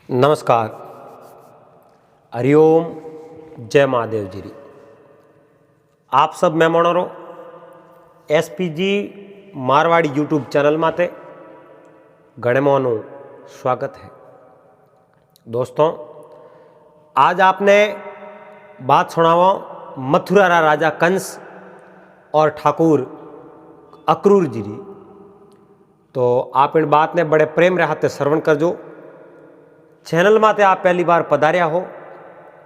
नमस्कार, हरिओम, जय महादेव जी। आप सब मेहमानों एसपीजी मारवाड़ी यूट्यूब चैनल माते घणे मोहनु स्वागत है। दोस्तों, आज आपने बात सुनाओ मथुरा रा राजा कंस और ठाकुर अक्रूर जी री। तो आप इन बात ने बड़े प्रेम रहते श्रवण करजो। चैनल माते आप पहली बार पधारिया हो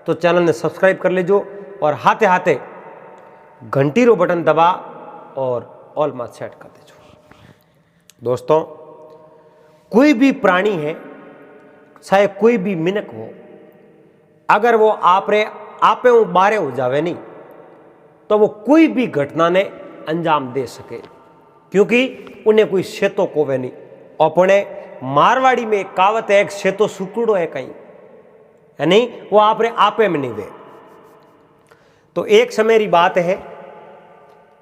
तो चैनल ने सब्सक्राइब कर लीजो और हाथे हाथे घंटी रो बटन दबा और ऑल में सेट कर दीजो। दोस्तों, कोई भी प्राणी है, चाहे कोई भी मिनक हो, अगर वो आपे बारे हो जावे नहीं तो वो कोई भी घटना ने अंजाम दे सके, क्योंकि उन्हें कोई शेतो कोवे नहीं। अपने मारवाड़ी में एक कहावत है, एक शेतो सुकुड़ो है कहीं, यानी वो आपे में नहीं वे। तो एक समय की बात है,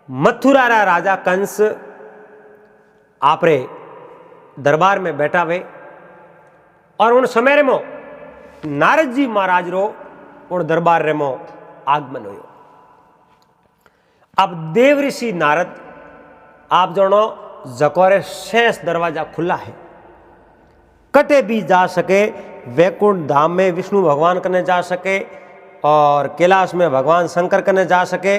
मथुरा रा राजा कंस आपरे दरबार में बैठा वे और उन समय में नारद जी महाराज रो उन दरबार रे में आगमन हो। अब देव ऋषि नारद आप जानो जकोरे शेष दरवाजा खुला है, कटे भी जा सके, वैकुंठ धाम में विष्णु भगवान कने जा सके और कैलाश में भगवान शंकर कने जा सके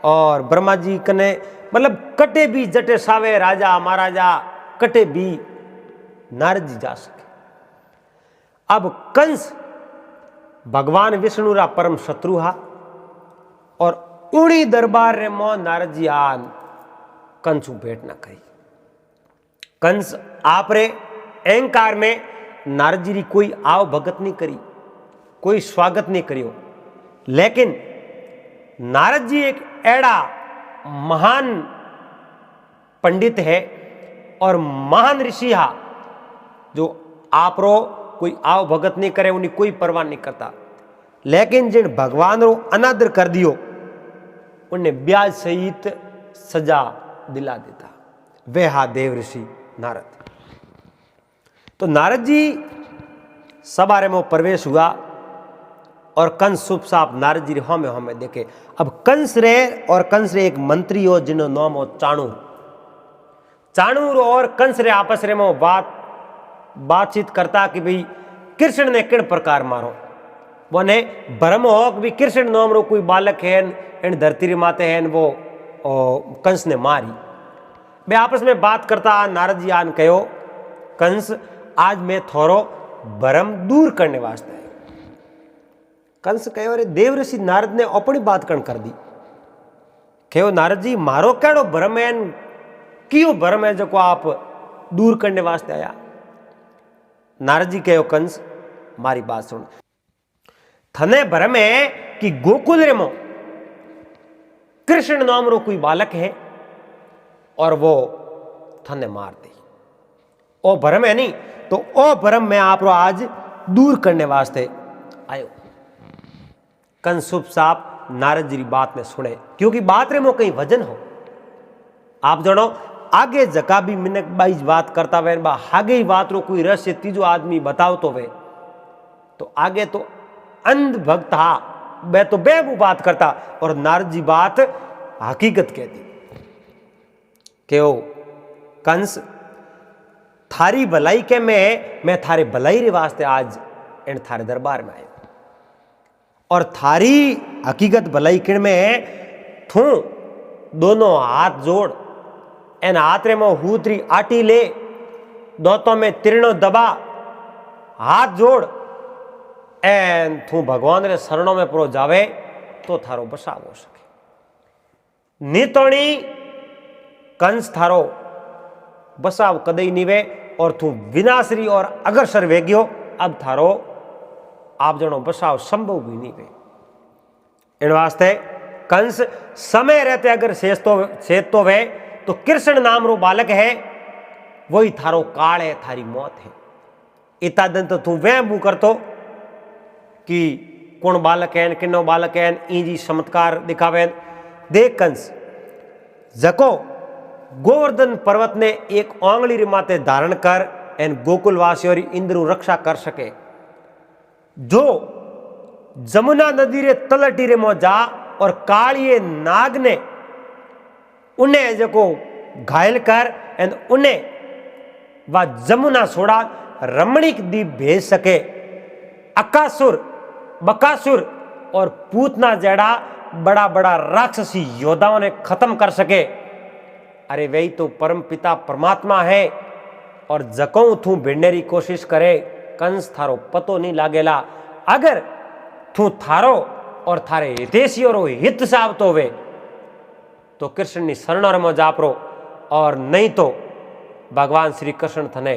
और ब्रह्मा जी कने, मतलब कटे भी जटे सावे राजा महाराजा कटे भी नारद जी जा सके। अब कंस भगवान विष्णु रा परम शत्रु हा और उड़ी दरबार रे मो नारद जी आन कंसु भेंट ना करी। कंस आपरे अहंकार में नारद जी की कोई आव भगत नहीं करी, कोई स्वागत नहीं करियो। लेकिन नारद जी एक एड़ा महान पंडित है और महान ऋषि हा जो आपरो कोई आव भगत नहीं करे, उन्हें कोई परवाह नहीं करता। लेकिन जिन भगवान रो अनादर कर दियो उन्हें ब्याज सहित सजा दिला देता। वे हा देव ऋषि नारद। तो नारद जी सबारे में प्रवेश हुआ और कंस चुप साप नारद जी हमें हमें देखे। अब कंस रे एक मंत्री हो जिनो नाम हो चाणूर और कंस रे आपस रे में बातचीत करता कि भाई कृष्ण ने किन प्रकार मारो। बोने भ्रम हो कि कृष्ण नाम रो कोई बालक है इन धरती रे माते हैं, वो कंस ने मारी। वे आपस में बात करता। नारद जी आन कहो, कंस आज मैं थोरो भरम दूर करने वास्ते है। कंस कहो, अरे देव ऋषि नारद ने अपनी बात कर दी। कहो, नारद जी मारो केड़ो भरम है, क्यों भरम है जो आप दूर करने वास्ते आया। नारद जी कहो, कंस मारी बात सुन, थने भरम है कि गोकुल रे मो कृष्ण नाम रो कोई बालक है और वो थने मार दे। ओ भरम है नहीं, तो ओ भरम में आप आज दूर करने वास्ते आयो। कंस चुप साप नारद जी की बात ने सुने, क्योंकि बात रे मो कहीं वजन हो। आप जानो आगे जका भी मिनक बाई बात करता वे, आगे ही बात रो कोई रहस्य तीजो आदमी बताओ तो वे तो आगे तो अंध भक्त हा, वे तो बेबू बात करता और नारद जी बात हकीकत कहती। क्यों कंस थारी भलाई के मैं थारे भलाई रे वास्ते आज इन थारे दरबार में आयो और थारी हकीकत भलाई किण में थू दोनों हाथ जोड़ एन हाथ रे में हूतरी आटी ले, दोतों में तिरणो दबा, हाथ जोड़ एन थू भगवान रे शरणों में प्रो जावे तो थारो बसाव हो सके। नितोणी कंस थारो बसाव कदई नीवे और तू विनाशरी और अग्रसर वेग्यो। अब थारो आप जनो बसाव संभव भी नहीं वे। इन वास्ते कंस समय रहते अगर सेत तो वे तो कृष्ण नाम रो बालक है, वही थारो काल है, थारी मौत है। इतना दिन तो तू वह मुंह करतो कि कौन बालक है किन्नो बालक है, इंजी चमत्कार दिखावे। देख कंस जको गोवर्धन पर्वत ने एक आंगली रे माते धारण कर एन गोकुलवासियों री इंद्र रक्षा कर सके जो जमुना नदी रे तलटी रे मो जा और कालिए नाग ने उन्हें जो घायल कर एंड उन्हें वा जमुना सोड़ा रमणीक द्वीप भेज सके। अकासुर, बकासुर और पूतना जड़ा बड़ा बड़ा राक्षसी योद्धाओं ने खत्म कर सके। अरे वही तो परम पिता परमात्मा है। और जको थू भिड़ने री कोशिश करे कंस थारो पतो नहीं लागेला। अगर थू थारो और थारे हितेशियों रो हित साबत होवे तो कृष्ण नी शरणों में जापरो, और नहीं तो भगवान श्री कृष्ण थने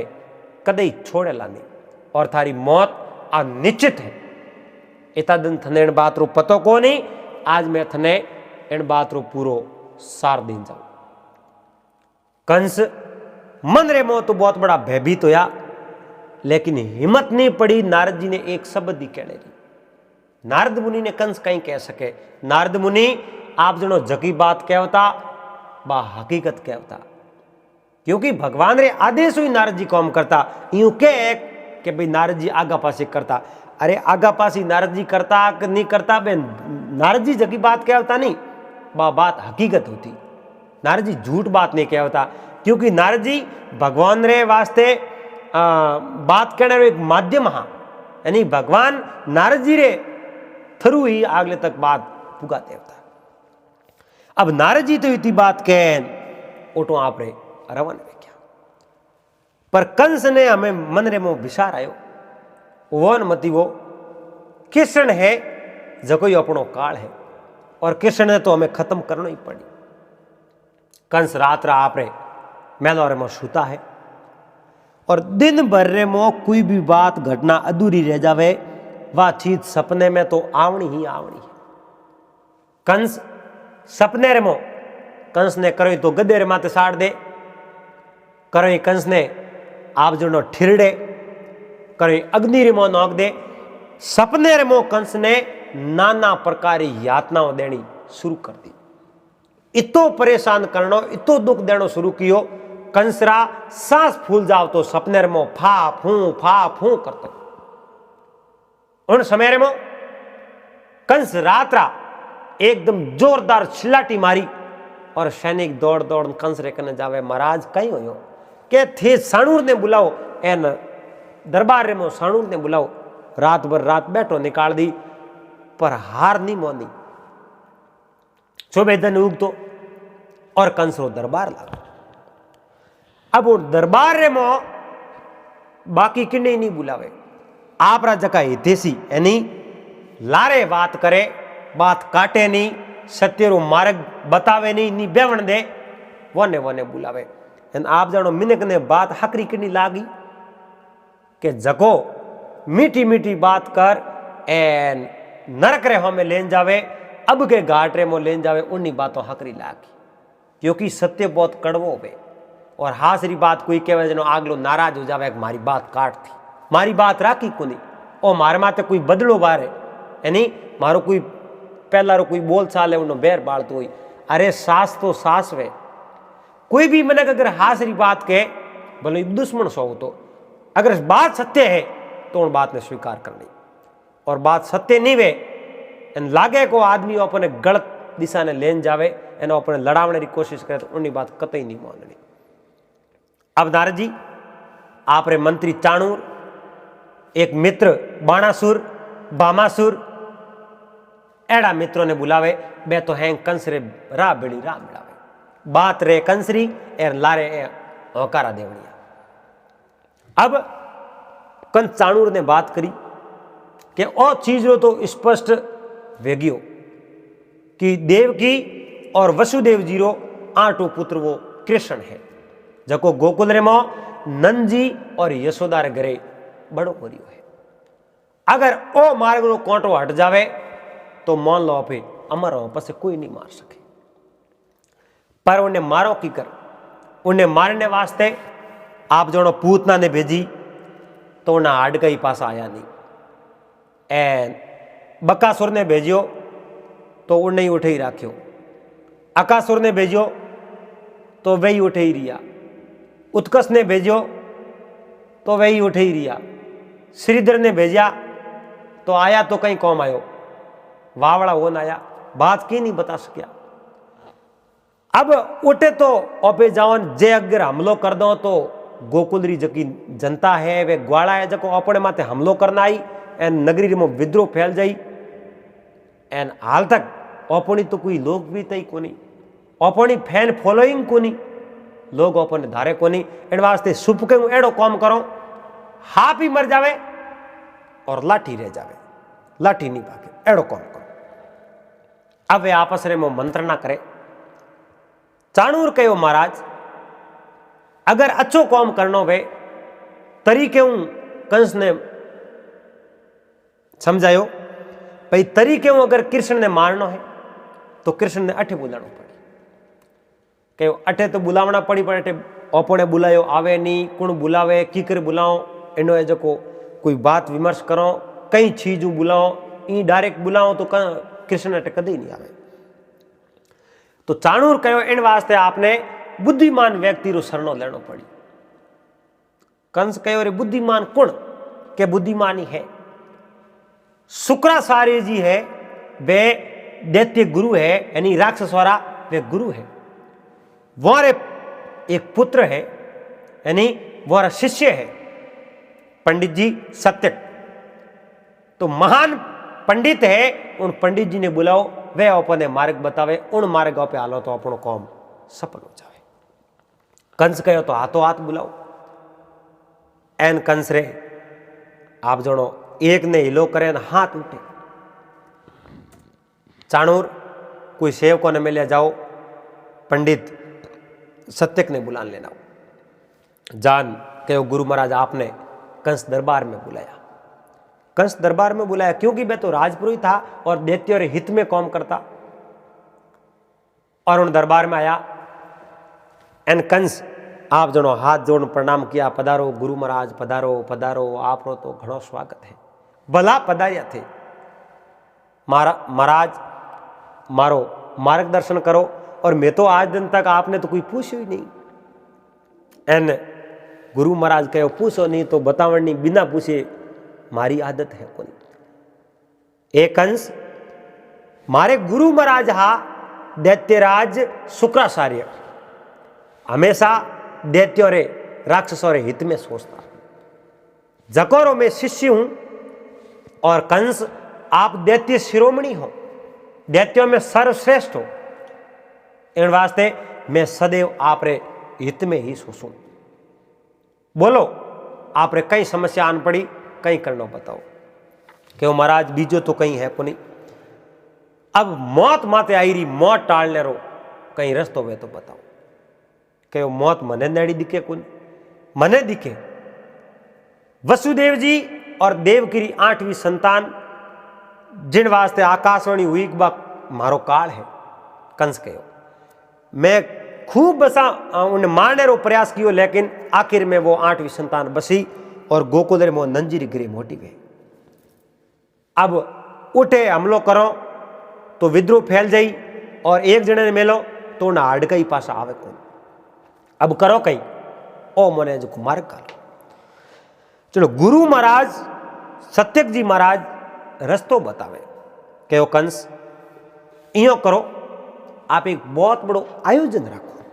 कदई छोड़ेला नहीं और थारी मौत आ निश्चित है। इतना दिन थने इन बात रो पतो को नहीं, आज मैं थने इन बात रो पूरो सार दिन जाऊं। कंस मन रे मो तो बहुत बड़ा भयभीत होया, लेकिन हिम्मत नहीं पड़ी। नारद जी ने एक शब्द ही कह ली। नारद मुनि ने कंस कहीं कह सके। नारद मुनि आप जनो जकी बात कहता बा हकीकत कहता, क्योंकि भगवान रे आदेश हुई नारद जी कौम करता। यूं के भाई नारद जी आगा पासी करता। अरे आगा पासी नारद जी करता कि नहीं करता बे, नारद जी जकी बात कहता नहीं, बा बात हकीकत होती। नारद जी झूठ बात नहीं कहता, क्योंकि नारद जी भगवान रे वास्ते बात कहने रो एक माध्यम हाँ, यानी भगवान नारद जी रे थरू ही आगले तक बात पुगा देवता। अब नारद जी तो इतनी बात कह ओटो आप रे रवन में क्या, पर कंस ने हमें मन रे मो विचार आयो वो मती वो कृष्ण है जको अपनो काल है, और कृष्ण ने तो हमें खत्म करना ही पड़ी। कंस रात रा आप रे मेलो रे मो सूता है, और दिन भर रे मो कोई भी बात घटना अधूरी रह जावे वह चीज सपने में तो आवनी ही आवनी है। कंस सपने रे मो कंस ने करो तो गदे रे माते साड़ दे, करो कंस ने आप जो ठिरड़े, करो अग्नि रे मो नोक दे। सपने रे मो कंस ने नाना प्रकार यातनाओं देनी शुरू कर दी। इतो परेशान करनो, इतो दुख देनो शुरू कियो। कंसरा सांस फूल जाओ तो सपने रे मो फा फू करते। उन समय रे मो कंस रात्रा एकदम जोरदार चिल्लाटी मारी, और सैनिक दौड़ दौड़ कंस रे कने जावे। महाराज कहीं हो के थे साणूर ने बुलाओ, एन दरबार रे मो साणूर ने बुलाओ। रात भर रात बैठो निकाल दी, पर हार नहीं मोनी। चौबे दिन उग तो और कंस रो दरबार लगा। अब वो दरबार रे मो बाकी किन्ने नहीं बुलावे, आप रा जका हितेशी यानी लारे बात करे, बात काटे नहीं, सत्य रो मार्ग बतावे नहीं बेवण दे, वने वने बुलावे। एन आप जानो मिनक ने बात हकरी किनी लागी के जको मीठी मीठी बात कर एन नरक रे हमें लेन जावे, अब के घाट रे मो लेन जावे, उन्नी बातों हकरी लागी। क्योंकि सत्य बहुत कड़वो होवे, और हासरी बात कोई कहे जनो आगलो नाराज हो जावे कि मारी बात काट थी, मारी बात राखी कोनी, ओ मारे माते कोई बदलो बारे, यानी मारो कोई पहला रो कोई बोल चाल है उन्होंने बैर बालतो हुई। अरे सास तो सास वे, कोई भी मनक अगर हासरी बात कहे भले दुश्मन सो तो, अगर बात सत्य है तो उन बात ने स्वीकार करनी, और बात सत्य नहीं वे एन लागे को आदमी अपने गलत दिशा ने लेन जावे एन अपने लड़ावने की कोशिश करे तो उन्नी बात कतई नहीं माननी। अब नारद जी आप रे मंत्री चाणूर, एक मित्र बाणासुर, बामासुर, एड़ा मित्रों ने बुलावे। बे तो हैं कंस रे रा बेड़ी रा मिलावे, बात रे कंसरी एर लारे होकारा देवड़िया। अब कंस चाणूर ने बात करी कि ओ चीज रो तो स्पष्ट वेगियो कि देवकी और वसुदेव जी रो आठो पुत्र वो कृष्ण है, जको गोकुल रे मो नंदजी और यशोदा रे घरे बड़ो करियो है। अगर ओ मार्ग रो कांटो हट जावे तो मान लो पे अमर हो, पसे कोई नहीं मार सके। पर उन्हें मारो की कर, उन्हें मारने वास्ते आप जो पूतना ने भेजी तो उन्हें हाड का ही पास आया नहीं। एन बकासुर ने भेजियो तो उन्हें ही उठे ही राख्यो, अकासुर ने भेजियो तो वही उठे ही रिया, उत्कर्ष ने भेजियो तो वही उठे ही रिया, श्रीधर ने भेजा तो आया तो कहीं कौम आयो, वावड़ा वो न आया, बात की नहीं बता सकिया। अब उठे तो ओपे जावन जे अगर हमलो कर दो तो गोकुलरी जकी जनता है वे ग्वाड़ा है जको अपने माथे हमलो करना आई एन नगरी में विद्रोह फैल जाई एन हाल तक अपनी तो कोई लोग भी तई कोनी, अपनी फैन फॉलोइंग कोनी, लोग अपने धारे कोनी। इन वास्ते सुप के एड़ो काम करो, हाथ ही मर जावे और लाठी रह जावे, लाठी नहीं भागे, एड़ो काम करो। अब वे आपस में मंत्रणा करे। चाणूर कहो महाराज अगर अच्छो काम करनो वे तरीके हूं कंस ने समझायो भाई तरीके हूं अगर कृष्ण ने मारनो है तो कृष्ण ने अठे बुलाना पड़ी, कहो अठे तो बुलावना पड़ी पर अठे ओपने बुलायो आवे नहीं, कुण बुलावे कीकर बुलाओ, इनो जको कोई बात विमर्श करो, कई चीजू बुलाओ, ई डायरेक्ट बुलाओ तो कृष्ण अठे कदी नहीं आवे। तो चाणूर कहो इन वास्ते आपने बुद्धिमान व्यक्ति रो शरणो लेनो पड़ी। कंस कहो रे बुद्धिमान कुण के बुद्धिमान ही है, शुक्राचार्य जी है वे दैत्य गुरु है, यानी राक्षस वाला वे गुरु है, वहां एक पुत्र है यानी वहां शिष्य है पंडित जी सत्यक, तो महान पंडित है, उन पंडित जी ने बुलाओ, वे अपने मार्ग बतावे, उन मार्ग पे हालो तो अपनो काम सफल हो जाए। कंस कहो तो हाथों हाथ बुलाओ, एन कंस रे आप जणो एक ने हिलो करे न हाथ उठे। चाणूर कोई सेवकों ने मिले जाओ पंडित सत्यक ने बुला लेना, जान कहो गुरु महाराज आपने कंस दरबार में बुलाया। कंस दरबार में बुलाया क्योंकि मैं तो राजपुरोहित था और दैत्यों रे हित में काम करता, और उन दरबार में आया। एन कंस आप जनो हाथ जोड़ प्रणाम किया, पधारो गुरु महाराज पधारो पधारो, आपनो तो घणो स्वागत है, भला पधारिया थे महाराज मारो मार्गदर्शन करो, और मैं तो आज दिन तक आपने तो कोई पूछो ही नहीं। एन गुरु महाराज कहो पूछो नहीं तो बतावण नहीं, बिना पूछे मारी आदत है कोई। एक कंस मारे गुरु महाराज हा दैत्यराज शुक्राचार्य हमेशा दैत्यों रे राक्षसों रे हित में सोचता, जकोरो में शिष्य हूं और कंस आप दैत्य शिरोमणि हो, दैत्यों में सर्वश्रेष्ठ हो, इन वास्ते मैं सदैव आप रे हित में ही सोचूं। बोलो आप रे कई समस्या आन पड़ी, कहीं करना बताओ। क्यों महाराज बीजो तो कहीं है को नहीं, अब मौत माते आई रही, मौत टालने रो कहीं रस्तो वे तो बताओ। क्यों मौत मने नेड़ी दिखे कुन, मने दिखे वसुदेव जी और देवकी 8वीं संतान जिन वास्ते आकाशवाणी हुई मारो काल है। कंस कहो मैं खूब बसा उन्हें मारने रो प्रयास कियो, लेकिन आखिर में वो 8वीं संतान बसी और गोकुल रे मो नंजीरी गिरी मोटी गई। अब उठे हमलो करो तो विद्रोह फैल जाई, और एक जने ने मेलो तो ना हाड़का ही पासा आवे कौन। अब करो कहीं ओ मने जो मार्ग कालो। चलो गुरु महाराज सत्यक जी महाराज रस्तो बतावे, कहो कंस इयो करो, आप एक बहुत बड़ो आयोजन रखो,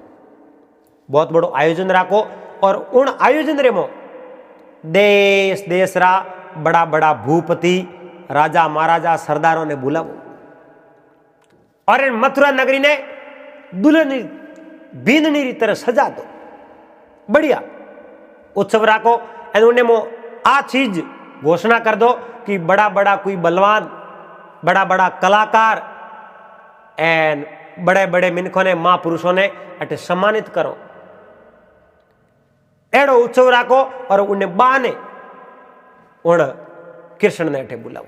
बहुत बड़ो आयोजन रखो, और उन आयोजन रे मो देश देश रा बड़ा बड़ा भूपति राजा महाराजा सरदारों ने बुलावो, और इन मथुरा नगरी ने दुल्हन बींदनी री तरह सजा दो, बढ़िया उत्सव राखो। एन उन्हें मो आ चीज घोषणा कर दो कि बड़ा बड़ा कोई बलवान, बड़ा बड़ा कलाकार एन बड़े बड़े मिनखों ने महापुरुषों ने अटे सम्मानित करो, एड़ो उत्सव राखो, और उन्हें बाने उन कृष्ण ने अटे बुलाओ,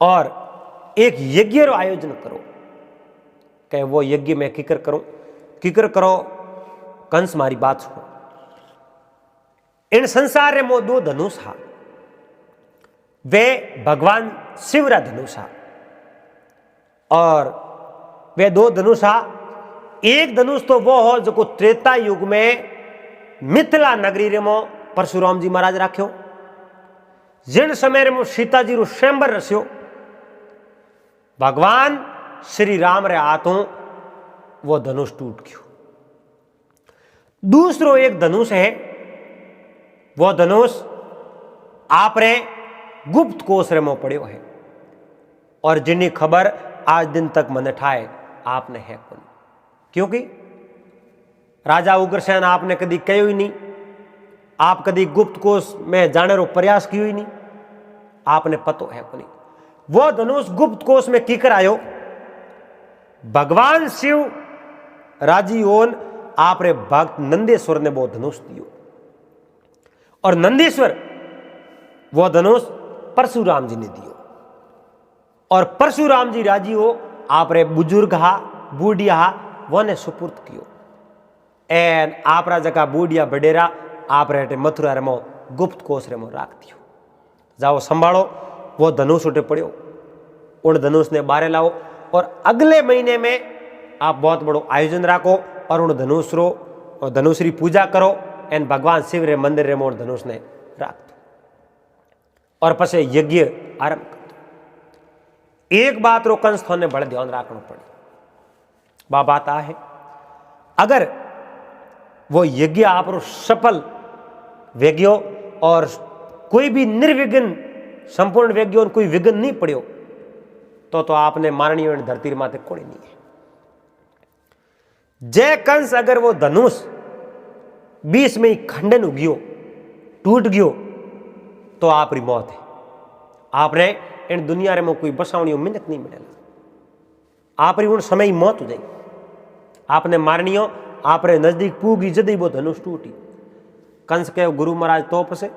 और एक यज्ञ रो आयोजन करो। कहे वो यज्ञ में किकर करूं, किकर करो कंस मारी बात सुनो। इन संसार रे मो 2 धनुष हा, वे भगवान शिव रा धनुष हा, और वे 2 धनुष हा। एक धनुष तो वो हो जो त्रेता युग में मिथिला नगरी रे मो परशुराम जी महाराज राख्यो, जिन समय में सीता जी रो स्वयंवर रस्यो भगवान श्री राम रे हाथों वो धनुष टूट गयो। दूसरो एक धनुष है, वो धनुष आप रे गुप्त कोश रे में पड़ो है और जिन्नी खबर आज दिन तक मन ठाए आपने है कौन, क्योंकि राजा उग्रसेन आपने कभी कहो ही नहीं, आप कभी गुप्त कोश में जाने रो प्रयास कियो ही नहीं, आपने पतो है कौन। वो धनुष गुप्त कोश में की कर आयो, भगवान शिव राजी ओन आप रे भक्त नंदेश्वर ने वो धनुष दियो और नंदेश्वर वो धनुष परशुराम जी ने दियो और परशुराम जी राजी हो आप रे बुजुर्ग हा बूढ़िया हा वो ने सुपुर्द कियो एन आप रा जगह बूढ़िया बडेरा आप रे मथुरा रे मो गुप्त कोश रे मो राख दियो। जाओ संभालो, वो धनुष उठे पड़ो, उन धनुष ने बारे लाओ और अगले महीने में आप बहुत बड़ो आयोजन राखो और उन धनुष रो और धनुष री पूजा करो एन भगवान शिव रे मंदिर रे मोर धनुष ने राख दो और पछे यज्ञ आरंभ कर दो। एक बात रो कंस थोने बड़े ध्यान रखना पड़े, बा बात आ है, अगर वो यज्ञ आप रो सफल वेग्यो और कोई भी निर्विघ्न संपूर्ण वेग्यो कोई विघ्न नहीं पड़ो तो आपने मारणी धरती माते कोई नहीं है। जय कंस अगर वो धनुष 20 में ही खंडन उगियो टूट गयो तो आप री मौत है, आपने इन दुनिया रे में कोई बसावणियों मिनट नहीं मिलेगा, आप री उन समय ही मौत हो जाए, आपने मारनियो आप रे नजदीक पूगी जदी वो धनुष टूटी। कंस के गुरु महाराज तो पसे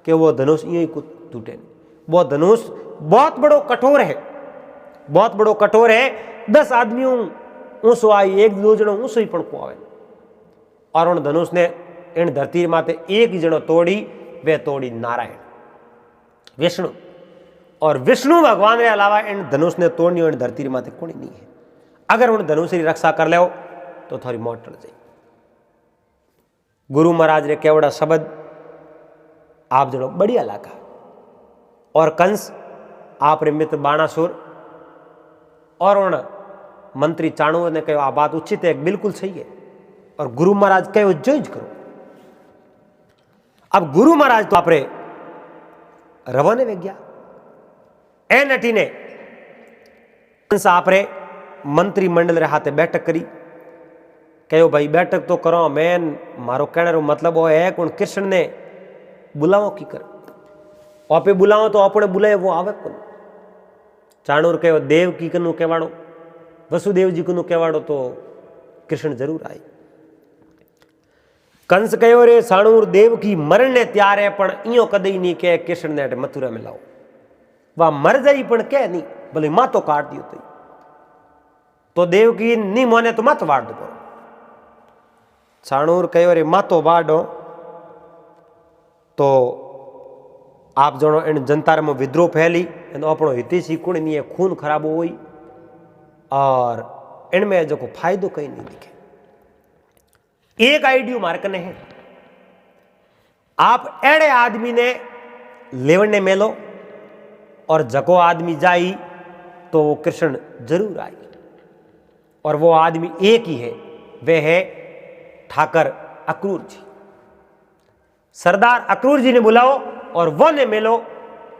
कि वो धनुष यूं ही टूटे नहीं, वो धनुष बहुत बड़ो कठोर है, बहुत बड़ो कठोर है, 10 आदमियों ऊंसो आई, एक दो जणो ऊंसो ही पण को आवे और उन धनुष ने इन धरती माते एक ही जणो तोड़ी, वे तोड़ी नारायण विष्णु और विष्णु भगवान के अलावा इन धनुष ने तोड़नी इन धरती माते कोई नहीं है। अगर उन धनुष की रक्षा कर ले तो थोड़ी मौत टल जाए। गुरु महाराज रे केवड़ा शब्द आप जणो बढ़िया लागा और कंस आप रे मित्र बाणासुर और उन मंत्री चाणूर ने कहो आ बात उचित है, बिल्कुल सही है और गुरु महाराज कहो जो करो। अब गुरु महाराज तो आपरे रवाने वे गया ए नटी ने कंस आपरे मंत्रिमंडल रे हाथे बैठक करी, कहो भाई बैठक तो करो, मैं मारो कहने रो मतलब वो है कौन कृष्ण ने बुलाओ की कर आपे बुलाओ तो अपने बुलाए वो आवे कौन। चाणूर कहो देव की कनु कहवाड़ो, वसुदेव जी को कहवाड़ो तो कृष्ण जरूर आए। कंस कहो रे साणूर देव की मरण ने त्यार है पण इो कदई नहीं कह कृष्ण ने मथुरा में लाओ, वह मर जाई पण कह नहीं भले मातो काट दियो तो देव की नहीं मोने तो मत वाड़ दो। साणूर कहो रे मातो वाड़ो तो आप जणो इन जनता में विद्रोह फैली अपनो हितेशी कुण नहीं है, खून खराब हो और इनमें जो को फायदो कहीं नहीं दिखे। एक आइडियो मार्कने है, आप एड़े आदमी ने लेवने मेलो और जको आदमी जाई तो वो कृष्ण जरूर आई और वो आदमी एक ही है, वे है ठाकर अक्रूर जी। सरदार अक्रूर जी ने बुलाओ और वो ने मेलो,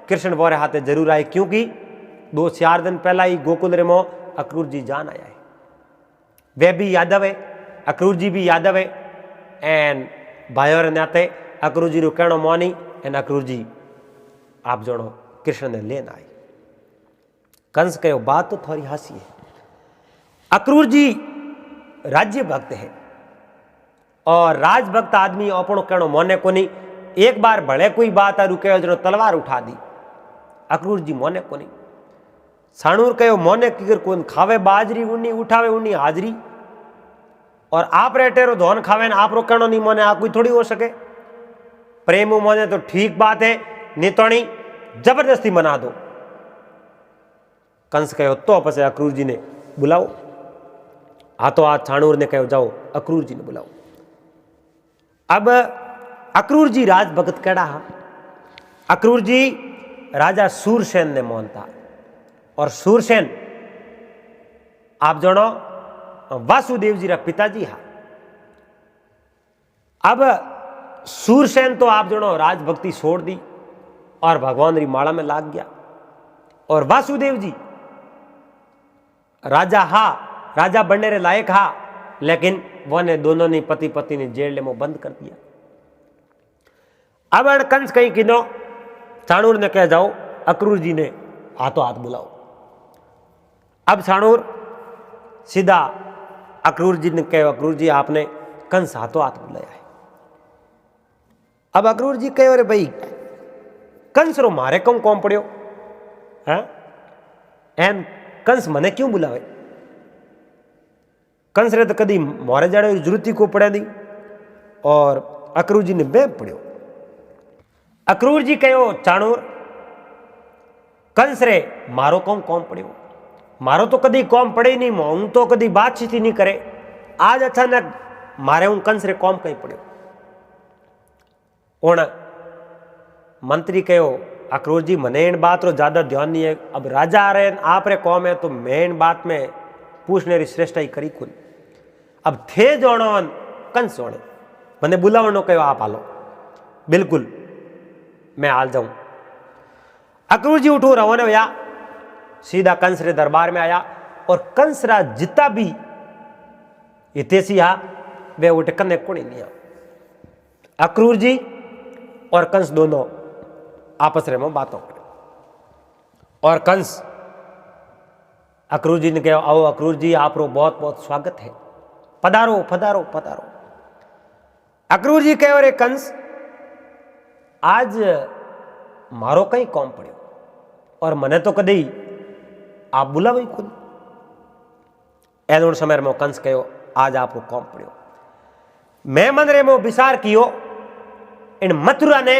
कृष्ण वोरे हाथे जरूर आए क्योंकि 2-4 दिन पहला ही गोकुल रेमो अक्रूर जी जान आया है। वे भी यादव है, अक्रूर जी भी यादव है एन भाइयों नाते अक्रूर जी रो कहनो मानी एन अक्रूर जी आप जणो कृष्ण ने लेन आए। कंस कहो बात तो थोड़ी हंसी है, अक्रूर जी राज्य भक्त है और राजभक्त आदमी अपनो कहनो मोने कोनी, एक बार भले कोई बात आ रुके जणो तलवार उठा दी, अक्रूर जी मोने कोनी। साणूर कहो मोने किगर कोन खावे बाजरी उन्नी उठावे उन्नी हाजरी और आप रेटेरो धोन खावे ने आप रो कहनो नहीं मोने, आ कोई थोड़ी हो सके। प्रेम मोने तो ठीक बात है, नितोणी जबरदस्ती मना दो। कंस कहो तो पसे अक्रूर जी ने बुलाओ, हाथों हाथ छाणूर ने कहो जाओ अक्रूर जी ने बुलाओ। अब अक्रूर जी राजभगत केड़ा हा, अक्रूर जी राजा सूरसेन ने मानता और सूरसेन आप जानो वासुदेव जी रा पिताजी हा। अब सूरसेन तो आप जानो राजभक्ति छोड़ दी और भगवान री माला में लाग गया और वासुदेव जी राजा बनने रे लायक हा, लेकिन वो ने दोनों ने पति पत्नी ने जेल में बंद कर दिया। अब कंस कहीं किनो चाणूर ने कह जाओ अक्रूर जी ने हाथों हाथ बुलाओ। अब चाणूर सीधा अक्रूर जी ने कहो अक्रूर जी आपने कंस हाथों हाथ बुलाया है। अब अक्रूर जी कहो अरे भाई कंस रो मारे कम कौन पड़ो है एम कंस मने क्यों बुलावे। कंस रे तो कदी मोरे जाने की जरूरत ही को पड़े दी और अक्रूर जी ने बेब पड़ो। अक्रूर जी कहो चाणूर कंस रे मारो कौन कौन पड़ो, मारो तो कदी कौम पड़े ही नहीं, हूं तो कदी बातचीत ही नहीं करे, आज अचानक मारे हूं कंस रे कौम कहीं पड़ो। उन मंत्री कहो अक्रूर जी मने इन बात रो ज्यादा ध्यान नहीं है, अब राजा आ रहे आप रे कौम है तो मैं इन बात में पूछने री श्रेष्ठाई करी कुल। अब थे जोड़ो कंस जोड़े मने बुलावनो कहो आप हालो, बिल्कुल मैं हाल जाऊं। अक्रूर जी उठो रवाना हुआ सीधा कंस रे दरबार में आया और कंस रा जितना भी हितेशी हा वे उठ कने कोनी नहीं आ। अक्रूर जी और कंस दोनों आपस में बातों करे और कंस अक्रूर जी ने कहा आओ अक्रूर जी आप रो बहुत बहुत स्वागत है, पधारो पधारो पधारो। अक्रूर जी कहो रे कंस आज मारो कहीं कौम पड़ो और मने तो कदी आप बुलावे खुद। एदों समय में कंस कहो आज आप कौम पड़ो, मैं मन रे मो विचार कियो इन मथुरा ने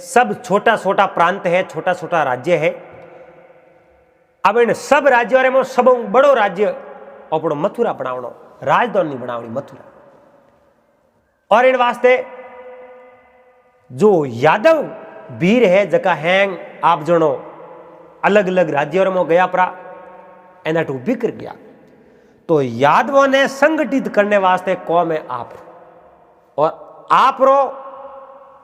सब छोटा छोटा प्रांत है, छोटा छोटा राज्य है, अब इन सब राज्यों रे मो सब बड़ो राज्य अपनो मथुरा बनावनो, राजधानी बनावनी मथुरा। और इन वास्ते जो यादव वीर है जका हैंग आप जनो अलग अलग राज्यों में गया परा एना टू बिखर गया, तो यादवों ने संगठित करने वास्ते कौम है आप और आप रो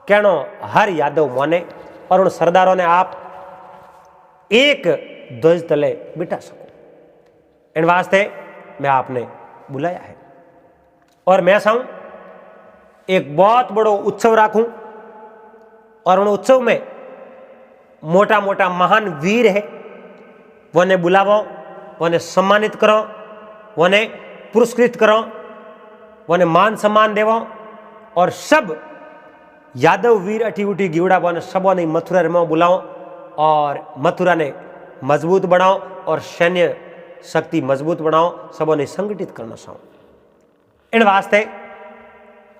कहनो हर यादव माने और उन सरदारों ने आप एक ध्वज तले बिठा सको, इन वास्ते मैं आपने बुलाया है। और मैं चाहूं एक बहुत बड़ो उत्सव राखूं और उन उत्सव में मोटा मोटा महान वीर है वो ने बुलावो, वो ने सम्मानित करो, वो ने पुरस्कृत करो, वो ने मान सम्मान देवो और सब यादव वीर अठी उठी गिवड़ा वो ने सबों ने मथुरा में बुलाओ और मथुरा ने मजबूत बनाओ और सैन्य शक्ति मजबूत बनाओ, सबों ने संगठित करना चाहो। इन वास्ते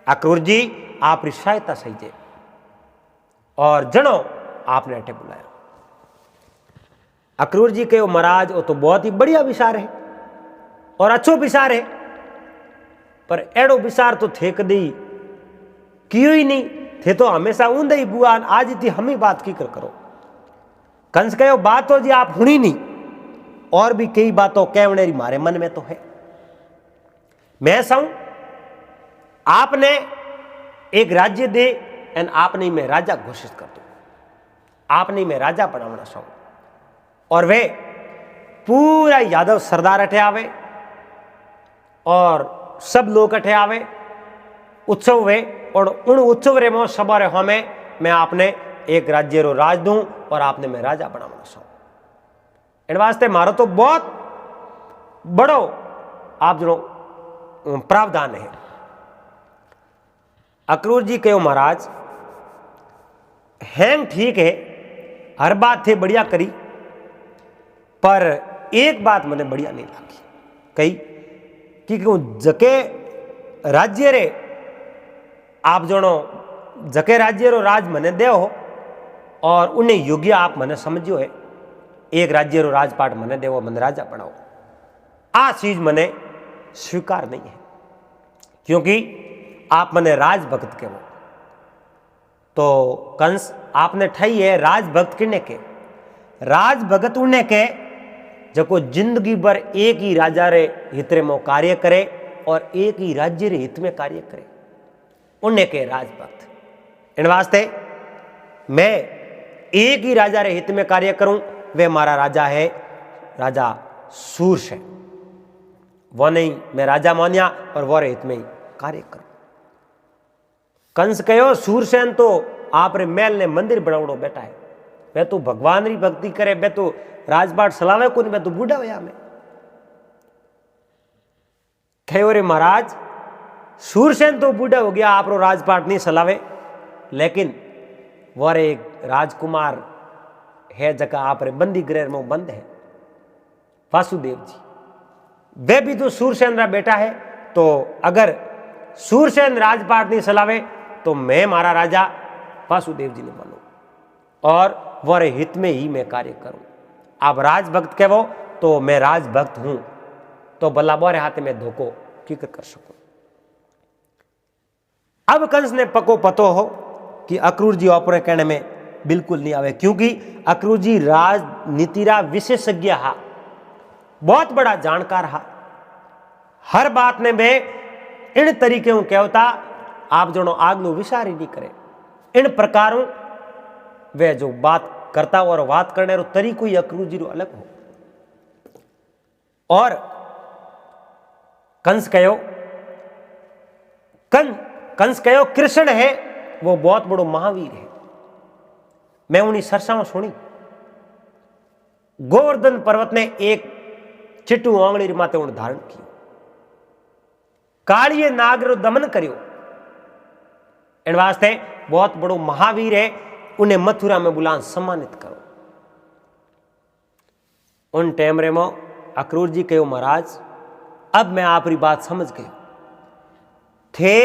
अक्रूर जी आप सहायता सही और जनो आपने अठे बुलाया। अक्रूर जी कहो महाराज वो तो बहुत ही बढ़िया विचार है और अच्छो विचार है, पर एड़ो विचार तो थे कदी कियो ही नहीं थे, तो हमेशा ऊंदे ही बुआ आज थी हम ही बात की करो। कंस कहो बात तो जी आप हुनी नहीं और भी कई बातों कहने मारे मन में तो है। मैं सहूं आपने एक राज्य दे एंड आपने मैं राजा घोषित कर दो, आपने मैं राजा बनाना चाहूं और वे पूरा यादव सरदार अठे आवे और सब लोग अठे आवे उत्सव वे और उन उत्सव रे मो सबरे हमें मैं आपने एक राज्य रो राज दूं और आपने मैं राजा बनाना चाहूं। इन वास्ते मारो तो बहुत बड़ो आप जो प्रावधान है। अक्रूर जी कहो महाराज हैंग ठीक है, हर बात थे बढ़िया करी, पर एक बात मैंने बढ़िया नहीं लगी कही कि जके राज्य रे आप जनो जके राज्य रो राज मने दे हो और उन्हें योग्य आप मने समझो है, एक राज्य रो राजपाट मने देवो मन राजा बनाओ, आ चीज मने स्वीकार नहीं है क्योंकि आप मने राजभक्त कहो तो कंस आपने ठाई है राजभक्त किने के, राजभगत उन्हें के जो जिंदगी भर एक ही राजा रे हित में कार्य करे और एक ही राज्य रे हित में कार्य करे, उन्हें के राजभक्त। इन वास्ते मैं एक ही राजा रे हित में कार्य करूं, वे मारा राजा है, राजा सूरसेन। वो नहीं मैं राजा मानिया और वो रे हित में ही कार्य करूं। कंस कहो सूरसेन तो आप रे महल ने मंदिर बनावड़ो बैठा है, वे तो भगवान री भक्ति करे, वे तो राजबाट सलावे को नहीं, वे तो बूढ़ा होया में। कहो रे महाराज सूरसेन तो बूढ़ा हो गया, आप रो राजपाट नहीं सलावे, लेकिन वो रे एक राजकुमार है जगह आप रे बंदी गृह में बंद है, वासुदेव जी, वे भी तो सूरसेन रा बेटा है। तो अगर सूरसेन राजपाट नहीं सलावे तो मैं मारा राजा वासुदेव जी ने मानू और वो रे हित में ही मैं कार्य करूं। आप राजभक्त कहो तो मैं राजभक्त हूं, तो भला बोरे हाथ में धोखो की कर सकूं। अब कंस ने पको पतो हो कि अक्रूर जी अपने कहने में बिल्कुल नहीं आवे, क्योंकि अक्रूर जी राजनीति रा विशेषज्ञ हा, बहुत बड़ा जानकार हा। हर बात ने वे इन तरीके हूं कहता आप जनो आगनु विचार ही नहीं करे, इन प्रकारों वे जो बात करता और बात करने रो तरीको ही अक्रूर जी रो अलग हो। और कंस कहो कृष्ण है वो बहुत बड़ो महावीर है। मैं उन्हीं सरसाओं सुनी, गोवर्धन पर्वत ने एक चिट्टू आंगली माते उन्हें धारण किया, कालिये नाग रो दमन करियो, इन वास्ते बहुत बड़ो महावीर है, उन्हें मथुरा में बुला सम्मानित करो। उन टाइम रे में अक्रूर जी कहो महाराज अब मैं आपरी बात समझ गई, थे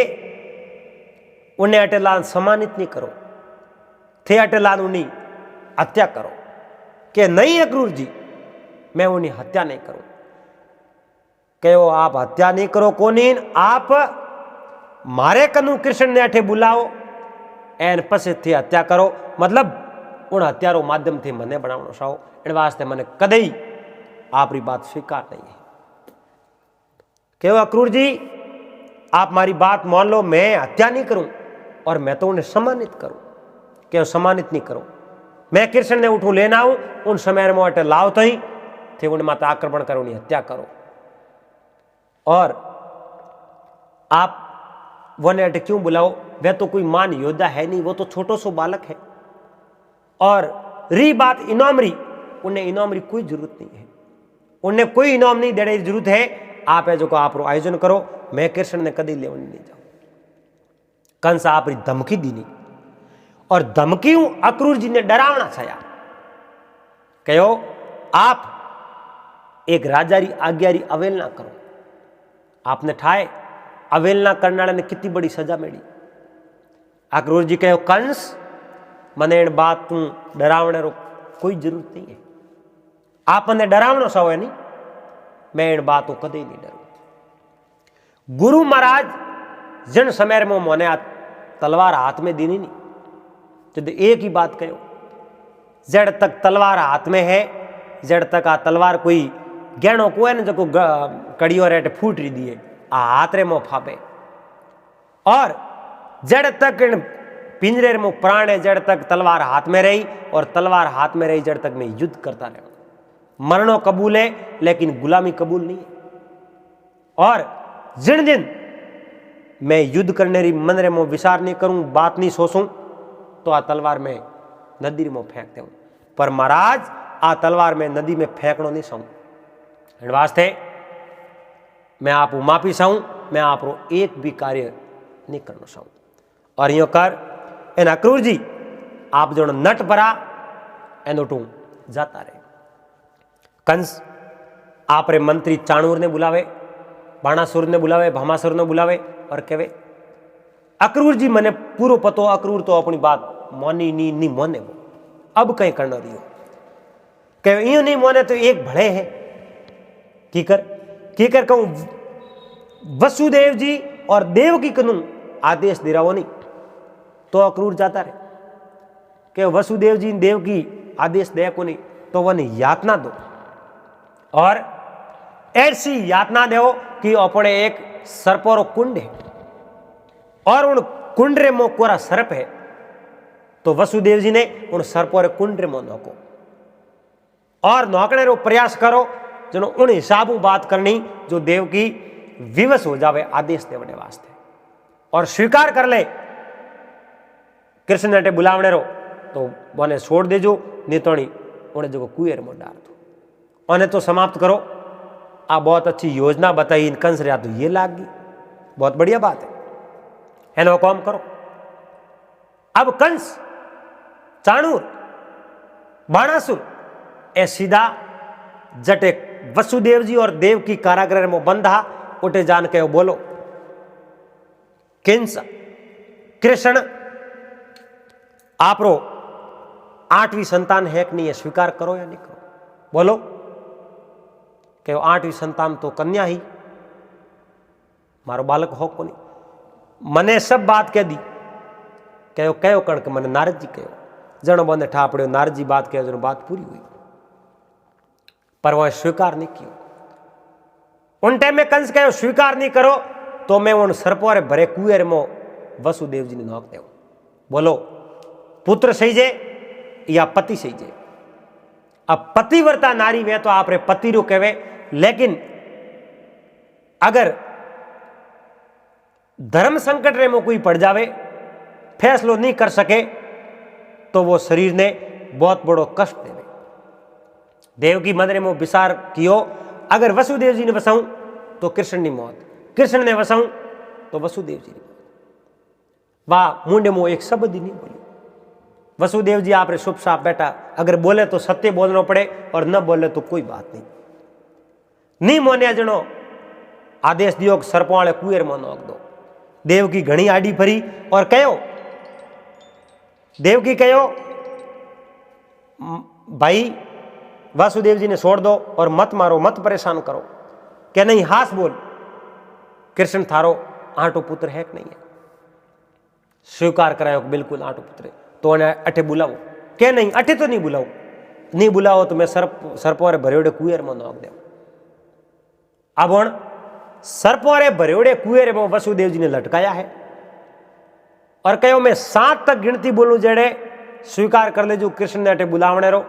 उन्हें अटेलान सम्मानित नहीं करो, थे अटेलान उन्हीं हत्या करो। कि नहीं अक्रूर जी मैं उन्हीं हत्या नहीं करूं। कहो आप हत्या नहीं करो कोनी, आप मारे कनु कृष्ण ने अठे बुलाओ एन पसे थे हत्या करो, मतलब उन हत्यारो माध्यम थी मने बनावनो साओ, इन वास्ते मने कदई आपरी बात स्वीकार नहीं है। कहो अक्रूर जी आप मारी बात मान लो, मैं हत्या नहीं करूं और मैं तो उन्हें सम्मानित करूं। कहो सम्मानित नहीं करो, मैं कृष्ण ने उठू लेना आऊं, उन समय में अटे लाओ तो ही थे उन्हें माता आक्रमण करो, उन्हें हत्या करो। और आप वो ने अटे क्यों बुलाओ, वह तो कोई मान योद्धा है नहीं, वो तो छोटो सो बालक है। और री बात इनाम री, उन्हें इनाम री कोई जरूरत नहीं है, उन्हें कोई इनाम नहीं देने की जरूरत है। आप है जो को आप आयोजन करो, मैं कृष्ण ने कदी लेवन नहीं जाऊं। कंस आप री धमकी दी नहीं, और धमकी अक्रूर जी ने डरावना छाया। कहो आप एक राजा री आज्ञा री अवहेलना करो, आपने ठाए अवहेलना करने वाले ने कितनी बड़ी सजा मिली। अक्रूर जी कहो कंस मने इन बात तू डरावने रो कोई जरूरत नहीं है, आप मने डरावनो सो है नहीं, मैं इन बातों कदे नहीं डरू। गुरु महाराज जिन समय में मोने तलवार हाथ में दीनी नहीं, जब एक ही बात कहो जड़ तक तलवार हाथ में है, जड़ तक आ तलवार कोई गहनो को है ना जो कड़ियों रेट फूट रही दिए आ हाथ रे मुंह फापे, और जड़ तक पिंजरे मुंह प्राण है, जड़ तक तलवार हाथ में रही, और तलवार हाथ में रही जड़ तक मैं युद्ध करता रहूं। मरणों कबूल है लेकिन गुलामी कबूल नहीं है। और जिन दिन मैं युद्ध करने री मन रे मुंह विचार नहीं करूं, बात नहीं सोचूं, तो आ तलवार में नदी में फेंक दूं। पर महाराज आ तलवार में नदी में फेंकनो नहीं सहूं, इन वास्ते मैं आप माफी सहूं, मैं आप एक भी कार्य नहीं करना सहूं। और यो कर एन अक्रूर जी आप जो नट भरा एनो टू जाता रहे। कंस आप रे मंत्री चाणूर ने बुलावे, बाणासुर ने बुलावे, भामासुर ने बुलावे और कहे अक्रूर जी मने पूरो पतो, अक्रूर तो अपनी बात मोनी नहीं मोने, वो अब कहीं करना रही हो कहे यूं नहीं मोने तो एक भड़े है की कर कहूं वसुदेव जी और देव की कनु आदेश दे रहा हो नहीं, तो अक्रूर जाता रहे कि वसुदेव जी देव की आदेश दे को नहीं तो वह यातना दो और ऐसी यातना दो कि अपने एक सर्पोरो कुंड है और उन कुंडरे में कोरा सर्प है तो वसुदेव जी ने उन सर्पोरे कुंडरे में नोको और नौकने रो प्रयास करो जो उन हिसाबों बात करनी जो देव की विवश हो जावे आदेश देवने वास्ते और स्वीकार कर ले कृष्ण ने बुलावने रो तो बने छोड़ देजो नेतोणी उन्हें जो कुएर में डाल दो उन्हें तो समाप्त करो। आ बहुत अच्छी योजना बताई इन कंस रहा तो ये लाग गई, बहुत बढ़िया बात है एनो काम करो। अब कंस चाणूर बाणासुर ए सीधा जटे वसुदेव जी और देव की कारागृह में बंधा उठे जान के बोलो किंस कृष्ण आपरो 8वीं संतान है कि नहीं है, स्वीकार करो या नहीं करो। बोलो कि 8वीं संतान तो कन्या ही मारो बालक हो को नहीं। मने सब बात कह दी कहो कहो कण के मने नारद जी कहो जनो बंदे ठा पड़ो नारद जी बात कहो जनो बात पूरी हुई पर वह स्वीकार नहीं किया। उन टाइम में कंस कहो स्वीकार नहीं करो तो मैं उन सर्पोरे भरे कुएर में वसुदेव जी ने नोक दे। बोलो पुत्र सही जे या पति सही जे। अब पतिव्रता नारी में तो आप रे पति रो कहे लेकिन अगर धर्म संकट रे में कोई पड़ जावे फैसलो नहीं कर सके तो वो शरीर ने बहुत बड़ो कष्ट देवे। देव की मंदिर में विचार कियो अगर वसुदेव जी ने बसाऊं तो कृष्ण की मौत, कृष्ण ने बसाऊं तो वसुदेव जी की मौत। वाह मुंडे में एक शब्द ही नहीं बोली। वसुदेव जी आप रे शुभ साफ बेटा अगर बोले तो सत्य बोलना पड़े और न बोले तो कोई बात नहीं मोने जनो आदेश दियो सर्पों वाले कुएर में नोक दो। देव की घनी आड़ी फरी और कहो देव की कहो भाई वासुदेव जी ने छोड़ दो और मत मारो मत परेशान करो क्या नहीं हास बोल कृष्ण थारो आटो पुत्र है कि नहीं है। स्वीकार करायो बिल्कुल आटो पुत्र है तो उन्हें अठे बुलाओ क्या नहीं अठे तो नहीं बुलाओ तो मैं सर्पोरे भरेड़े कुएर में नोक दे। अब उन सर्पोरे भरेड़े कुएर में वसुदेव जी ने लटकाया है और कहो मैं 7 तक गिनती बोलूं जेड़े स्वीकार कर ले जो कृष्ण ने अटे बुलावने रो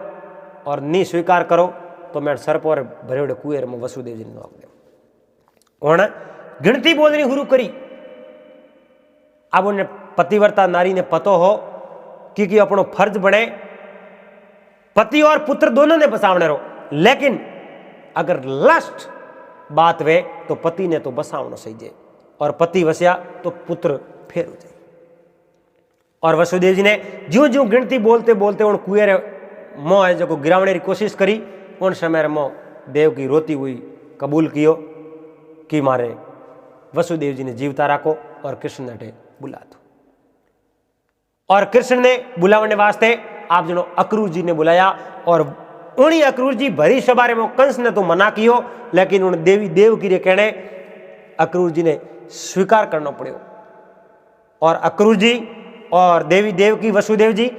और नहीं स्वीकार करो तो मैं सर्पोरे भरेड़े कुएर में वसुदेव जी ने नोक दे। उन्हें गिनती बोलनी शुरू करी। अब उन्हें पतिव्रता नारी ने पतो हो कि अपनो फर्ज बने पति और पुत्र दोनों ने बसावने रो लेकिन अगर लास्ट बात वे तो पति ने तो बसावना सही जे और पति वस्या तो पुत्र फेर हो जाए। और वसुदेव जी ने ज्यों ज्यों गिनती बोलते बोलते उन कुएर मोह है जो गिरावने की कोशिश करी उन समय मोह देव की रोती हुई कबूल कियो कि मारे वसुदेव जी ने जीवता राखो और कृष्ण ने बुला दो। और कृष्ण ने बुलावने वास्ते आप जनो अक्रूर जी ने बुलाया और उन्हीं अक्रूर जी भरी सवारे में कंस ने तो मना कियो लेकिन उन देवी देव की रे कहने अक्रूर जी ने स्वीकार करना पड़ो। और अक्रूर जी और देवी देव की वसुदेव जी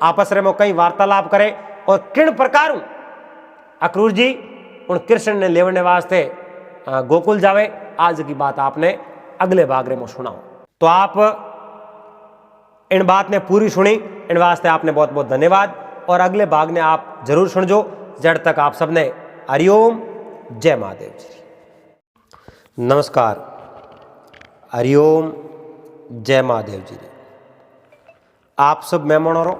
आपस में कई वार्तालाप करे और किन प्रकार अक्रूर जी उन कृष्ण ने लेवने वास्ते गोकुल जावे। आज की बात आपने अगले भाग में सुनाओ तो आप इन बात ने पूरी सुनी इन वास्ते आपने बहुत बहुत धन्यवाद और अगले भाग ने आप जरूर सुनजो। जड़ तक आप सबने हरिओम जय महादेव जी। नमस्कार हरिओम जय महादेव जी। आप सब मेहमानों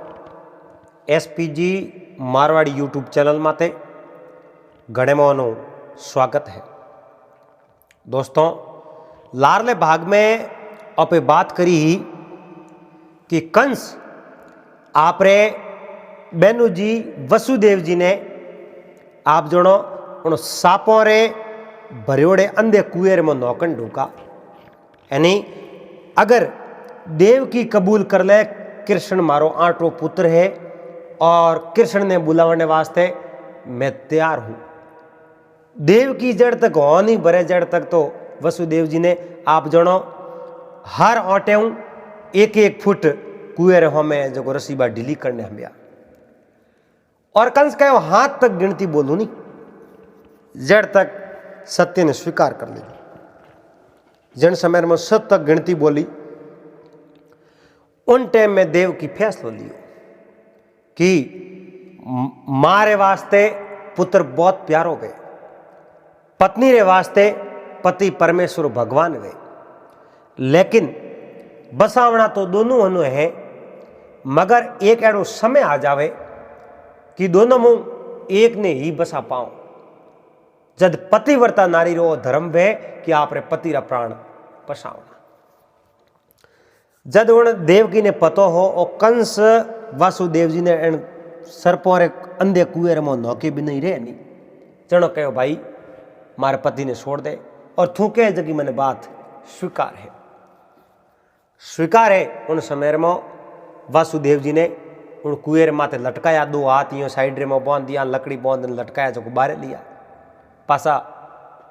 एसपीजी मारवाड़ी यूट्यूब चैनल माते घणे मोनो स्वागत है। दोस्तों लारले भाग में आपे बात करी ही कि कंस आपरे बेनू जी वसुदेव जी ने आप जनो उन सापों रे भरियोड़े अंधे कुएर में नौकन ढूका यानी अगर देव की कबूल कर ले कृष्ण मारो 8वां पुत्र है और कृष्ण ने बुलावने वास्ते मैं तैयार हूं। देव की जड़ तक हो नहीं भरे जड़ तक तो वसुदेव जी ने आप जनो हर ओटे एक फुट कुएं रे में जो रस्सी बा ढीली करने हमिया। और कंस कहो हाथ तक गिनती बोलू नहीं, जड़ तक सत्य ने स्वीकार कर ली। जन समय में 7 तक गिनती बोली, उन टाइम में देव की फैसलो लियो कि मारे वास्ते पुत्र बहुत प्यारो गए, पत्नी रे वास्ते पति परमेश्वर भगवान गए, लेकिन बसावना तो दोनों हनु है, मगर एक ऐडो समय आ जावे कि दोनों मुंह एक ने ही बसा पाओ। जद पतिव्रता नारी रो धर्म वे कि आप रे पति रा प्राण बसावना। जद उन देवकी ने पतो हो और कंस वासुदेव जी ने इन सर्पों रे अंधे कुएं में नौके भी नहीं रहे नहीं। चलो कहो भाई मारे पति ने छोड़ दे, और थूके जगी मैंने बात स्वीकार है, स्वीकार है। उन समय में वासुदेव जी ने उन कुएं माथे लटकाया, 2 हाथ यो साइड रे में बांध दिया, लकड़ी बांध लटकाया, जो बाहर लिया, पासा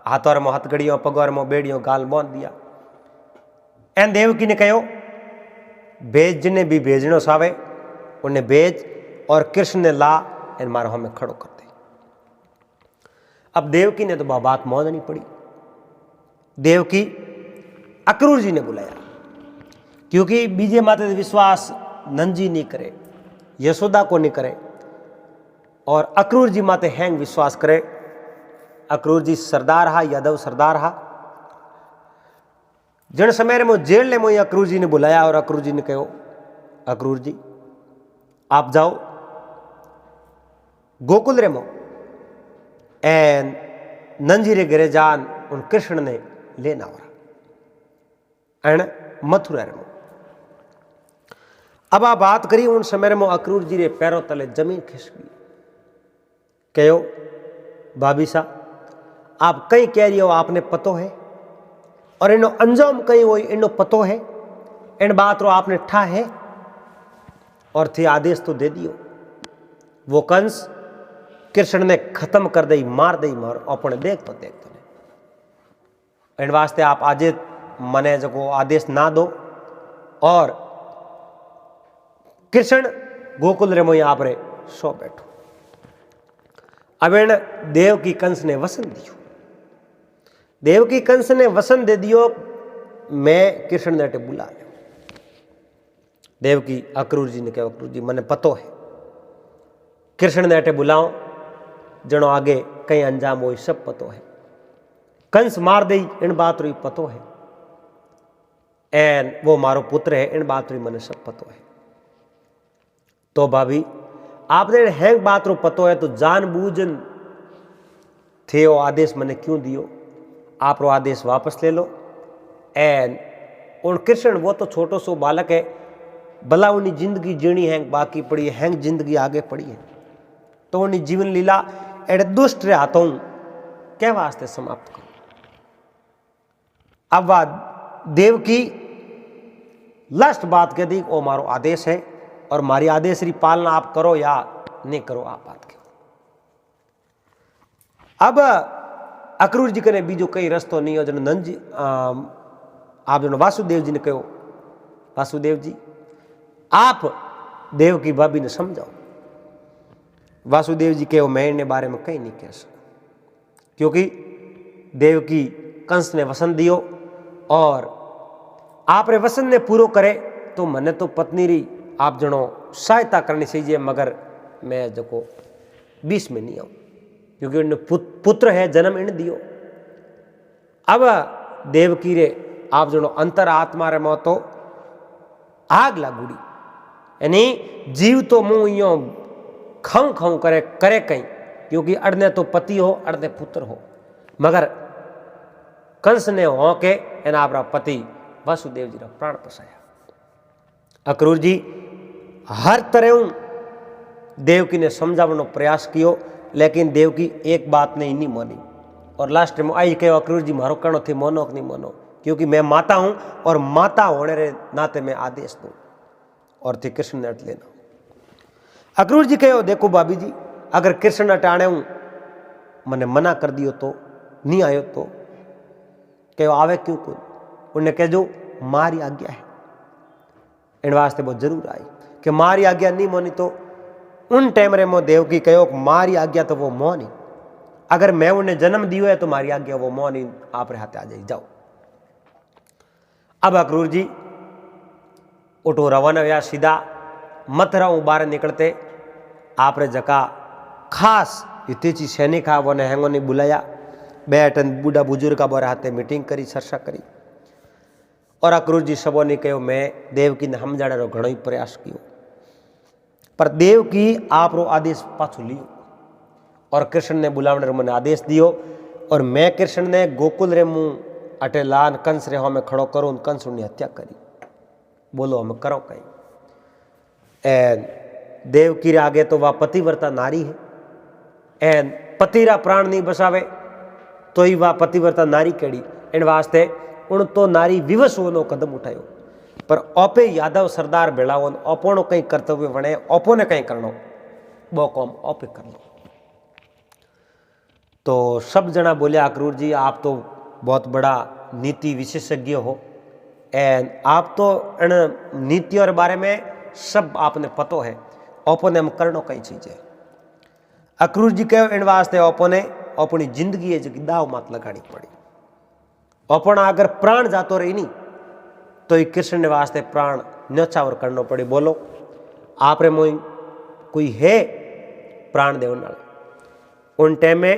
हाथों में हथगड़ियों, पगोर में बेड़ियों, गाल बांध दिया। एन देवकी ने कहो भेज जिन्हें भी भेजनो सावे उन्हें भेज, और कृष्ण ने ला इन मारो हमें खड़ो कर दे। अब देवकी ने तो बात माननी पड़ी। देवकी अक्रूर जी ने बुलाया, क्योंकि बीजे माते विश्वास नंजी नहीं करे, यशोदा को नहीं करे, और अक्रूर जी माते हैंग विश्वास करे। अक्रूर जी सरदार हा, यादव सरदार हा। जन समय में जेल ने मोई अक्रूर जी ने बुलाया, और अक्रूर जी ने कहो अक्रूर जी आप जाओ गोकुल रे मो एन नंजी रे घरे जान उन कृष्ण ने लेना वाला एन मथुरा रे मो। अब आ बात करी उन समय में अक्रूर जी रे पैरों तले जमीन खिसक गई। कहो भाभी सा आप कहीं कह रही हो आपने पतो है, और इनो अंजाम कहीं हो इनो पतो है, इन बात रो आपने ठा है, और थे आदेश तो दे दियो। वो कंस कृष्ण ने खत्म कर दई, मार दई, मार अपने देख तो इन वास्ते आप आज मने जो आदेश ना दो, और कृष्ण गोकुल रे मोई आप रे सो बैठो। अब इन देव की कंस ने वसन दियो, देव की कंस ने वसन दे दियो, मैं कृष्ण ने बुला लियो। देव की अक्रूर जी ने कहा अक्रूर जी मने पतो है, कृष्ण ने बुलाओ, जनो आगे कहीं अंजाम हो सब पतो है। कंस मार दई इन बात री पतो है, एन वो मारो पुत्र है इन बात री मने सब पतो है। तो भाभी आपने हैंग बात रो पतो है, तो जानबूझन थे वो आदेश मने क्यों दियो, आप रो आदेश वापस ले लो। एन उन कृष्ण वो तो छोटो सो बालक है, भला उन्हें जिंदगी जीनी है बाकी पड़ी है, हैंग जिंदगी आगे पड़ी है, तो उन्हें जीवन लीला एडे दुष्ट रे हाथों क्या वास्ते समाप्त करो। अब देव की लास्ट बात कह दी, वो मारो आदेश है, और मारी आदेश री पालना आप करो या नहीं करो, आप बात करो। अब अक्रूर जी कने बीजो कई रस्तो नहीं हो, जन नंजी आप जन वासुदेव जी ने कहो वासुदेव जी आप देव की भाभी ने समझाओ। वासुदेव जी कहो मैं इन्हें बारे में कहीं नहीं कह सकता, क्योंकि देव की कंस ने वसन दियो, और आप रे वसन ने पूरो करे तो मने तो पत्नी री आप जनो सहायता करनी चाहिए, मगर मैं जो बीच में नहीं आऊं, क्योंकि उन्हें पुत्र है जन्म इन दियो। अब देवकी रे आप जनो अंतर आत्मा रे मो तो आग लागुड़ी, यानी जीव तो मुंह यो खाऊं खाऊं करे करे कहीं, क्योंकि अड़ने तो पति हो अड़ने पुत्र हो, मगर कंस ने हो के एना आपरा पति वासुदेव जी रा प्राण पसाया। अक्रूर जी हर तरह देवकी ने समझावनो प्रयास कियो, लेकिन देवकी एक बात ने नहीं मानी, और लास्ट में आई कहो अक्रूर जी मारो कणो थी मोनो कि नहीं मोनो, क्योंकि मैं माता हूं, और माता होने रे नाते मैं आदेश दूं, और थे कृष्ण ने अट लेना। अक्रूर जी कहो देखो भाभी जी अगर कृष्ण अटाणे हूं मने मना कर दियो तो नहीं आयो, तो कहो आवे क्यों कोई, उन्हें कह जो मारी आज्ञा है। इन वास्ते वो जरूर आई कि मारी आज्ञा नहीं मोनी तो उन टाइम रे मो देव की कहो मारी आज्ञा तो वो मोनी, अगर मैं उन्हें जन्म दियो है तो मारी आज्ञा वो मोनी आप रे हाथे आ जाई जाओ। अब अक्रूर जी उठो रवाना हुआ सीधा मथुरा बाहर निकलते आप रे जका खास युतेची सैनिक आ वो हैंगो ने बुलाया, बैठन बूढ़ा बुजुर्ग का बोरा हाथे मीटिंग करी चर्चा करी और अक्रूर जी सबो ने कहो मैं देवकी ने समझाने रो घणो ही प्रयास कियो पर देवकी आप रो आदेश पाछो लियो और कृष्ण ने बुलावने रो मैंने आदेश दियो और मैं कृष्ण ने गोकुल रे मुँह अटे लान कंस रे हमें खड़ो करूँ कंस उन्हें हत्या करी, बोलो हमें करो कहीं। एन देवकी रे आगे तो वह पतिव्रता नारी है, एन पतिरा प्राण नहीं बसावे तो ही वह पतिव्रता नारी केड़ी, इन वास्ते उन तो नारी विवश होनो कदम उठायो पर ओपे यादव सरदार बेड़ावन ओपोनो कहीं कर्तव्य बने ओपो ने कहीं करनो बो कौम ओपे करनो। तो सब जना बोले अक्रूर जी आप तो बहुत बड़ा नीति विशेषज्ञ हो एंड आप तो इन नीति और बारे में सब आपने पतो है, ओपो ने हम करनो कई चीज है। अक्रूर जी कहो इन वास्ते ओपो ने अपनी जिंदगी है जो दाव मात लगानी पड़ी, अपना अगर प्राण जातो रही नहीं तो ये कृष्ण ने वास्ते प्राण न्यौछावर करना पड़ी। बोलो आप रे मोई कोई है प्राण देवन वाला? उन टाइम में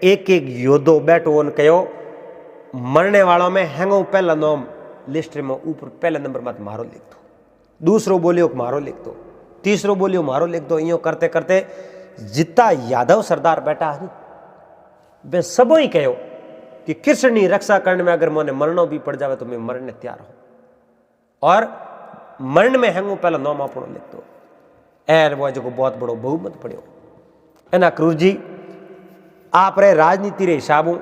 एक एक योद्धो बैठो उन कहो मरने वालों में हैंगो पहला नाम लिस्ट में ऊपर पहले नंबर मत मारो लिख दो, दूसरो बोलियो मारो लिख दो, तीसरो बोलियो मारो लिख दो। यो करते करते जितना यादव सरदार बैठा है वे सबो ही कहो कि कृष्ण की रक्षा करने में अगर मोने मरणो भी पड़ जावे तो मैं मरने तैयार हूं और मरण में हैंगू पहला नाम अपनो लिख दो। एर वो जो बहुत बड़ो बहुमत पड़ो एना अक्रूर जी आप रे राजनीति रे हिसाबों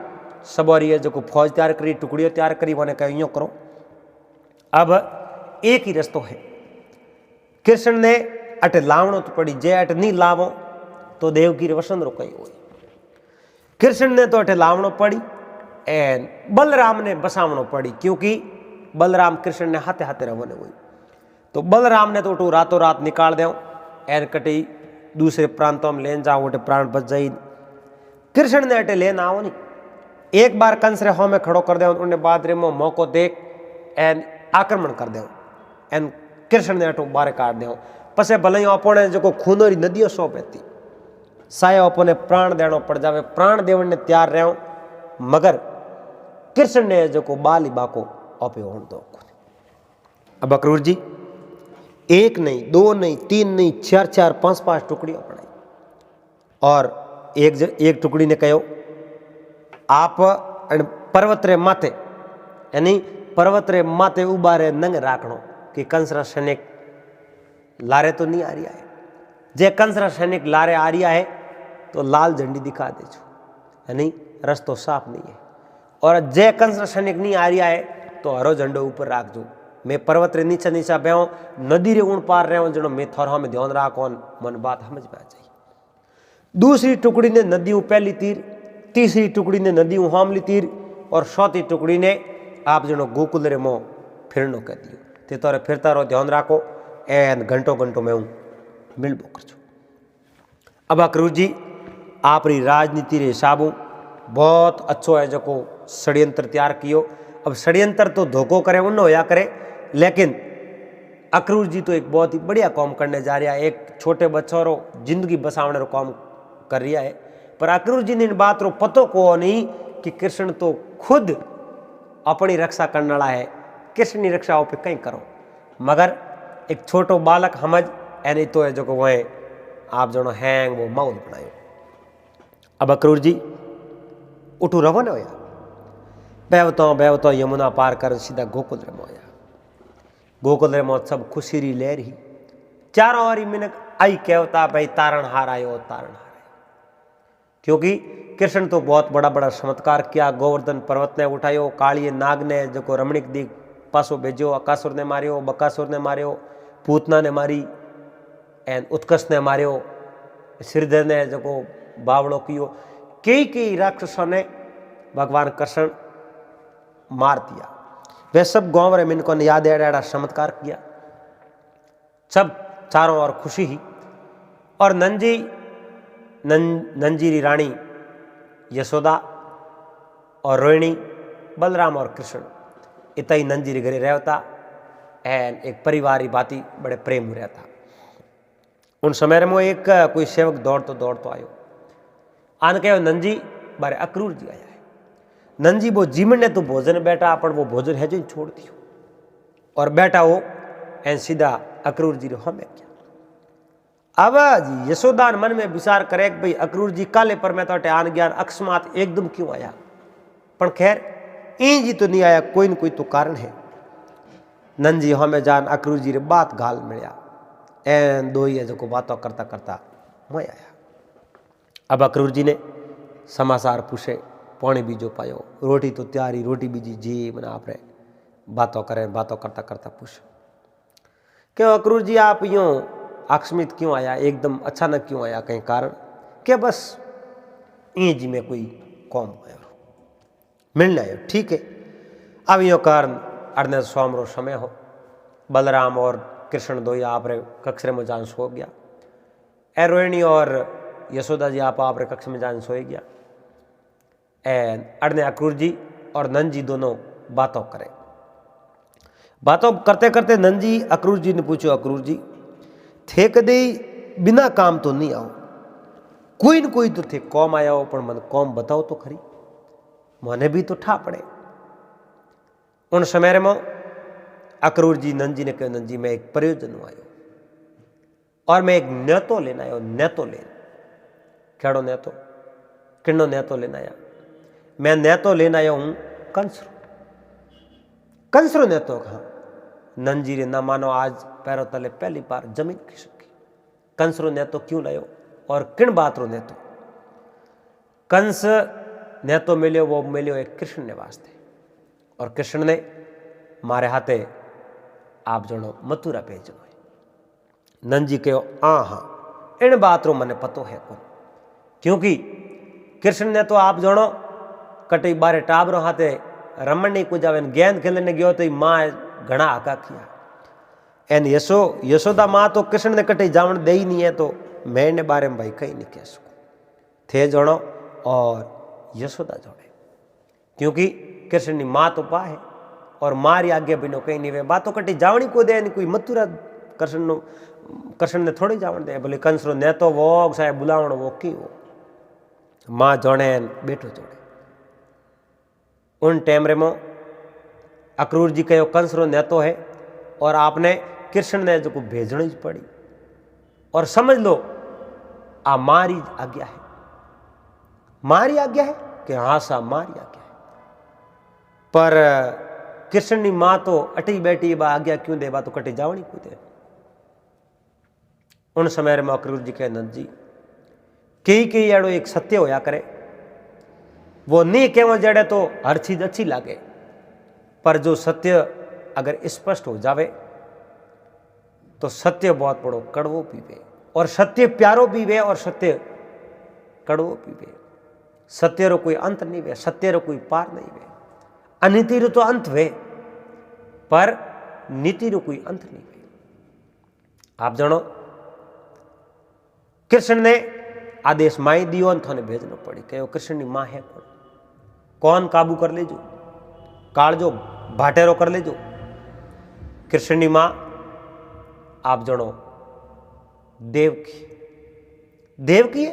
सबोरी जो फौज तैयार करी टुकड़ियों तैयार करी वो कहो यो करो। अब एक ही रस्तो है, कृष्ण ने अट लावणो तो पड़ी, जे अट नहीं लावो तो देवकी रे वसन रो कई हो। कृष्ण ने तो अटे लावणो पड़ी एन बलराम ने बसावणो पड़ी क्योंकि बलराम कृष्ण ने हाथे हाथे रवाने हुई तो बलराम ने तो रातों रात निकाल दो एन कटी दूसरे प्रांतों में लेन जाओ उठे प्राण बच जाई। कृष्ण ने अटे लेन आओ नहीं, एक बार कंस रे हो में खड़ो कर दे उन्हें बाद रे मौको देख एन आक्रमण कर दो एन कृष्ण ने अटो बारे काट दो पसे भले अपने जो खूनोरी नदियों सौ बहती साया अपने प्राण देनो पड़ जावे, प्राण देवन ने तैयार रहो मगर कृष्ण ने जो बाली बाको ओपे होने दो। अब अक्रूर जी एक नहीं दो नहीं तीन नहीं चार चार पांच पांच टुकड़ियां बनाई और एक टुकड़ी ने कहो आप पर्वत रे माथे यानी पर्वत रे माथे उबारे नंग राखणो कि कंसरा सैनिक लारे तो नहीं आ रही है, जे कंसरा सैनिक लारे आ रहा है तो लाल झंडी दिखा दे छो यानी रस्तो साफ नहीं है और जे कंसरा सैनिक नहीं आ रहा है तो हरो झंडो ऊपर राख दो। मैं पर्वत रे नीचे नीचा बेहो नदी रे उण पार रहो जनो मैं थोड़ा में ध्यान राखो मन बात समझ में आ जाए। दूसरी टुकड़ी ने नदी पहली तीर, तीसरी टुकड़ी ने नदी हामली तीर और चौथी टुकड़ी ने आप जनो गोकुल रे मो फिरनो कह दियो ते तोरे फिरता रहो ध्यान राखो एन घंटों घंटों में हूँ मिलबो करजो। अब अक्रूर जी आप री राजनीति रे हिसाबों बहुत अच्छो है जो षड्यंत्र तैयार कियो। अब षड्यंत्र तो धोखो करे उन होया करे लेकिन अक्रूर जी तो एक बहुत ही बढ़िया काम करने जा रहा है, एक छोटे बच्चों रो जिंदगी बसावने रो काम कर रहा है। पर अक्रूर जी ने इन बात रो पतो को नहीं कि कृष्ण तो खुद अपनी रक्षा करने वाला है, कृष्ण की रक्षा पे कहीं करो मगर एक छोटो बालक समझ एनी तो है जो वो है आप जनो हैंग वो माहौल बनायो। अब अक्रूर जी उठू रवाना होया बेवतो यमुना पार कर सीधा गोकुल रे मोया। गोकुल रे मो सब खुशी री लहर ही चारों ओर मिनक आई कहता भाई तारण हार आयो तारण हार आयो क्योंकि कृष्ण तो बहुत बड़ा बड़ा चमत्कार किया। गोवर्धन पर्वत ने उठायो, कालिए नाग ने जो रमणीक दिग पासो भेजो, अकासुर ने मारियो, बकासुर ने मारियो, पूतना ने मारी एन उत्कर्ष ने मारियो, श्रीधर ने जो बावड़ो कियो, कई राक्षसों ने भगवान कृष्ण मार दिया। वे सब गांव रे मिनको ने याद है चमत्कार किया सब चारों ओर खुशी ही। और नंजीरी रानी यशोदा और रोहिणी, बलराम और कृष्ण इतना ही नंजीरी घरे रहता एन एक परिवार ही बाती बड़े प्रेम रहता। उन समय में एक कोई सेवक दौड़तो आयो। आन कहो नंजी बारे अक्रूर जी आया है। नंजी वो जीमन ने तो भोजन बैठा अपन वो भोजन है जो छोड़ दियो और बैठा वो एन सीधा अक्रूर जी रे हमें क्या। अब जी यशोदान मन में विचार करे कि भाई अक्रूर जी काले पर मैं तो आन ज्ञान अकस्मात एकदम क्यों आया। पर खैर ई जी तो नहीं आया, कोई न कोई तो कारण है। नंजी हमें जान अक्रूर जी रे बात गाल मिलया एन दो ही है जो को बातों करता करता मैं आया। अब अक्रूर जी ने समाचार पूछे, पानी बीजो पायो, रोटी तो तैयारी, रोटी बीजी जी मैंने आप रे बातों करें, बातों करता करता पूछ क्यों अक्रूर जी आप यूं आकस्मित क्यों आया, एकदम अचानक क्यों आया, कहीं कारण क्या? बस ई जी में कोई कौम आयो मिलने आयो, ठीक है। अब यो कारण अर्ने सोमरो समय हो, बलराम और कृष्ण दो आप रे कक्षरे में जान सो गया। ए रोहिणी और यशोदा जी आप रे कक्ष में जान सोए गया। एन अर्ने अक्रूर जी और नंजी दोनों बातों करे। बातों करते करते नंजी अक्रूर जी ने पूछो, अक्रूर जी थे कदे बिना काम तो नहीं आओ, कोई न कोई तो थे कौम आया हो, पर मन कौम बताओ तो खरी, मने भी तो ठा पड़े। उन समय में अक्रूर जी नंजी ने कहा, नंजी मैं एक प्रयोजन आयो और मैं एक न्यतो लेना आयो। न्यतो लेन केड़ो न्यतो, किन्नो न्यतो लेना आया? मैं न्यतो लेना आया हूं कंसरो। कंसरो न्यतो कहा। नंजी रे ना मानो आज पैरों तले पहली बार जमीन खिसकी। कंसरो न्यतो क्यों लायो और किन बात रो न्यतो? कंस न्यतो मिलियो, वो मिलियो एक कृष्ण ने वास्ते, और कृष्ण ने मारे हाथे आप जनो मथुरा भेजनो है। नंजी कहो हाँ इन बात रो मने पतो है कौन, क्योंकि कृष्ण ने तो आप जनो कटी बारे टाबरो हाथे रमण नहीं को जावे, गेंद खेलने गयो तो माँ घना आका किया। एन यशोदा माँ तो कृष्ण ने कटी जावन दे ही नहीं है, तो मैं ने बारे में भाई कहीं नहीं कह सकूं। थे जनो और यशोदा जोड़े, क्योंकि कृष्ण की माँ तो पा है और मारी आज्ञा बिनो कहीं नहीं वे बातों कटी जावनी को दे, कोई मथुरा कृष्ण ने थोड़ी जावन दे। बोले कंस रो ने तो वो साहेब बुलावण वो की हो, माँ जोड़े बेटो जोड़े। उन टाइम रे मो अक्रूर जी कहो कंस रो नेतो है और आपने कृष्ण ने जो को भेजनी पड़ी, और समझ लो आ मारी आज्ञा है। मारी आज्ञा है कि हाँ सा मारी आज्ञा है, पर कृष्ण की माँ तो अटी बैठी बा आज्ञा क्यों दे, बा तो कटी जावनी को दे। उन समय में अक्रूर जी कहे नंद जी कई एड़ो एक सत्य होया करे, वो नहीं केवल जड़े तो हर चीज अच्छी लागे, पर जो सत्य अगर स्पष्ट हो जावे तो सत्य बहुत बड़ो कड़वो पीवे, और सत्य प्यारो पीवे और सत्य कड़वो पीवे। सत्य रो कोई अंत नहीं वे, सत्य रो कोई पार नहीं वे। अनीति रो तो अंत वे, पर नीति रो कोई अंत नहीं वे। आप जानो कृष्ण ने आदेश माई दियो थाने भेजना पड़ी, कहो कृष्ण की माँ है कौन काबू कर ले जो, कालजो भाटेरो कर ले जो। कृष्ण की माँ आप जनो देवकी है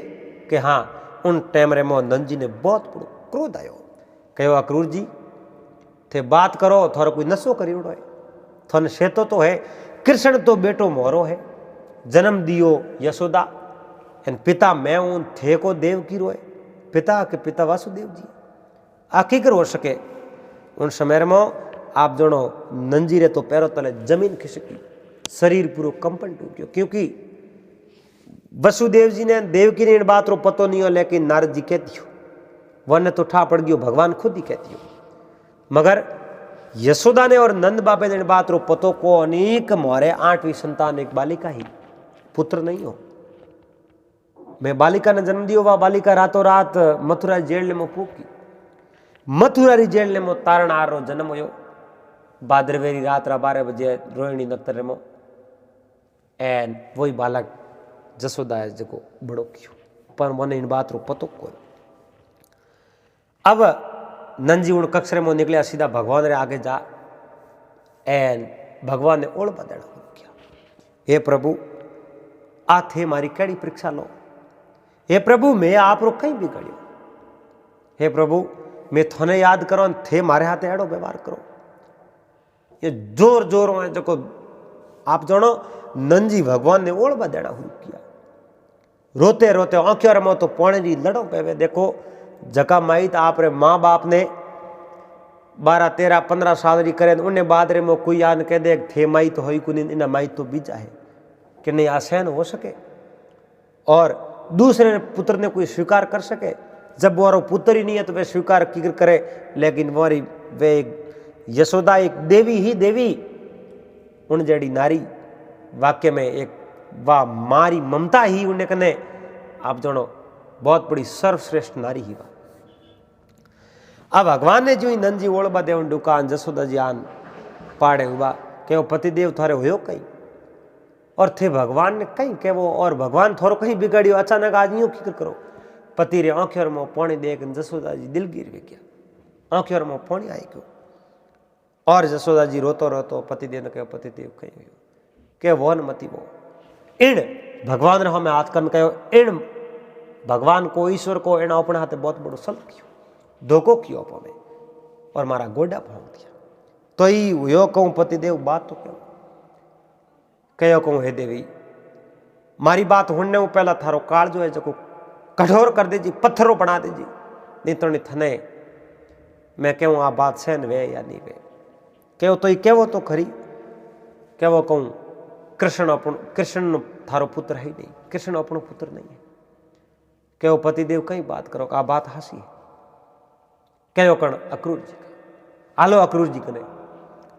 कि हाँ। उन टाइम रे मो नंद जी ने बहुत बड़ो क्रोध आयो, कहो अक्रूर जी थे बात करो, थोड़ा कोई नशो करी उड़ो है, थोने शेतो तो है, कृष्ण तो बेटो मोरो है, जन्म दियो यशोदा, एन पिता मैं हूं, थे को देवकी रोए, पिता के पिता वासुदेव जी, आखिर हो सके। उन समय में आप जनो नंजी रे तो पैरों तले जमीन खिसकी, शरीर पूरा कंपन टूट गयो, क्योंकि वसुदेव जी ने देवकी ने इन बात रो पतो नहीं हो, लेकिन नारद जी कहती हो वन तो ठा पड़ गयो, भगवान खुद ही कहती हो। मगर यशोदा ने और नंद बाबे ने इन बात रो पतो को अनेक मोरे 8वीं संतान एक बालिका ही, पुत्र नहीं हो। मैं बालिका ने जन्म दियो, वह बालिका रातों रात मथुरा जेल में फूकी, मथुरा री जेल में तारण आर रो जन्म होयो। भाद्रवेरी रात 12 बजे रोहिणी नक्षत्र में एन वही बालक जसोदा जो बड़ो कियो, पर मैंने इन बात रो पतो को। अब नंजी उन कक्षरे में निकलिया सीधा भगवान रे आगे जा, एन भगवान ने ओढ़ बदेड़ा किया, हे प्रभु आ थे मारी केड़ी परीक्षा लो, हे प्रभु मैं आप रो कहीं बिगड़ियो, हे प्रभु मैं थोने याद करो थे मारे हाथे एड़ो व्यवहार करो। ये जोर जोर में जो आप जानो नंजी भगवान ने ओढ़ बदेड़ा किया, रोते रोते आंखों रमो तो पौने जी लड़ो पे। देखो जका माई आप रे माँ बाप ने 12, 13, 15 साल री करे, उन्हें बाद रे मो कोई आन कह दे थे माई तो होई कुनी, इना माई तो बीजा है कि नहीं आसैन हो सके, और दूसरे पुत्र ने कोई स्वीकार कर सके। जब वो पुत्र ही नहीं है तो वे स्वीकार की करे, लेकिन वारी वे यशोदा एक देवी ही देवी, उन जड़ी नारी वाक्य में एक वाह मारी ममता ही उन्हें कने आप जानो बहुत बड़ी सर्वश्रेष्ठ नारी ही। अब भगवान ने जो ही नंजी ओळबा देव दुकान जसोदा जी आन पाड़े हुआ के वो पतिदेव थारे होयो कहीं, और थे भगवान ने कहीं के वो, और भगवान थोरो कहीं बिगड़ियो, अचानक आज यूं फिक्र करो। पति रे आंखों में पानी देख जसोदा जी दिल गिर गया, आंखों में पानी आई गयो, और जसोदा जी रोतो रोतो पतिदेव ने कहो पतिदेव कहीं हो के वो न मती वो इन भगवान ने हमें हाथ कर कहो, इन भगवान को ईश्वर को इन अपने हाथे बहुत बड़ो सल कियो, धोखो कियो अपने, और मारा गोडा फाड़ दिया। तो ही यो कहूं पतिदेव बात तो क्यों कहो कहूं हे देवी मारी बात होने वो पहला थारो काल जो है जो कठोर कर दीजिए, पत्थरों बना दीजिए, नहीं तो नहीं थने मैं कहूँ आ बात सहन वे या नहीं वे। कहो तो ही कहवो तो खरी, कहवो कहूँ कृष्ण थारो पुत्र है नहीं, कृष्ण अपनो पुत्र नहीं है। कहो पतिदेव कहीं बात करो, आ बात हंसी है। कहो कण अक्रूर जी का, आलो अक्रूर जी कने।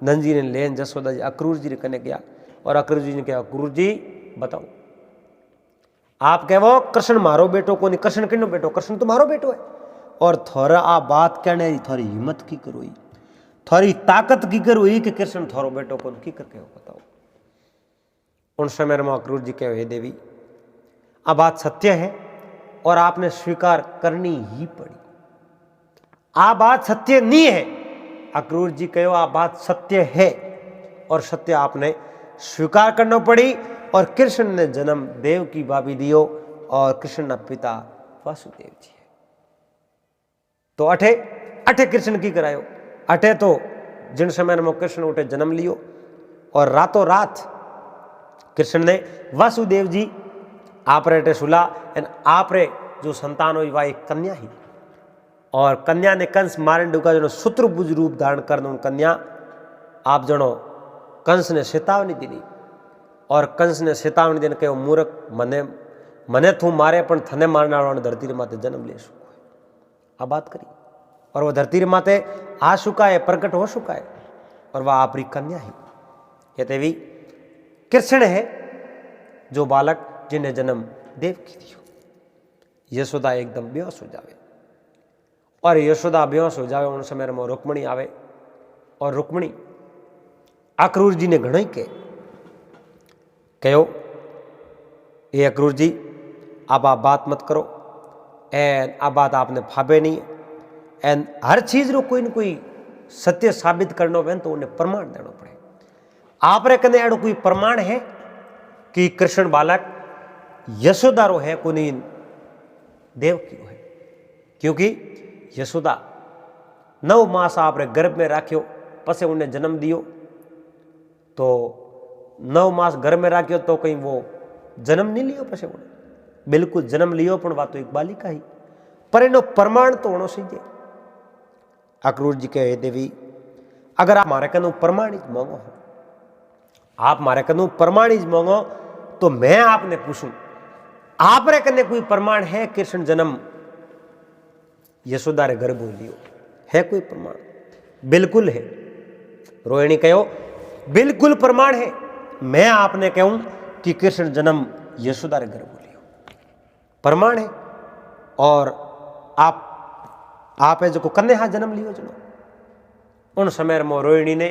नंजी ने लेन जसोदा जी अक्रूर जी कने गया, और अक्रूर जी ने कहा अक्रूर जी बताओ, आप कहो कृष्ण मारो बेटो को नहीं, कृष्ण किनो बेटो, कृष्ण तो मारो बेटो है, और थोड़ा आ बात कहने थोड़ी हिम्मत की करो, थोड़ी ताकत की करो कि कृष्ण थोरो बेटो को की कर कहो बताओ। उन समय में अक्रूर जी कहो हे देवी आ बात सत्य है और आपने स्वीकार करनी ही पड़ी, आ बात सत्य नहीं है। अक्रूर जी कहो आ बात सत्य है, और सत्य आपने स्वीकार करना पड़ी, और कृष्ण ने जन्म देव की भाभी दियो, और कृष्ण ना पिता वासुदेव जी है। तो अठे अठे कृष्ण की करायो, अठे तो जिन समय में कृष्ण उठे जन्म लियो, और रातों रात कृष्ण ने वासुदेव जी आप रे सुला, एन आप रे जो संतान हुई वह एक कन्या ही, और कन्या ने कंस मारन डुका जनो सूत्रभुज रूप धारण कर उन कन्या आप जनो कंस ने चेतावनी दी, और कंस ने चेतावनी देने कहो मूर्ख मने मने तू मारे पण थने मारने वाला धरती रे माते जन्म ले चुको है। आ बात करी, और वह धरती रे माते आ चुका है, प्रकट हो चुका है, और वह आपरी कन्या ही ये देवी कृष्ण है, जो बालक जिन्हें जन्म देव की दियो। यशोदा एकदम बेहोश हो जावे, और यशोदा बेहोश हो जावे उन समय में रुक्मणी आवे, और रुक्मणी अक्रूर जी ने घणई कहो ये अक्रूर जी अब आप बात मत करो, एन आ बात आपने फाबे नहीं, एन हर चीज रो कोई न कोई सत्य साबित करनो वे तो उन्हें प्रमाण देना पड़े। आप रे कने एड़ो कोई प्रमाण है कि कृष्ण बालक यशोदा रो है कोनी देव की है, क्योंकि यशोदा 9 मास आप रे गर्भ में राख्यो, पसे उन्हें जन्म दियो, तो 9 मास गर्भ में राख्यो तो कहीं वो जन्म नहीं लियो, पसे उन्हें बिल्कुल जन्म लियो, पण बात तो एक बालिका ही, पर इनो प्रमाण तो होना चाहिए। अक्रूर जी कहे देवी अगर आप मारे कनु प्रमाण ही मांगो, आप मारे कनु प्रमाण ही मांगो, तो मैं आपने पूछूं आप रे कने कोई प्रमाण है कृष्ण जन्म यशोदा रे गर्भ लियो है कोई प्रमाण? बिल्कुल है। रोहिणी कहो बिल्कुल प्रमाण है, मैं आपने कहूं कि कृष्ण जन्म यशोदा रे गर्भ लियो प्रमाण है, और आप जो कन्या हा जन्म लियो जनो। उन समय में रोहिणी ने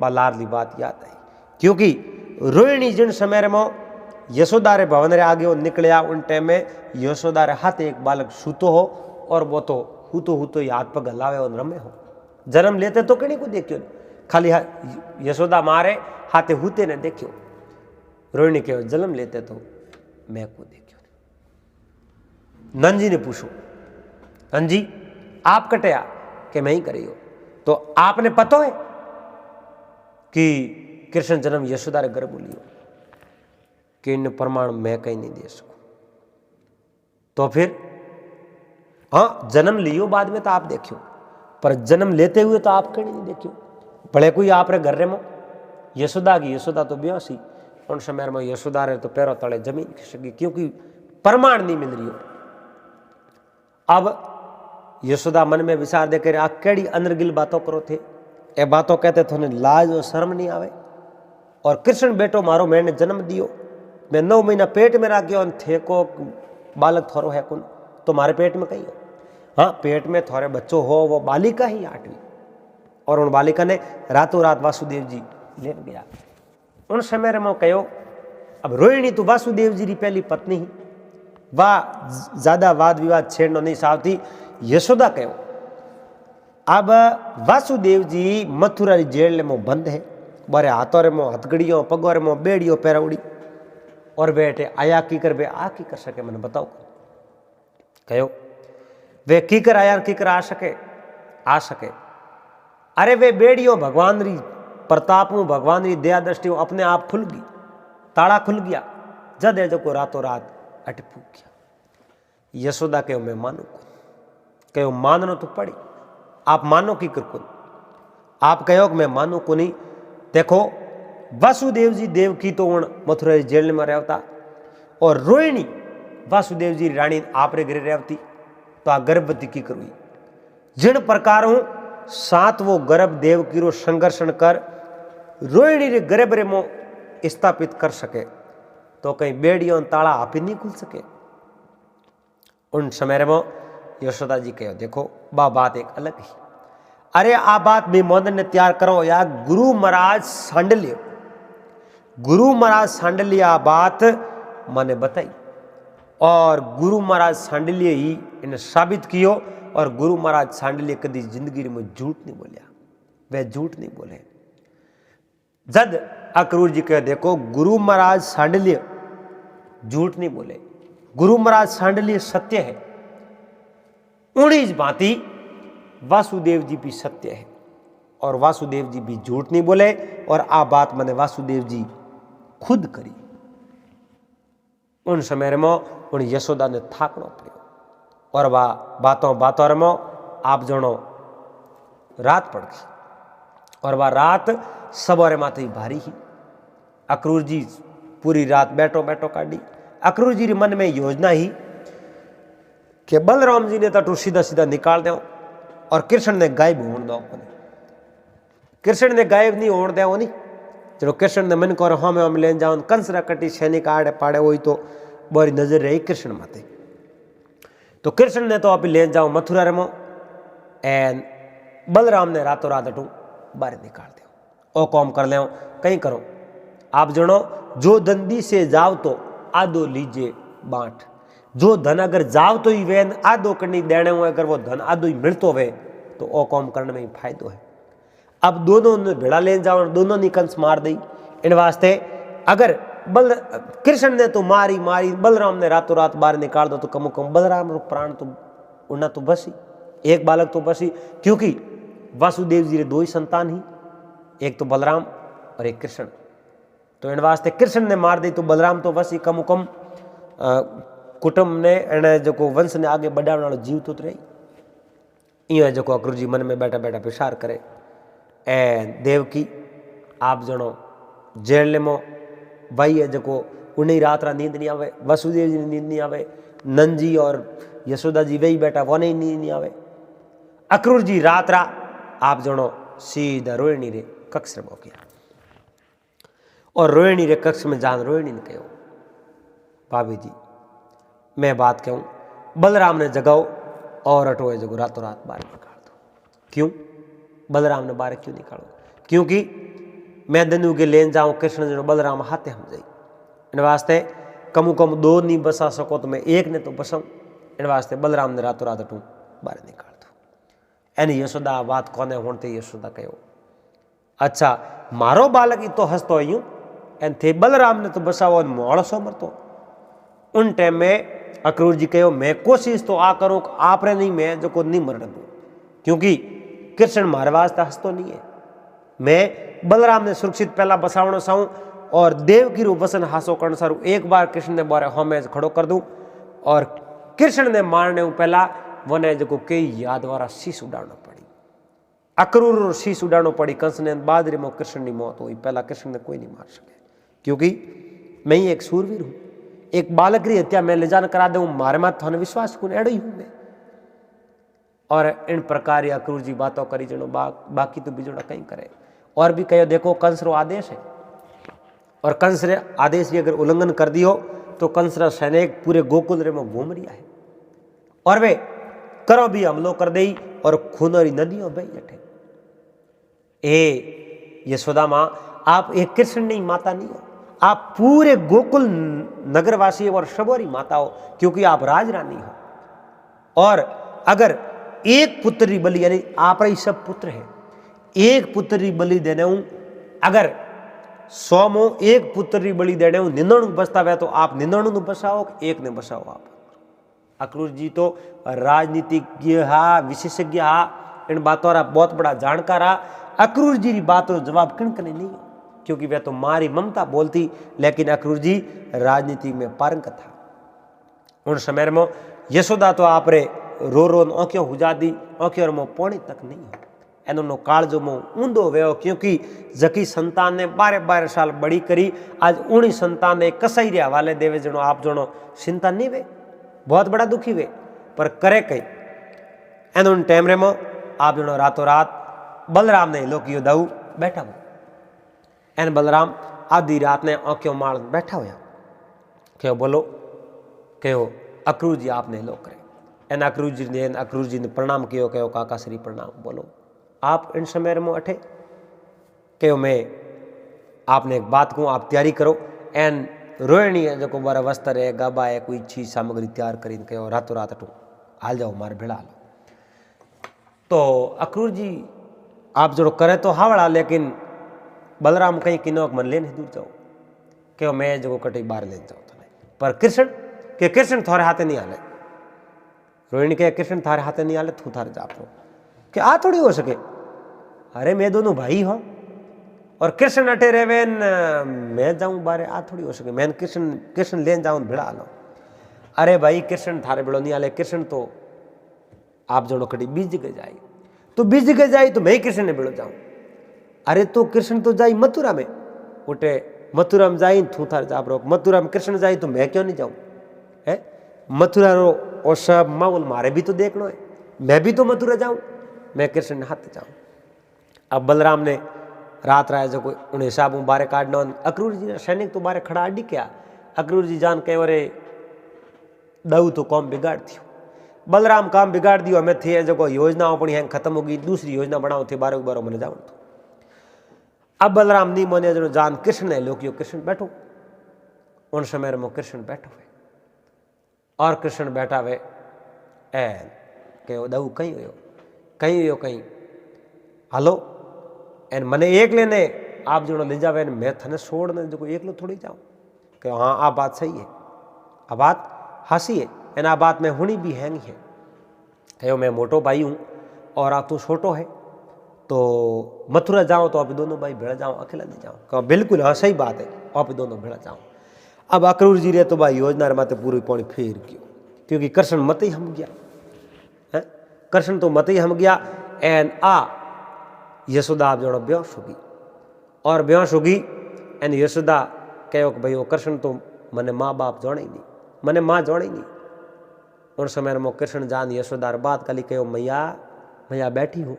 लाडली बात याद आई, क्योंकि रोहिणी जिन समय रे मो यशोदा रे भवन रे आगे निकलिया उन टाइम में यशोदा रे हाथ एक बालक सूतो हो और वो तो हूतो ही हाथ पग हलावे और रमे हो। जन्म लेते तो कहीं को देखियो खाली यशोदा मारे हाथे हूते ने देखियो। रोहिणी कहो जन्म लेते तो मैं को देखियो। नंजी ने पूछो नंजी आप कटया कि मैं ही करियो तो आपने पतो है कि कृष्ण जन्म यशोदा रे गर्भ लियो कि इन प्रमाण मैं कहीं नहीं दे सकूं। तो फिर हाँ जन्म लियो बाद में तो आप देखियो पर जन्म लेते हुए तो आप कहीं नहीं देखियो। भले कोई आप रे घर रे मो यशोदा की यशोदा तो ब्यासी उन समय में यशोदा रे तो पैरों तले जमीन खिसकी क्योंकि प्रमाण नहीं मिल रही हो। अब यशोदा मन में विचार देकर आ केड़ी अनरगिल बातों करो थे ए बातों कहते थे लाज और शर्म नहीं आवे। और कृष्ण बेटो मारो मैंने जन्म दियो मैं 9 महीना पेट में रखियो थे को बालक थोरो है कौन तुम्हारे पेट में कहीं हो। हाँ पेट में थोड़े बच्चों हो वो बालिका ही 8वीं और उन बालिका ने रातों रात वासुदेव जी ले गया। उन समय रे मैं कहो अब रोहिणी तो वासुदेव जी की पहली पत्नी ही वाह ज्यादा वाद विवाद छेड़नो नहीं सावती। यशोदा कहो अब वासुदेव जी मथुरा री जेल में बंद है बारे हाथों रे मो हथगड़ियों पगों रे मो बेड़ियों पैरवड़ी और बैठे आया की कर बे आ की कर सके मैंने बताओ। कहो वे की कर आया की कर आ सके अरे वे बेड़ियों भगवान री प्रताप में भगवान री दया दृष्टि अपने आप खुल गई ताला खुल गया जद है जो को रातों रात अट फूक गया। यशोदा कहो मैं मानू कहो माननो तो पड़ी आप मानो की कर कुन आप कहो कि मैं मानू को नहीं। देखो वासुदेव जी देव की तो मथुरा जेल में रहता और रोहिणी वासुदेव जी रानी आप रे घरे रहती तो आ गर्भवती की करुई जिन प्रकार हूं सात वो गर्भ देव की रो संघर्षण कर रोहिणी रे गर्भ रे मो स्थापित कर सके तो कहीं बेड़ियों ताला आप ही नहीं खुल सके। उन समय में यशोदा जी कहो देखो बा बात एक अलग ही अरे आ बात भी मोदन ने तैयार करो या गुरु महाराज सांडल्य आ बात मैंने बताई और गुरु महाराज सांडल्य ही इन्हें साबित कियो। और गुरु महाराज सांडल्य कभी जिंदगी में झूठ नहीं बोलिया वह झूठ नहीं बोले। जद अक्रूर जी कह देखो गुरु महाराज सांडल्य झूठ नहीं बोले गुरु महाराज सांडल्य सत्य है उन्हीं भांति वासुदेव जी भी सत्य है और वासुदेव जी भी झूठ नहीं बोले। और आ बात मैंने वासुदेव जी खुद करी। उन समय में उन यशोदा ने थाकनो पड़ो और वह बातों में आप जनो रात पड़ गई और वह रात सवारे माथे भारी ही। अक्रूर जी पूरी रात बैठो काटी। अक्रूर जी मन में योजना ही कि बलराम जी ने तो सीधा सीधा निकाल दो और कृष्ण ने गायब होने दो। कृष्ण ने गायब नहीं होने दो नहीं चलो कृष्ण ने मन करो हाँ मैं ले जाऊँ कंस कटी सैनिक आड़े पाड़े वही तो बोरी नजर रही कृष्ण माते तो कृष्ण ने तो अभी ले जाओ मथुरा रे मो एन बलराम ने रातों रात अटू बाहर निकाल दो ओ कौम कर ले कहीं करो आप जनो जो दंदी से जाओ तो आधो लीजिए बांट जो धन अगर जाओ तो ही वैन आधो करनी देने हुए अगर वो धन आधो ही मिलतो वे तो ओ कौम करने में ही फायदो है। अब दोनों ने भेड़ा ले जाओ और दोनों ने कंस मार दी। इन वास्ते अगर कृष्ण ने तो मारी बलराम ने रातों रात बाहर निकाल दो तो कम बलराम रो प्राण तो उड़ना तो बसी एक बालक तो बसी क्योंकि वासुदेव जी रे 2 ही संतान ही एक तो बलराम और एक कृष्ण। तो इन वास्ते कृष्ण ने मार दी तो बलराम तो बसी कम कुटुंब ने एने जो वंश ने आगे बढ़ाने वालों जीव तो रही इं जो अक्रूर जी मन में बैठा बैठा विचार करे ए देवकी आप जनो जेल में भाई है जो उन्हीं रात नींद नहीं आवे वसुदेव जी नींद नहीं आवे नंजी और यशोदा जी वही बैठा वो नहीं नींद नहीं आवे। अक्रूर जी रात आप जनो सीधा रोहिणी रे कक्ष में गया और रोहिणी रे कक्ष में जान रोहिणी ने कहो भाभी जी मैं बात कहूँ बलराम ने जगाओ और अटोए जगो रातों रात बाहर निकाल दो। क्यों बलराम ने बाहर क्यों निकालो क्योंकि मैं दनू के लेन जाऊँ कृष्ण जो बलराम हाथे हम जाई इन वास्ते कमू कम दो नहीं बसा सको तो मैं एक ने तो बसाऊँ इन वास्ते बलराम ने रातों रात हूँ बाहर निकाल दो एनी यशोदा बात कोने होते यशोदा कहो अच्छा मारो बालक तो हंसतो यूं एन थे बलराम ने तो बसावो मोड़सो मरतो उन टाइम में अक्रूर जी कहो मैं कोशिश तो आ करूं आप रे नहीं मैं जो को नहीं मरण दूं क्योंकि कृष्ण मारे वास्ते हंसतो नहीं है मैं बलराम ने सुरक्षित पहला बसावणो साऊं और देव की रूप वसन हासो करण सारू एक बार कृष्ण ने बारे होमे खड़ो कर दूं और कृष्ण ने मारने पहला वने जो कई याद वाला शीश उड़ाना पड़ी अक्रूर शीश उड़ानो पड़ी कंस ने बादरी में कृष्ण की मौत हुई पहला कृष्ण ने कोई नहीं मार सके क्योंकि मैं ही एक सूरवीर हूं एक बालक की हत्या मैं ले जान करा दूं मारे मात थाने विश्वास को एड़ो ही हूं मैं और इन प्रकार अक्रूर जी बातों करी जनो बाकी तो बीजोड़ा कहीं करे और भी कहो देखो कंस रो आदेश है और कंस रे आदेश की अगर उल्लंघन कर दियो तो कंस रा सैनिक पूरे गोकुल रे में घूम रिया है और वे करो भी हमलो कर दे और खूनरी नदियों बह जठे ए यशोदा माँ आप एक कृष्ण नहीं माता नहीं हो आप पूरे गोकुल नगरवासी और सबोरी माता हो क्योंकि आप राजरानी हो और अगर एक पुत्री बलि यानी आप ही सब पुत्र है एक पुत्री बलि देने हूं अगर 100 में एक पुत्री बलि देने हूं 99 बचता हुआ तो आप 99 ने बसाओ एक ने बसाओ आप अक्रूर जी तो राजनीतिज्ञ हा विशेषज्ञ हा इन बातों का बहुत बड़ा जानकार हा अक्रूर जी की बातों जवाब किणकने नहीं हो क्योंकि वह तो मारी ममता बोलती लेकिन अक्रूर जी राजनीति में पारंगत था उन समय में यशोदा तो आप रे रो रो आंखों हुजा दी आंखों में पौनी तक नहीं हो एनो काल जो मुँह ऊंधो वो क्योंकि जकी संतान ने 12-12 साल बड़ी करी आज उन्हीं संतान ने कसाई रे हवाले देवे जनो आप जनो चिंता नहीं वे बहुत बड़ा दुखी वे पर करे कई एनो उन टाइम रे में आप जनो रातों रात बलराम ने लोकियो दाऊ बैठा हो एन बलराम आधी रात ने आंखों मार बैठा हुआ क्यों बोलो क्यों अक्रूर जी आपने लो करे एन अक्रूर जी ने प्रणाम कियो कहो काका श्री प्रणाम बोलो आप इन समय में अठे क्यों मैं आपने एक बात कहूँ आप तैयारी करो एन रोहिणी है जो बारा वस्त्र है गाबा है कोई चीज सामग्री तैयार करी कहो रातों रात अटू हाल जाओ मारे भेड़ा हालो तो अक्रूर जी आप जो करे तो हावड़ा लेकिन बलराम कहीं किनो मन लेने दूर जाओ क्यों मैं जो कटी बाहर ले जाओ पर कृष्ण थारे हाथे नहीं हाले रोहिणी के कृष्ण थारे हाथे नहीं हाले तू थारे जाप लो कि आ थोड़ी हो सके अरे मैं दोनों भाई हो और कृष्ण अटे रहे मैं जाऊं बारे आ थोड़ी हो सके मैं कृष्ण लेन जाऊं भिड़ा लो अरे भाई कृष्ण थारे भिड़ो नहीं आले कृष्ण तो आप जो कटी बीज के जाए तो बीज के जाए तो मैं कृष्ण ने भिड़ो जाऊं अरे तो कृष्ण तो जाई मथुरा में उठे मथुरा में जाई थू थारे जाप रो मथुरा में कृष्ण जाई तो मैं क्यों नहीं जाऊं है मथुरा रो और सब माहौल मारे भी तो देखना है मैं भी तो मथुरा जाऊं मैं कृष्ण ने हाथ जाऊं अब बलराम ने रात राय जो उन हिसाब बारे काटना अक्रूर जी ने सैनिक तो बारे खड़ा अड्डी क्या अक्रूर जी जान के अरे दऊ तो काम बिगाड़ दियो बलराम काम बिगाड़ दियो हमें थे जो योजना अपनी हैंग खत्म होगी दूसरी योजना बनाओ थे बारो बारो मैंने जाऊँ तो अब बलराम नहीं माने जो जान कृष्ण है लोग कृष्ण बैठो उन समय में कृष्ण बैठो हुए और कृष्ण बैठा हुए ए कहो दऊ कहीं हो कहीं हलो एन मने एक लेने आप जो ले जावे मैं थने छोड़ने जो एक लो थोड़ी जाऊँ कि हाँ आ बात सही है आ बात हंसी है एन आ बात में हुनी भी है नहीं है कहो मैं मोटो भाई हूँ और आप तू छोटो है तो मथुरा जाओ तो आप दोनों भाई भेड़ा जाओ अकेला नहीं जाओ कहो बिल्कुल हाँ सही बात है आप दोनों भेड़ा जाओ अब अक्रूर जी रे तो भाई योजना माते पूरी पौनी फेर क्यों क्योंकि कृष्ण मत ही हम गया है कृष्ण तो मत ही हम गया एन आ यशोदा आप जो बेहोश होगी और बेहोश होगी एन यशोदा कहो कि भाई वो कृष्ण तो मने माँ बाप जोड़े ही नहीं मने माँ जोड़े ही नहीं उन समय में कृष्ण जान यशोदार बात कली कहो मैया मैया बैठी हूँ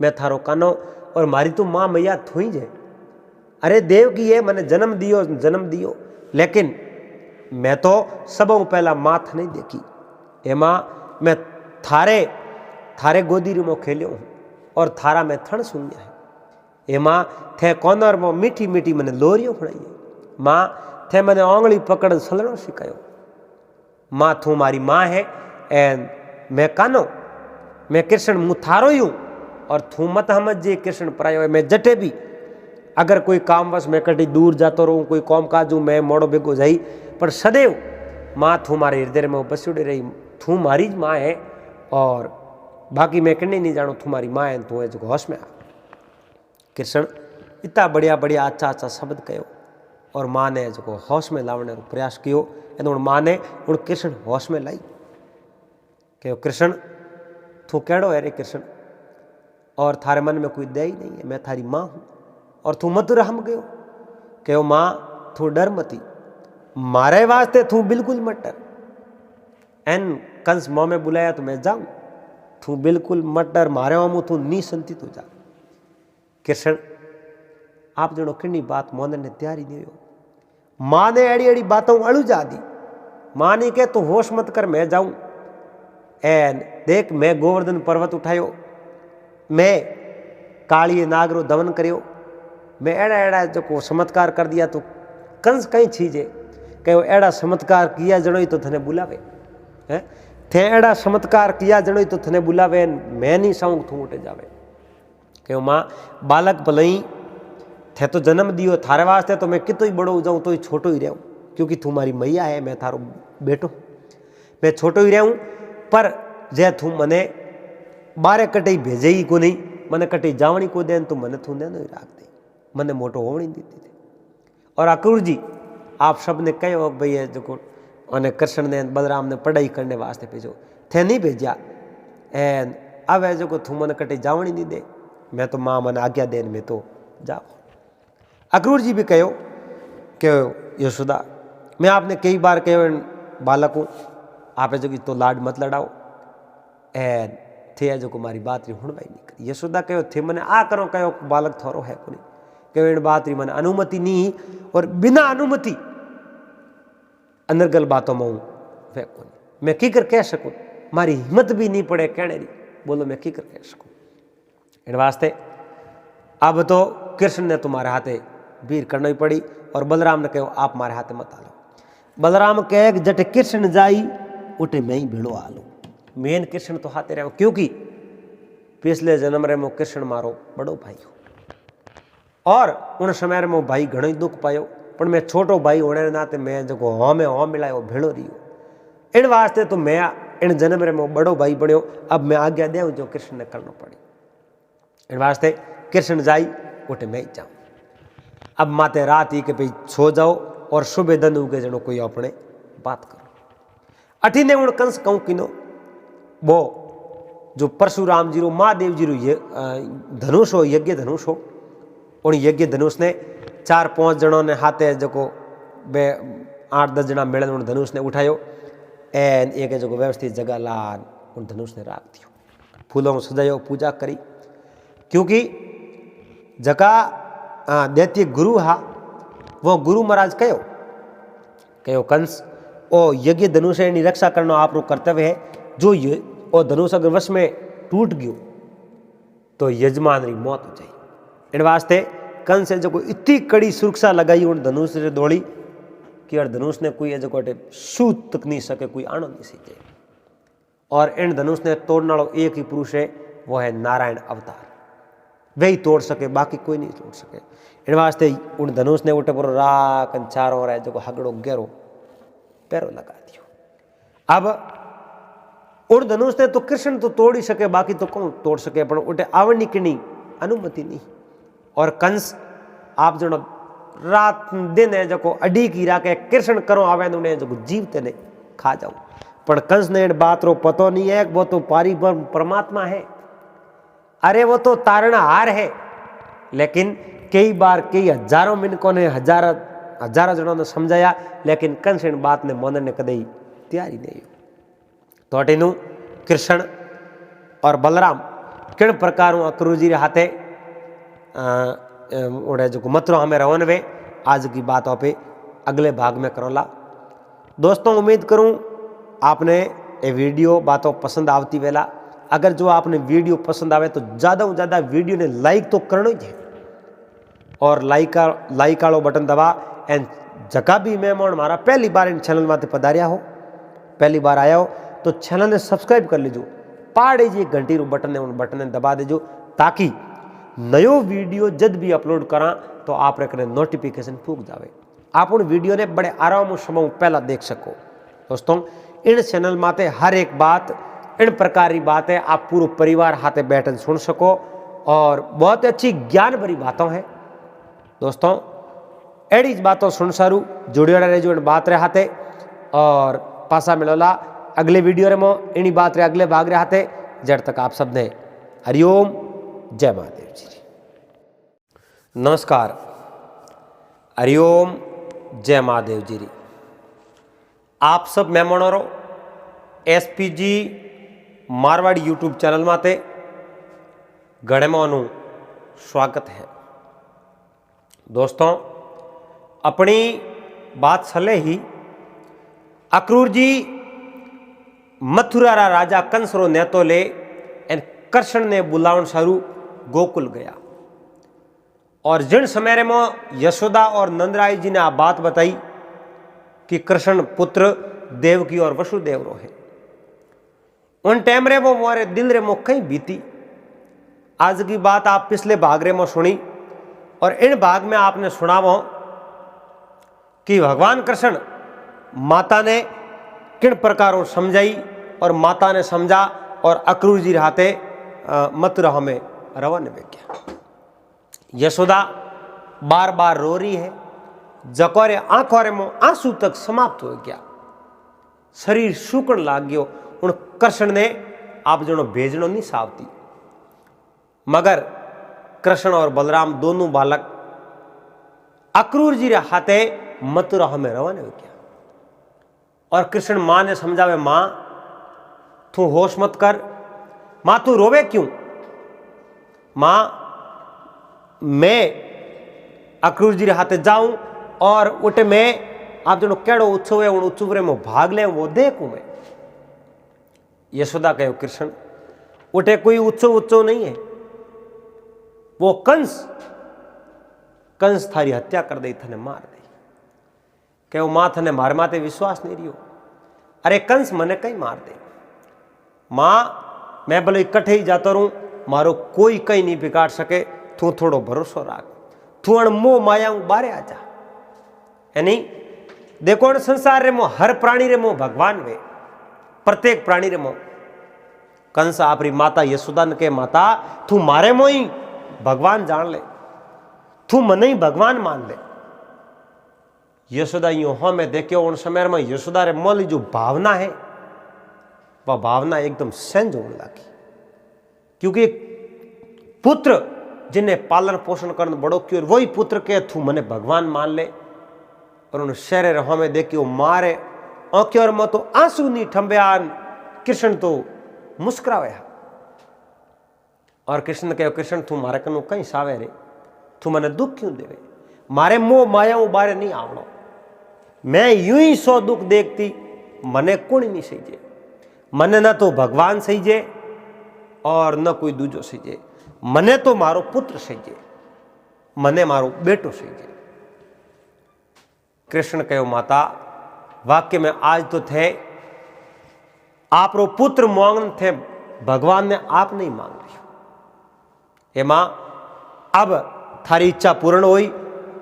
मैं थारो कानो और मारी तो माँ मैया थोई जे अरे देव की ये मैंने जन्म दियो लेकिन मैं तो सबों पहला माथ नहीं देखी एमा मैं थारे गोदी में खेलियो हूँ और थारा में थण शून्य है एमां थे कॉर्नर में मीठी मीठी मैंने लोरियों खड़ाई। माँ थे मैंने आंगली पकड़ सलणो सिखायो। माँ तू मारी माँ है एंड मैं कानो, मैं कृष्ण मुँह थारो ही हूँ और तू मत समझ जे कृष्ण परायो है। मैं जटे भी अगर कोई काम बस मैं कटी दूर जातो रहूँ, कोई काम काजू मैं मोड़ो बेगो जाई, पर सदैव माँ तू मारे हृदय में बसुड़ी रही। तू मारी ज माँ है और बाकी मैं कहीं नहीं जानू, तू मारी माँ है, तू है जो होश में आ। कृष्ण इतना बढ़िया बढ़िया अच्छा अच्छा शब्द कहो और माँ ने जो होश में लावने प्रयास किया। एनो माँ ने उन कृष्ण होश में लाई कहो कृष्ण तू केड़ो है रे कृष्ण, और थारे मन में कोई दया ही नहीं है, मैं थारी माँ हूँ और तू मत रहम गयो। कहो माँ तू डर मती, मारे वास्ते तू बिल्कुल मत डर। एन कंस मोह में बुलाया तो मैं जाऊं, तू बिल्कुल मत डर, मारे वामू तू निसंती तू जा। कृष्ण आप जणो किन्नी बात मोहन ने तैयारी नहीं हो। माँ ने अड़ी अड़ी बातों अड़ू जा दी। माँ ने कह तू होश मत कर, मैं जाऊं। एन देख मैं गोवर्धन पर्वत उठायो, मैं काली नागरो दमन करियो, मैं एड़ा एड़ा जो को चमत्कार कर दिया। तो कंस कहीं छीजे कहो एड़ा चमत्कार किया जनो ही तो थने बुलावे है, थे एड़ा चमत्कार किया जनो ही तो थने बुलावे, मैं नहीं साऊं तू उठे जावे। कहो माँ बालक भलई थे तो जन्म दियो थारे वास्ते, तो मैं कितो ही बड़ो हो जाऊं तो ही छोटो ही रहूं, क्योंकि तू मारी मैया है, मैं थारो बेटो, मैं छोटो ही रहूं। पर जे तू मने बारे कटे भेजे ही को नहीं, मने कटे जावणी को दे तो मने तू ने राख दे, मने मोटो होवणी दी दे। और अक्रूर जी आप सब ने कहो भाई जो और कृष्ण ने बलराम ने पढ़ाई करने वास्ते भेजो, थे नहीं भेजा। एन अब है जो तू मन कटे जावणी नहीं दे, मैं तो माँ मन आज्ञा देन में तो जाओ। अक्रूर जी भी कहो कि यशोदा मैं आपने कई बार कहो बालक हूँ, आप जो तो लाड मत लड़ाओ। एन थे जो मारी बात री हुण भाई नहीं करी। यशोदा कहो थे मैंने आ करो, कहो बालक थोरो है को नहीं, कहो इन बात री मैंने अनुमति नहीं, और बिना अनुमति अनर्गल बातों में वे को नहीं, मैं की कर कह सकूँ, मारी हिम्मत भी नहीं पड़े कहने री, बोलो मैं की कर कह सकूँ। इन वास्ते अब तो कृष्ण ने तुम्हारे हाथे वीर करना ही पड़ी, और बलराम ने कहो आप मारे हाथे मत आलो। बलराम कहे जटे कृष्ण जाई उठे मैं ही भेड़ो आलो, मेन कृष्ण तो हाथे रहो, क्योंकि पिछले जन्म रे मो कृष्ण मारो बड़ो भाई हो, और उन समय रे मो भाई घणो ही दुख पायो, पर मैं छोटो भाई होने नाते मैं जो हों में हों मिलायो भेड़ो रही। इन वास्ते तो मैं इन जन्म रे मो बड़ो भाई बण्यो, अब मैं आज्ञा देव जो कृष्ण ने करना पड़ी। इन वास्ते कृष्ण जाई उठे मैं ही जाऊँ। अब माते रात ही के भाई सो जाओ और सुबह दिन उगे जनो कोई अपने बात करो। अठीने उन कंस कहूँ किनो वो जो परशुराम जी रो महादेव जी रो ये धनुष हो, यज्ञ धनुष हो, उन यज्ञ धनुष ने 4-5 जनों ने हाथे जो बे 8-10 जना मेड़न उन धनुष ने उठायो, एन एक जो व्यवस्थित जगह लान उन धनुष ने राख दियो, फूलों सजायो, पूजा करी। क्योंकि जका दैत्य गुरु हा वो गुरु महाराज कहो कंस ओ यज्ञ धनुष है रक्षा करना आप कर्तव्य है, जो ओ धनुष अगर वश में टूट गयो तो यजमान री मौत हो जाए। इन वास्ते कंस है जो इतनी कड़ी सुरक्षा लगाई उन धनुष से दौड़ी कि और धनुष ने कोई जो सूत तक नहीं सके, कोई आनो नहीं सके। और इन धनुष ने तोड़ने वाला एक ही पुरुष है, वो है नारायण अवतार, वही तोड़ सके, बाकी कोई नहीं तोड़ सके। इन वास्ते उन धनुष ने उठे पर राख चारों रहे जो हगड़ो गहरो पैरों लगा दियो। अब उन धनुष ने तो कृष्ण तो तोड़ ही सके, बाकी तो कौन तोड़ सके, पर उठे आवनी की नहीं अनुमति नहीं। और कंस आप जो रात दिन है जो अडी की राके कृष्ण करो आवे उन्हें जो जीवते ने खा जाओ, पर कंस ने बात रो पतो नहीं है, वो तो पारी परमात्मा है, अरे वो तो तारणहार है। लेकिन कई बार कई हजारों मिनकों ने हजारों जनों ने समझाया, लेकिन कंस इन बात ने मन ने कदे तैयारी नहीं हो। तो अटीनु कृष्ण और बलराम किन प्रकार अक्रूर जी हाथे उड़े जो मतरो हमें रवन वे आज की बात पे अगले भाग में करोला। दोस्तों उम्मीद करूं आपने ये वीडियो बातों पसंद आवती वेला। अगर जो आपने वीडियो पसंद आवे तो ज़्यादा से ज़्यादा वीडियो ने लाइक तो करना ही है, और लाइक वालों बटन दबा एंड जका भी मेहमान मारा पहली बार इन चैनल में पधारिया हो, पहली बार आया हो तो चैनल ने सब्सक्राइब कर लीजो, पाड़े जी घंटी रू बटन है उन बटन ने दबा देजो ताकि नयो वीडियो जब भी अपलोड करा तो आप रे नोटिफिकेशन पूग जावे, आप उन वीडियो ने बड़े आराम समय पहला देख सको। दोस्तों इन चैनल माते हर एक बात इन प्रकार की बात है आप पूरे परिवार हाथे बैठन सुन सको और बहुत अच्छी ज्ञान भरी बातों है। दोस्तों एड़ी बातों सुन सारू जुड़े रहे जो इन बात रे हाथे और पासा मिलोला अगले वीडियो रे मो इनी बात रे अगले भाग रे हाथे। जब तक आप सब ने हरिओम जय महादेव जी। नमस्कार, हरिओम जय महादेव जी। आप सब मेहमानों रो SPG मारवाड़ी यूट्यूब चैनल माते घणे मानु स्वागत है। दोस्तों अपनी बात चले ही अक्रूर जी मथुरा रा राजा कंस रो नेतो ले एन कृष्ण ने बुलावन सारू गोकुल गया और जिन समय रे में यशोदा और नंदराय जी ने आ बात बताई कि कृष्ण पुत्र देवकी और वसुदेव रो है, उन टाइम रे वो मोरे दिल रे मो कहीं बीती। आज की बात आप पिछले भाग रे में सुनी और इन भाग में आपने सुनावो कि भगवान कृष्ण माता ने किन प्रकारों समझाई और माता ने समझा और अक्रूर जी रहते मथुरा में रवाना में गया। यशोदा बार बार रो रही है, जकोरे आंखों में आंसू तक समाप्त हो गया, शरीर सूखण लाग गयो। उन कृष्ण ने आप जनो भेजनो नहीं सावती, मगर कृष्ण और बलराम दोनों बालक अक्रूर जी रे हाथे मथुरा में रवाना हो गया और कृष्ण मां ने समझावे, मां तू होश मत कर, मां तू रोवे क्यों, मां मैं अक्रूर जी रे हाथे जाऊं और उठे मैं आप जनो केड़ो उत्सव है उन उत्सव रे में भाग ले वो देखूं मैं। यशोदा कहो कृष्ण उठे कोई उत्सव नहीं है, वो कंस थारी हत्या कर दे, थने मार दे। कहो मां थने मार माते विश्वास नहीं रियो, अरे कंस मने कहीं मार दे, मां मैं भले इकट्ठे ही जाता रहूं मारो कोई कहीं नहीं बिगाड़ सके, तू थोड़ो भरोसा राख, तू अण मोह माया बारे आ जा। यानी देखो अण संसार रे मो हर प्राणी रे मो भगवान वे, प्रत्येक प्राणी रे मो। कंस आपरी माता यशोदा ने के माता तू मारे मो ही भगवान जान ले, तू मने ही भगवान मान ले। यशोदा यूं हो में देखियो उन समय में यशोदा रे मोली जो भावना है वह भावना एकदम सहज होने लगी, क्योंकि एक पुत्र जिन्हें पालन पोषण करना बड़ो क्यों वही पुत्र के थू मने भगवान मान ले। और उन शहर रहो में देखियो मारे आंखों में तो आंसू नहीं ठंबियान, कृष्ण तो मुस्कुराया और कृष्ण कहो कृष्ण तू मारे कनु कहीं सावे रे, तू मने दुख क्यों देवे, मारे मोह माया बारे नहीं आवड़ो, मैं यूं ही सौ दुख देखती मने कुण नहीं सहीजे, मने न तो भगवान सहीजे और न कोई दूजो सहीजे, मने तो मारो पुत्र सहीजे, मने मारो बेटो सहीजे। कृष्ण कहो माता वाक्य में आज तो थे आप रो पुत्र मांगन थे, भगवान ने आप नहीं मांग लियो। हे मां अब थारी इच्छा पूर्ण हुई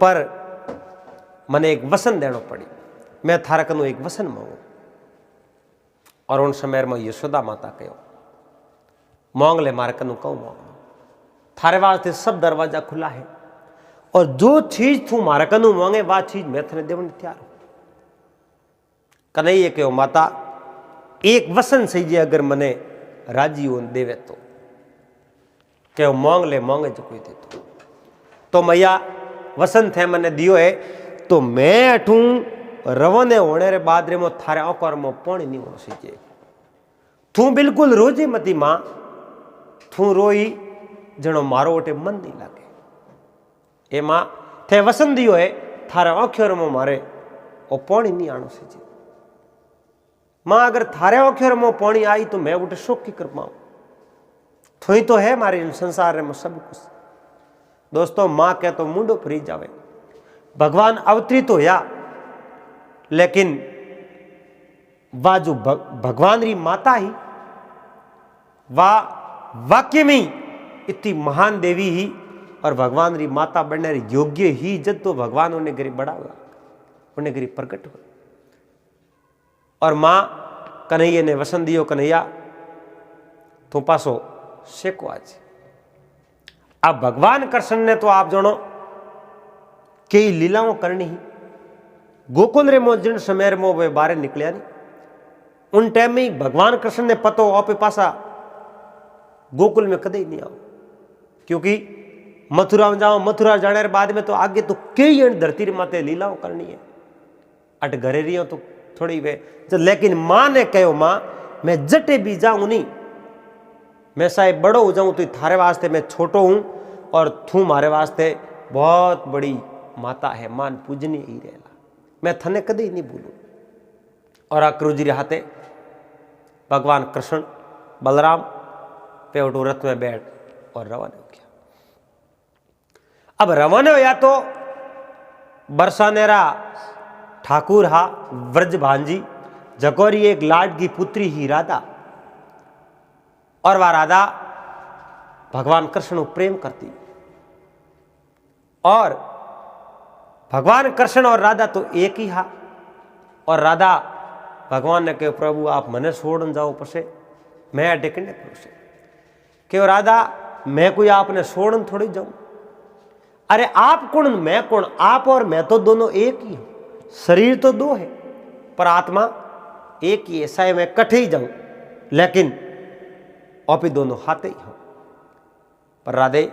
पर मने एक वसन देना पड़ी, मैं थारा कनु एक वसन मांगू। और उन समय में यशोदा माता कहो मांग ले मारे कनु कहूं मांग, थारे वास्ते सब दरवाजा खुला है और जो चीज तू मारे कनु मांगे वह चीज मैं थने देवन तैयार हूं। कन्हैया कहो माता एक वसन सही जे अगर मने राजी हो देवे तो कहो मांग ले, मांगे जो कोई दे तो मैया वसन थे मने दियो है तो मैं अठू रवने होने रे बाद रे मो थारे आंखों में पानी नहीं हो सीजे, तू बिल्कुल रोजी मती मां, तू रोई जनो मारो ओटे मन नहीं लागे। ए मां थे वसन दियो है थारे आंखों में मारे ओ पानी नहीं आनो सीजे, मां अगर थारे आंखों में पानी आई तो मैं उठे शोक की कर पाऊं, थोई तो है मारे संसार में सब कुछ, दोस्तों मां कहे तो मुंडो फरी जावे। भगवान अवतरित होया, लेकिन वह जो भगवान री माता ही वह वाक्य में इतनी महान देवी ही और भगवान री माता बनने योग्य ही जब तो भगवान उन्हें गरीब बढ़ावा, उन्हें गरीब प्रकट हुआ। और मां कन्हैया ने वसन दियो, कन्हैया तो पासो शेको आज। अब भगवान कृष्ण ने तो आप जानो कई लीलाओं करनी ही। गोकुल रे मो जिन समय मो वे बारे निकलिया नहीं, उन टाइम में भगवान कृष्ण ने पतो आपे पासा गोकुल में कदे ही नहीं आओ, क्योंकि मथुरा में जाओ, मथुरा जाने के बाद में तो आगे तो कई धरती रे माते लीलाओं करनी है। अट घरे रही हो तो थोड़ी वे, लेकिन मां ने कहो मां मैं जटे भी जाऊं नहीं, मैं साहेब बड़ो हो जाऊं तो थारे वास्ते मैं छोटो हूं और तू मारे वास्ते बहुत बड़ी माता है, मान पूजनी ही रहेला, मैं थने कदे ही नहीं भूलू। और अक्रूर जी हाथे भगवान कृष्ण बलराम पे उठो रथ में बैठ और रवाना हो गया। अब रवाना होया तो बरसानेरा ठाकुर हा व्रज भांजी जकोरी एक लाड की पुत्री ही राधा, और वह राधा भगवान कृष्ण को प्रेम करती, और भगवान कृष्ण और राधा तो एक ही हा। और राधा भगवान ने कहो प्रभु आप मने छोड़न जाओ पसे मैं टेकने पड़ोसे, क्यों राधा मैं कोई आपने छोड़न थोड़ी जाऊं। अरे आप कौन मैं कौन, आप और मैं तो दोनों एक ही हूं, शरीर तो दो है पर आत्मा एक ही है। चाहे मैं कठे ही जाऊं लेकिन आप ही दोनों हाथे ही हो। पर राधे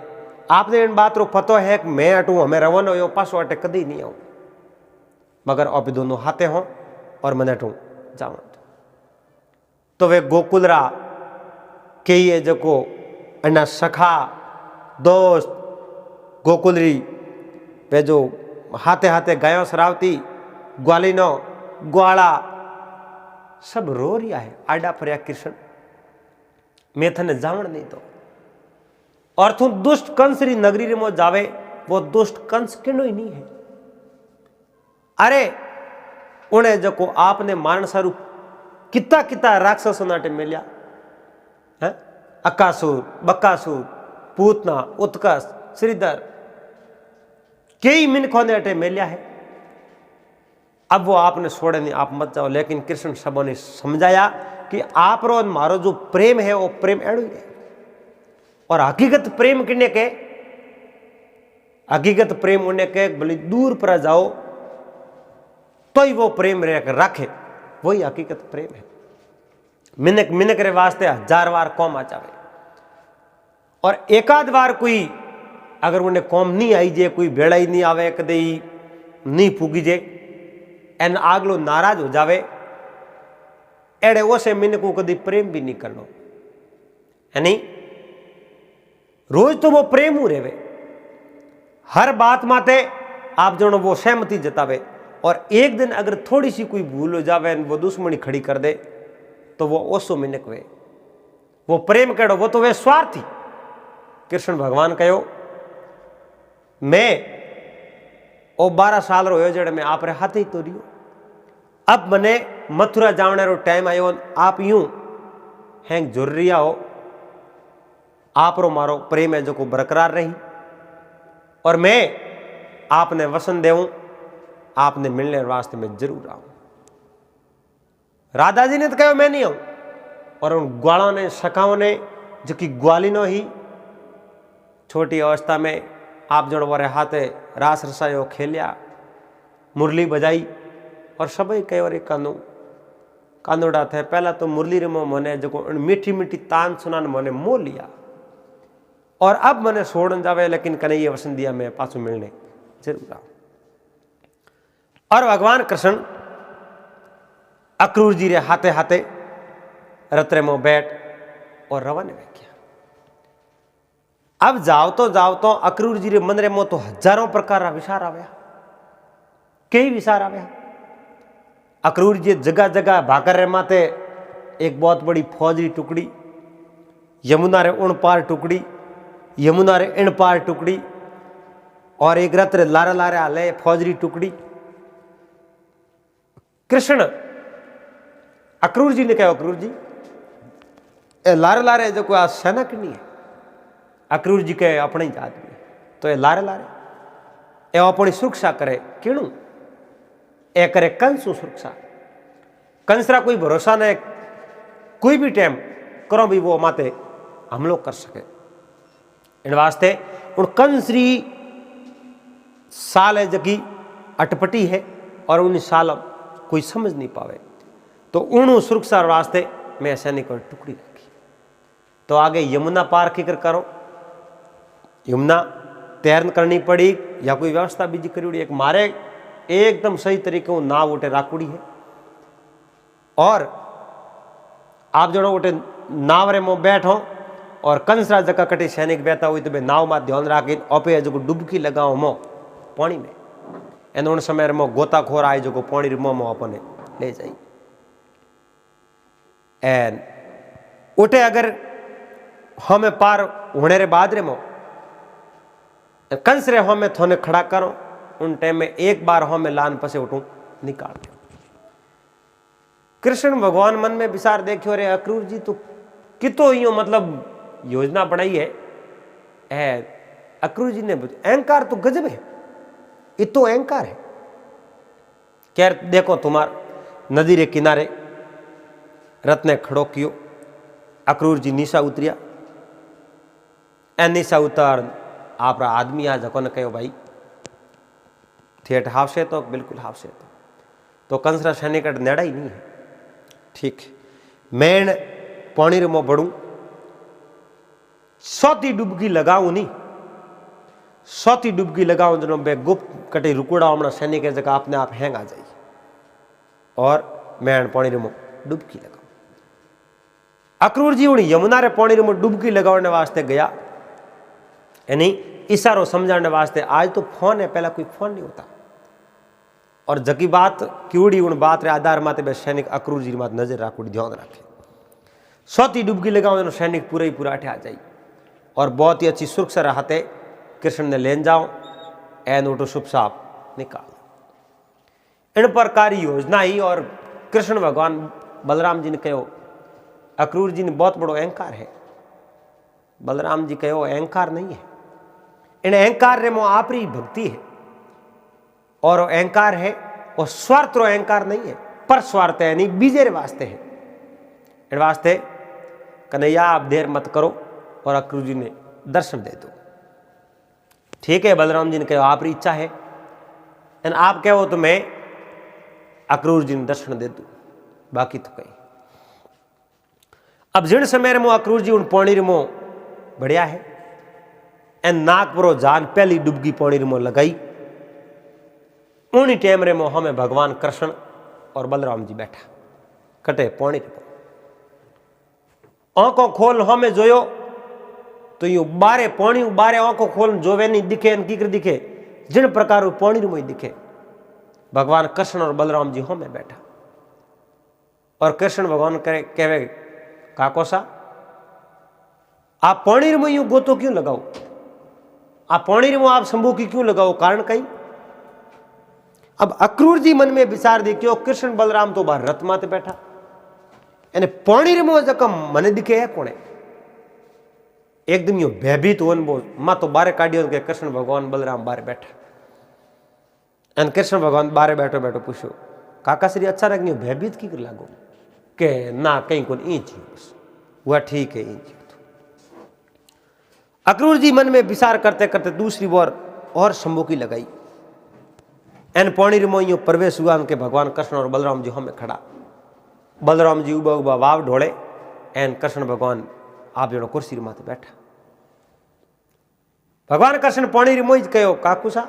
आपने इन बात रो पतो है कि मैं अटू हमें रवन हो पासो अटे कदी नहीं आऊं, मगर आप ही दोनों हाथे हो और मैंने अटू जाऊं। तो वे गोकुलरा के ये जो को अन्ना सखा दोस्त गोकुलरी वे जो हाथे हाथे गायों सरावती ग्वालिनो ग्वाला सब रो रिया है, आडा फरिया कृष्ण मैं थने जावण नहीं तो। और तू दुष्ट कंस री नगरी रे मो जावे, वो दुष्ट कंस किनो ही नहीं है। अरे उन्हें जो को आपने मारण सारू कितना कितना राक्षसों नाटे मिलिया है, अकासुर बकासुर पूतना उत्कर्ष श्रीधर कई मिनखों ने अटे मिलिया है। अब वो आपने छोड़े नहीं, आप मत जाओ। लेकिन कृष्ण सबों ने समझाया कि आप रो मारो जो प्रेम है वो प्रेम एड़ो ही है, और हकीकत प्रेम किने के, हकीकत प्रेम उन्हें के भले दूर पर जाओ तो ही वो प्रेम रखे, वही हकीकत प्रेम है। मिनक मिनक रे वास्ते 1000 बार कौम आ जावे, और एकाध बार कोई अगर उन्हें कौम नहीं आई जे, कोई बेड़ा ही नहीं आवे कदे ही नहीं पूगी जे एन आगलो नाराज हो जावे, एड़े ओसे मिनक को कदी प्रेम भी नहीं करनो है नहीं। रोज तो वो प्रेम हो रेवे, हर बात माते आप जनो वो सहमति जतावे, और एक दिन अगर थोड़ी सी कोई भूल हो जावे वो दुश्मनी खड़ी कर दे तो वो ओसो मिनक वे, वो प्रेम कहो वो तो वे स्वार्थी। कृष्ण भगवान कहो मैं ओ 12 साल रो हो जड़े मैं आप रे हाथे ही तो रियो, अब मने मथुरा जाने रो टाइम आयो, आप यूं हैंग जुर रिया हो, आप रो मारो प्रेम है जो को बरकरार रही, और मैं आपने वसन देऊं, आपने मिलने वास्ते में जरूर आऊं। राधा जी ने तो कहो मैं नहीं आऊं, और उन ग्वालों ने सखाओं ने जो कि ग्वालिनो ही छोटी अवस्था में आप जड़ वारे हाथे रास रसायो खेलिया, मुरली बजाई, और सबई कई बार कानू कानोड़ा थे। पहला तो मुरली रे मने जो मीठी मीठी तान सुना मने मोह लिया, और अब मने छोड़न जावे, लेकिन कन्हैया वसन दिया मैं पासू मिलने जरूर आऊं। और भगवान कृष्ण अक्रूर जी रे हाथे हाथे रत्रे में बैठ और रवाने में किया। अब जाओ तो अक्रूर जी रे मन रे मो तो हजारों प्रकार रा विचार आया, कई विचार आया। अक्रूर जी जगह जगह भाकर रे माते एक बहुत बड़ी फौजी टुकड़ी, यमुना रे उन पार टुकड़ी, यमुना रे इन पार टुकड़ी, और एक रत्र लारे लारे हाले फौजरी टुकड़ी। कृष्ण अक्रूर जी ने कहो, अक्रूर जी ए लारे लारे जो कोई सेना की नहीं है। अक्रूर जी कहे अपने ही आदमी तो ये लारे लारे ए अपनी सुरक्षा करे क्यों ए करे कंस सुरक्षा। कंसरा कोई भरोसा नहीं, कोई भी टाइम करो भी वो माते हमलो कर सके। इन वास्ते उन कंसरी साल है जगी अटपटी है और उन साल कोई समझ नहीं पावे, तो उन सुरक्षा वास्ते मैं सैनिक और टुकड़ी रखी। तो आगे यमुना पार की करो, यमुना तैरण करनी पड़ी या कोई व्यवस्था बीजी करी। एक मारे एकदम सही तरीके नाव उठे राकुड़ी है और आप जड़ो उठे नाव रे में बैठो और कंसरा जगह कटे सैनिक बैठा हुई तो बे नाव में ध्यान राखी ओपे जो डुबकी लगाओ मो पानी में एन उन समय में गोताखोर आए जो पानी मो मो अपने ले जाई। एन उठे अगर हमें पार होने रे बाद रे मो कंस रे हमें थोने खड़ा करो उन टाइम में एक बार हमें लान पसे उठू निकाल दो। कृष्ण भगवान मन में विचार देखियो रे अक्रूर जी तो कितो यो मतलब योजना बनाई है। अक्रूर जी ने अहंकार तो गजब है, ये तो अहंकार है। क्या देखो तुम्हार नदी रे किनारे रथ ने खड़ो कियो, अक्रूर जी नीचा उतरिया। ए नीचा उतर आप आदमी आ जको ने कहो भाई ठेठ हावसे तो बिल्कुल हावसे तो कंसरा सैनिक नेड़ा ही नहीं है। ठीक मैं पानी में बढ़ू सौती डुबकी लगाऊ नहीं, सौती डुबकी लगाऊ जो बे गुप्त कटे रुकुड़ा हमारा सैनिक जगह अपने आप हैंग आ जाए और मैं पानी में डुबकी लगाऊ। अक्रूर जी उन यमुना रे पानी में डुबकी लगाने वास्ते गया, यानी इशारो समझाने वास्ते। आज तो फोन है, पहला कोई फोन नहीं होता। और जकी बात क्यूड़ी उन बात रे आधार माते बे सैनिक अक्रूर जी मात नजर राखुड़ी ध्यान रखे। सौती डुबकी लगाओ सैनिक पूरा ही पूरा अठे आ जाई और बहुत ही अच्छी सुरक्षा रहते कृष्ण ने लेन जाओ एन उठो शुभ साप निकाल। इन प्रकार योजना ही और कृष्ण भगवान बलराम जी ने कहो अक्रूर जी ने बहुत बड़ो अहंकार है। बलराम जी कहो अहंकार नहीं है, इन अहंकार रे मो आपरी भक्ति है और अहंकार है और स्वार्थ रो अहंकार नहीं है, पर स्वार्थ है नहीं बीजे रे वास्ते है। इन वास्ते कन्हैया आप देर मत करो और अक्रूर जी ने दर्शन दे दो। ठीक है, बलराम जी ने कहा आपकी इच्छा है एंड आप कहो तो मैं अक्रूर जी ने दर्शन दे दूं, बाकी तो कहीं। अब जिन समय में अक्रूर जी उन पानी में बढ़िया है एंड नागपुरो जान पहली डुबकी पानी में लगाई। उन्हीं टाइम रे मोह में भगवान कृष्ण और बलराम जी बैठा कटे पानी रे। आंखों खोल हमें जोयो तो यू बारे पानी बारे आंखों खोल जोवे नहीं दिखे की दिखे जिन प्रकार पानी में दिखे। भगवान कृष्ण और बलराम जी हमें बैठा और कृष्ण भगवान करे कहवे काको सा आप पानी में यूं गोतो क्यों लगाओ, आप पानी में आप शंभू की क्यों लगाओ, कारण कहीं। अब अक्रूर जी मन में विचार देखियो कृष्ण बलराम तो बाहर रथ माते बैठा यानी पानी में जकम मने दिखे है कोने एकदम यू भयभीत होन बोल मां तो बारे काढ़ियो के कृष्ण भगवान बलराम बारे बैठा एंड कृष्ण भगवान बारे बैठो बैठो पूछो काका श्री अचानक नहीं भयभीत की लागो के ना कहीं को इंच बस वह ठीक है इंच। अक्रूर जी मन में विचार करते करते दूसरी बार और शंभू की लगाई एन पानी में यूं प्रवेश हुआ उनके भगवान कृष्ण और बलराम जी हमें खड़ा। बलराम जी उबा उबा वाव ढोले एन कृष्ण भगवान आप जो कुर्सी माथे बैठा। भगवान कृष्ण पानी री मोई कहो काकू सा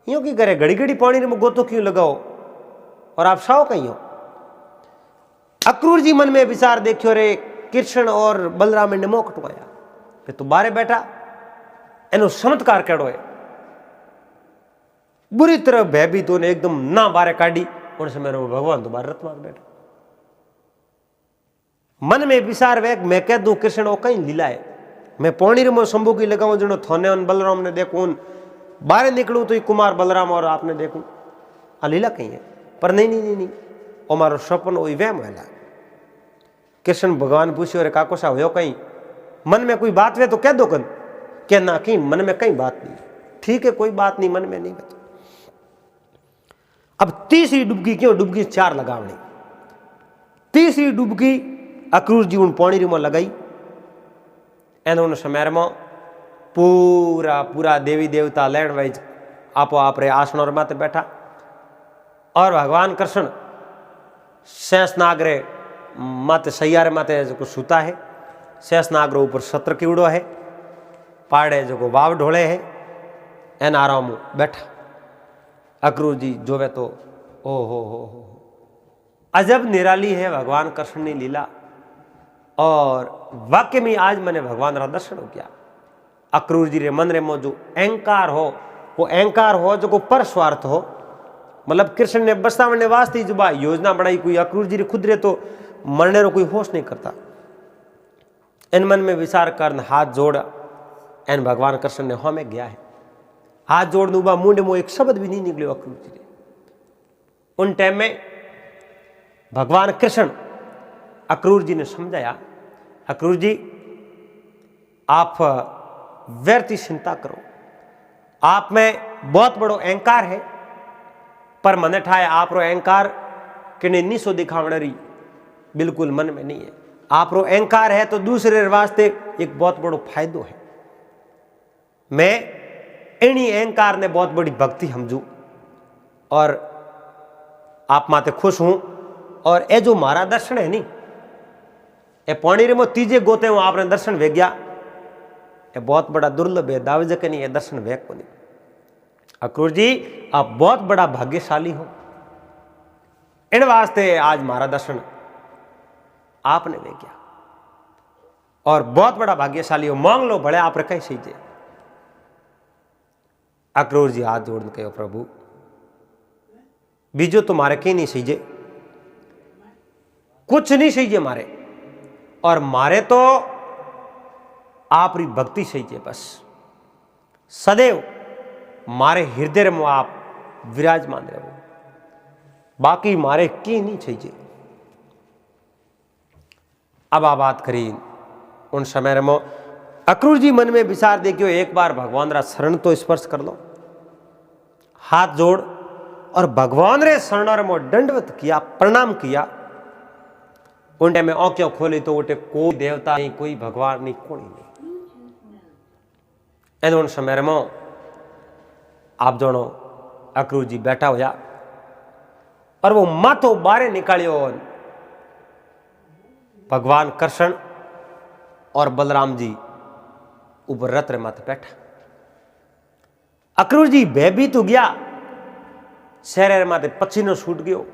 यूं की करे घड़ी घड़ी पानी में गोतो क्यों लगाओ और आप साओ कहीं हो। अक्रूर जी मन में विचार देखियो रे कृष्ण और बलराम ने मोह कटवाया कि तू बारे बैठा एनो चमत्कार केड़ो है। बुरी तरह भयभीत होने एकदम ना बारे काढ़ी उन समय भगवान तो बारे रथ में बैठा। मन में विचार वेग मैं कह दूं कृष्ण वो कहीं लीला है मैं पानी में शंभू की लगाऊं जनो थोने उन बलराम ने देखो उन बाहर निकलूं तो ये कुमार बलराम और आपने देखूं आ लीला कहीं है, पर नहीं नहीं नहीं नहीं हमारो सपन वही वहम है। कृष्ण भगवान पूछ्यो अरे काको सा हो कहीं मन में कोई बात वे तो कह दो कन क्या ना कहीं मन में कहीं बात नहीं, ठीक है कोई बात नहीं मन में नहीं बचा। अब तीसरी डुबकी क्यों, डुबकी 4 लगावनी। तीसरी डुबकी अक्रूर जी उन पानी में लगाई एन उन समय में पूरा पूरा देवी देवता लैंड वाइज आपो आप रे आसनों माते बैठा और भगवान कृष्ण शेषनाग रे माते सैयारे माते जो सुता है, शेषनाग रो ऊपर छत्र कीवड़ो है, पाड़े जो वाव ढोले है एन आराम बैठा। अक्रूर जी जोवे तो ओ हो अजब निराली है भगवान कृष्ण की लीला। और वाक्य में आज मैंने भगवान रा दर्शन हो गया। अक्रूर जी रे मन रे मो जो अहंकार हो वो अहंकार हो जो को पर स्वार्थ हो, मतलब कृष्ण ने बसावने वास्ते जो बा योजना बनाई कोई अक्रूर जी रे खुद रे तो मरने रो कोई होश नहीं करता। इन मन में विचार कर हाथ जोड़ एन भगवान कृष्ण ने हो में गया है, हाथ जोड़ दूबा मुंड में एक शब्द भी नहीं निकले अक्रूर जी ने। उन टाइम में भगवान कृष्ण अक्रूर जी ने समझाया, अक्रूर जी आप व्यर्थ चिंता करो, आप में बहुत बड़ो अहंकार है पर मन ठाए आप रो अहंकार किने निशो दिखावने रही बिल्कुल मन में नहीं है। आप रो अहंकार है तो दूसरे वास्ते एक बहुत बड़ो फायदो है। मैं इन्हीं अहंकार ने बहुत बड़ी भक्ति समझू और आप माते खुश हूं। और ए जो मारा दर्शन है नी ए पानी रे मो तीजे गोते हूं आपने दर्शन वे गया, ये बहुत बड़ा दुर्लभ है, दावे जके नहीं ये दर्शन वे को नहीं। अक्रूर जी आप बहुत बड़ा भाग्यशाली हो, इन वास्ते आज मारा दर्शन आपने वे गया और बहुत बड़ा भाग्यशाली हो, मांग लो भले आप रखें सीजे। अक्रूर जी हाथ जोड़ के प्रभु बीजो तो मारे कहीं नहीं सीजे, कुछ नहीं सीजे मारे, और मारे तो आपरी भक्ति सीजे बस सदैव मारे हृदय में आप विराजमान रहो, बाकी मारे की नहीं चाहिए। अब आप बात करी उन समय में अक्रूर जी मन में विचार देखियो एक बार भगवान रा शरण तो स्पर्श कर लो, हाथ जोड़ और भगवान रे शरण में दंडवत किया, प्रणाम किया। उन टाइम में औक्यों खोली तो उठे कोई देवता नहीं, कोई भगवान नहीं, कोई नहीं। एन उन समय में आप जानो अक्रूर जी बैठा होया और वो माथो बारे निकालियो, भगवान कृष्ण और बलराम जी ऊपर रथ रे माथे बैठा। अक्रूर जी भयभीत हो गया, शरीर माथे पसीनो छूट गयो।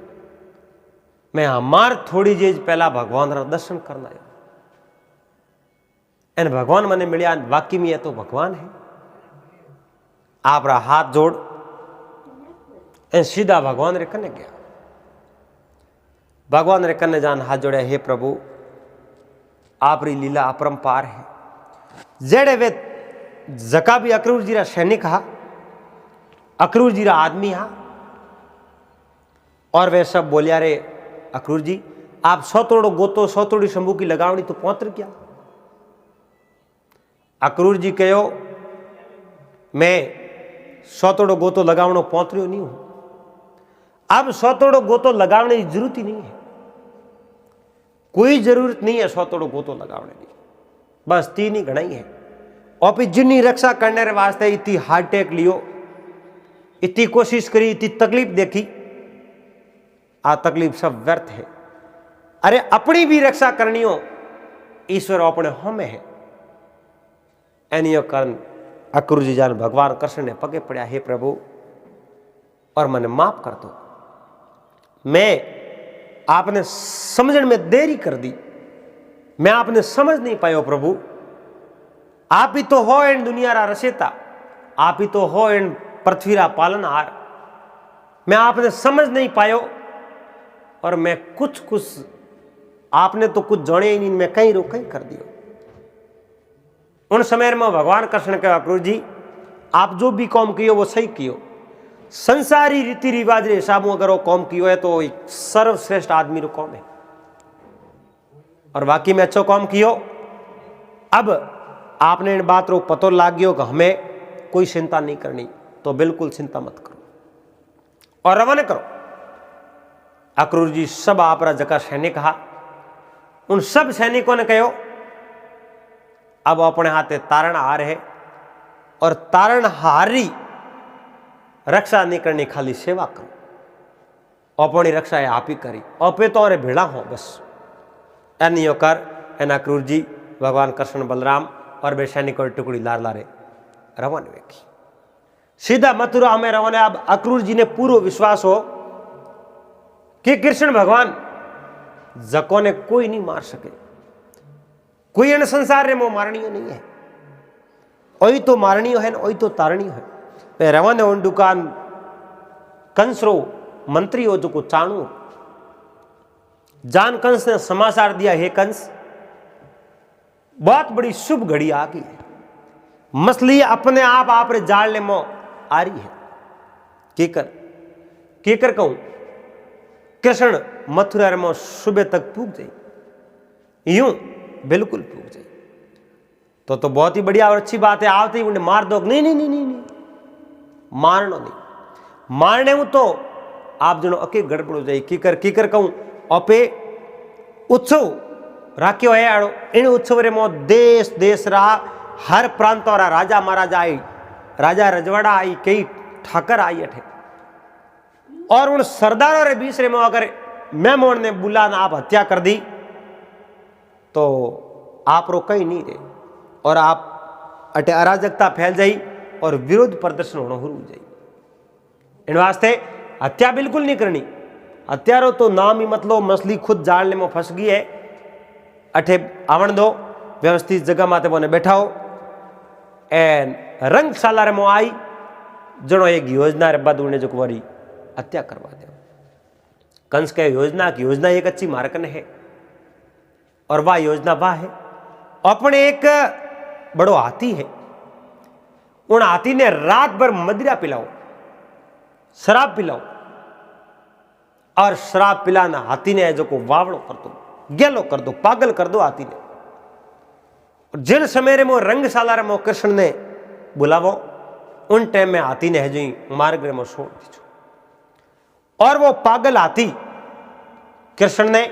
मैं हमार थोड़ी देर पहला भगवान रा दर्शन करना है, एन भगवान मने मिलिया, वाकई में ये तो भगवान है। आप रा हाथ जोड़ एन सीधा भगवान रे कने गया। भगवान रे कने जान हाथ जोड़े, हे प्रभु आप री लीला अपरंपार है। जेड़े वे जका भी अक्रूर जी रा सैनिक हा, अक्रूर जी रा आदमी हा, और वे सब बोलिया रे अक्रूर जी आप सौतोड़ो गोतो सौतोड़ी शंभू की लगावनी तो पौत्र क्या। अक्रूर जी कहो मैं सौतोड़ो गोतो लगावनो पौतरियो नहीं हूं। अब सौतोड़ो गोतो लगावने की जरूरत ही नहीं है, कोई जरूरत नहीं है सौतोड़ो गोतो लगावने की, बस तीन ही घड़ाई है। और जिन्नी रक्षा करने वास्ते इतनी हार्ट अटैक लियो, इतनी कोशिश करी, इतनी तकलीफ देखी, आ तकलीफ सब व्यर्थ है। अरे अपनी भी रक्षा करनी हो, ईश्वर अपने हमें है। एनियो कारण अक्रूर जी जान भगवान कृष्ण ने पगे पड़ा, हे प्रभु और मने माफ कर दो, मैं आपने समझने में देरी कर दी, मैं आपने समझ नहीं पायो प्रभु। आप ही तो हो इन दुनिया रा रचेता, आप ही तो हो इन पृथ्वी रा पालनहार, मैं आपने समझ नहीं पायो और मैं कुछ आपने तो कुछ जाने ही नहीं, मैं कहीं रो कहीं कर दियो। उन समय में भगवान कृष्ण के अक्रूर जी आप जो भी काम कियो वो सही कियो, संसारी रीति रिवाज के हिसाब अगर वो काम कियो है तो एक सर्वश्रेष्ठ आदमी रो काम है, और बाकी में अच्छो काम कियो। अब आपने इन बात रो पतो लाग गयो कि हमें कोई चिंता नहीं करनी, तो बिल्कुल चिंता मत करो और रवाना करो। अक्रूर जी सब आपरा जका सैनिक हा, उन सब सैनिकों ने कहो अब अपने हाथे तारण हार है, और तारण हारी रक्षा नहीं करनी, खाली सेवा करो, अपनी रक्षा है आप ही करी, अपे तो अरे भेड़ा हो बस। एनी कर एना अक्रूर जी भगवान कृष्ण बलराम और बे सैनिकों टुकड़ी लार लारे रवाना वेखी, सीधा मथुरा में रवाना। अब अक्रूर जी ने पूरा विश्वास हो कि कृष्ण भगवान जको ने कोई नहीं मार सके, कोई इन संसार रे मो मारणियो नहीं है, ओई तो मारणियो है, ओई तो तारणियो है। रवाने उन दुकान कंसरो मंत्री हो जो को चाणू जान कंस ने समाचार दिया, हे कंस बहुत बड़ी शुभ घड़ी आ गई है, मछली अपने आप रे जाल ले मो आ रही है। केकर कहूं कृष्ण मथुरा रे मो सुबह तक पूग जाए, यूं बिल्कुल पूग जाए तो बहुत ही बढ़िया और अच्छी बात है। आते ही उन्हें मार दो, नहीं नहीं नहीं नहीं, नहीं। मारनो नहीं, मारने हूं तो आप जनो अके गड़बड़ हो जाए। कीकर कहूं अपे उत्सव राख्यो है आड़ो, इन उत्सव रे मो देश देश रा हर प्रांत और राजा महाराजा आई, राजा रजवाड़ा आई, कई ठाकर आई अठे, और उन सरदारों रे बीच रे मो अगर मैं मोड़ ने बुलाना आप हत्या कर दी तो आप रो कहीं नहीं रहे, और आप अटे अराजकता फैल जाई और विरोध प्रदर्शन होना शुरू हो जाई। इन वास्ते हत्या बिल्कुल नहीं करनी, हत्यारो तो नाम ही मतलब मछली खुद जालने में फंस गई है, अठे आवण दो, व्यवस्थित जगह माते बोने बैठाओ, एन रंगशाला रे मो आई जनो एक योजना रे बाद उन्हें जो कुंवरी हत्या करवा दे। कंस के योजना की योजना एक अच्छी मार्कन है, और वह योजना वह है अपने एक बड़ो हाथी है, उन हाथी ने रात भर मदिरा पिलाओ, शराब पिलाओ, और शराब पिलाना हाथी ने जो को वावड़ो कर दो, गेलो कर दो, पागल कर दो हाथी ने। जिन समय रे मो रंगशाला रे मो कृष्ण ने बुलावो, उन टाइम में हाथी ने जो मार्ग रे मो छोड़ दीजो, और वो पागल हाथी कृष्ण ने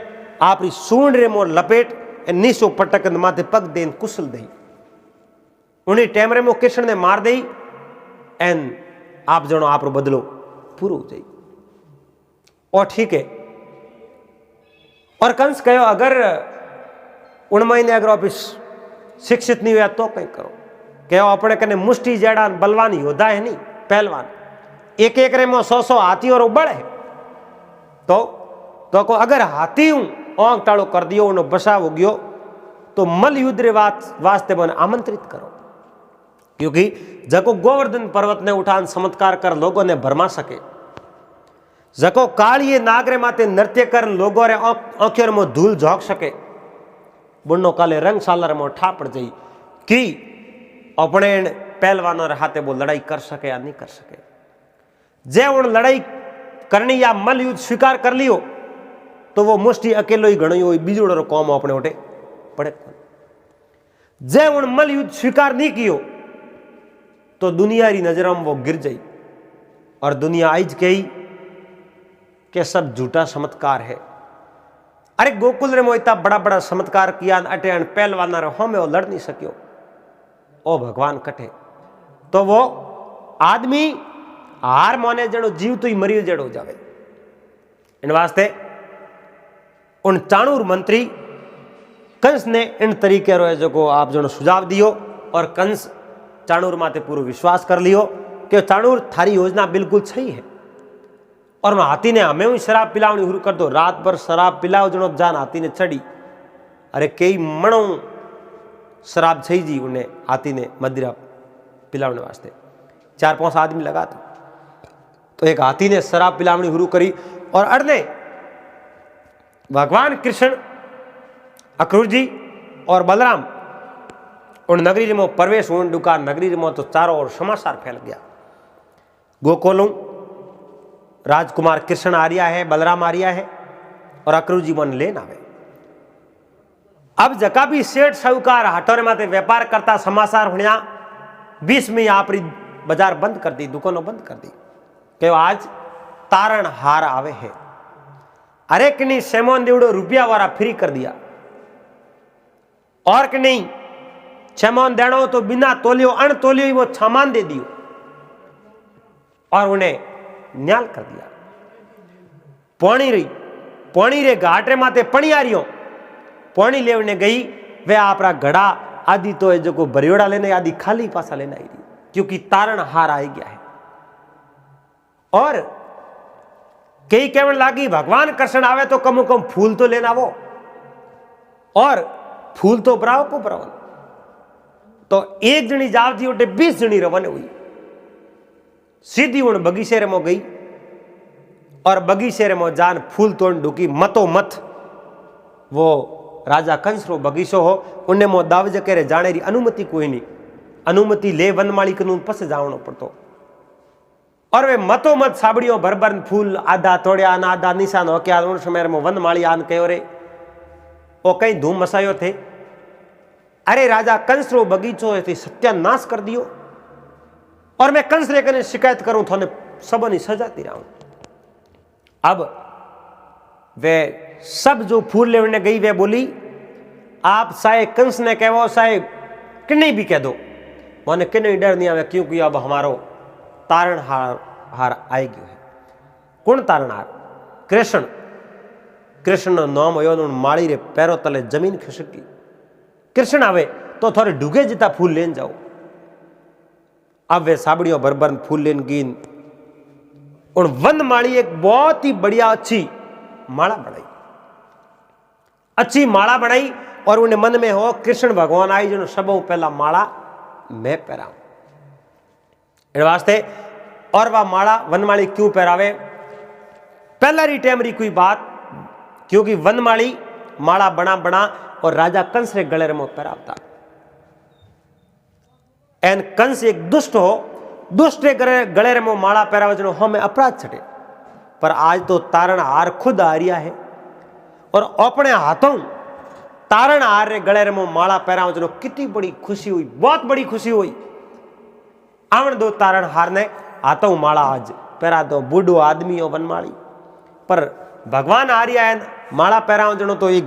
आपरी सूंड रे मो लपेट नीसो पटक माथे पग देन कुशल दई, उन्हीं टाइम रे मो कृष्ण ने मार दई, एन आप जनो आप बदलो पूरो हो जाए। और ठीक है, और कंस कहो अगर उन महीने अगर ऑफिस शिक्षित नहीं हुआ तो कहीं करो, कहो अपने कने मुष्टि जड़ा बलवान योद्धा है नहीं, पहलवान, एक एक रे मो 100 हाथी और उबड़ है, तो को अगर हाथी हूं ओंग टाड़ो कर दियो, उन्हें बसाव हो गयो, तो मल युद्ध रे वास्ते बने आमंत्रित करो, क्योंकि जको गोवर्धन पर्वत ने उठान चमत्कार कर लोगों ने भरमा सके, जको कालिये नागरे माते नृत्य कर लोगों रे आंखों में धूल झोंक सके, बुढ़नो काले रंगशाला रे ठा पड़ जाई कि अपने पहलवानों रे हाथे वो लड़ाई कर सके या नहीं कर सके। जे उन लड़ाई करनी या मल युद्ध स्वीकार कर लियो तो वो मुष्टि अकेलो ही गणो हो, बीजोड़ो रो कौम अपने उठे पड़े। जे उन मल युद्ध स्वीकार नहीं कियो तो दुनिया री नजरों में वो गिर जाई, और दुनिया आज कही कि सब झूठा चमत्कार है। अरे गोकुल रे मोइता बड़ा बड़ा चमत्कार किया, अटे पहलवाना रे हो में वो लड़ नहीं सकियो, ओ भगवान कटे, तो वो आदमी हार माने जड़ो जीव तो ही मरी जड़ो जावे। इन वास्ते उन चाणूर मंत्री कंस ने इन तरीके रो जो को आप जो सुझाव दियो, और कंस चाणूर माते पूरा विश्वास कर लियो कि चाणूर थारी योजना बिल्कुल सही है, और हाथी ने हमें ही शराब पिलावनी शुरू कर दो, रात भर शराब पिलाओ जनो जान हाथी ने चढ़ी। अरे कई मणो शराब छई जी, उन्हें हाथी ने मदिरा पिलावने वास्ते 4-5 आदमी लगा तो एक हाथी ने शराब पिलावनी शुरू करी, और अड़ने भगवान कृष्ण, अक्रूर जी और बलराम उन नगरी में प्रवेश होने डुका नगरी में तो चारों ओर समाचार फैल गया। गोकुलों राजकुमार कृष्ण आर्या है, बलराम आर्या है और अक्रूर जी मन लेन आवे। अब जका भी सेठ साहूकार हाटोरे माते व्यापार करता समाचार हुणिया 20 में आपरी बाजार बंद कर दी, दुकानों बंद कर दी कि आज तारण हार आवे है। अरे कि नहीं सेमोन देवड़ो रुपया वाला फ्री कर दिया और कि नहीं सेमोन देनो तो बिना तोलियो अण तोलियो वो सामान दे दियो और उन्हें न्याल कर दिया। पौणी रे घाटे माते पणी आ रही हो, पौणी लेवने गई वे आपरा घड़ा आदि तो जो को बरियोड़ा लेने आदि खाली पासा लेने आई रही, क्योंकि तारण हार आ गया है। और कई कहने लागी भगवान कृष्ण आवे तो कम कम फूल तो लेना वो, और फूल तो बराव को बराव। तो एक जनी जाव थी उठे 20 जनी रवाने हुई, सीधी उन बगीचे रे में गई और बगीचे रे में जान फूल तोड़ ढुकी। मतो मत वो राजा कंस रो बगीचो हो, उन्हें मो दावज करे जाने री अनुमति कोई नहीं, अनुमति ले वनमाली कानून पस जावनो पड़तो। और वे मतो मत साबड़ियों भरभर फूल आधा तोड़िया आधा निशान हो क्या उन समय में वनमाली आन कहो रे वो कई धूम मसायो थे। अरे राजा कंस रो बगीचो थी सत्यानाश कर दियो और मैं कंस रे कने शिकायत करूं थोने सबनी सजा दी रहा हूं। अब वे सब जो फूल लेने गई वे बोली आप साए कंस ने कहो साए किन्ने भी कह दो, मैंने किन्ने डर नहीं आवे, क्योंकि अब हमारो तारण हार आई गयो है। कौन तारण हार? कृष्ण। कृष्ण नाम हो माड़ी रे पैरों तले जमीन खिसकी। कृष्ण आवे तो थोड़े डूगे जिता फूल लेन जाओ। अब वे साबड़ियों भरभर फूल लेन गिन और वन माड़ी एक बहुत ही बढ़िया अच्छी माला बनाई, अच्छी माला बनाई और उन्हें मन में हो कृष्ण भगवान आई जो सबों पहला माला मैं पहराऊं इन वास्ते। और वह माला वनमाली क्यों पहरावे? पहला री टाइम री कोई बात, क्योंकि वनमाली माला बना बना और राजा कंस रे गले में पहरावता। एन कंस एक दुष्ट हो, दुष्ट गले में माला पहरावे जनो हमें अपराध छटे। पर आज तो तारण हार खुद आ रिया है और अपने हाथों तारण हार रे गले में माला पहरावे जनो कितनी बड़ी खुशी हुई, बहुत बड़ी खुशी हुई। आवण दो तारण हार ने हाथों माला आज पहरा दो, बूढ़ो आदमी हो वनमाली। पर भगवान आ रिया है माला पहरावे जनो तो एक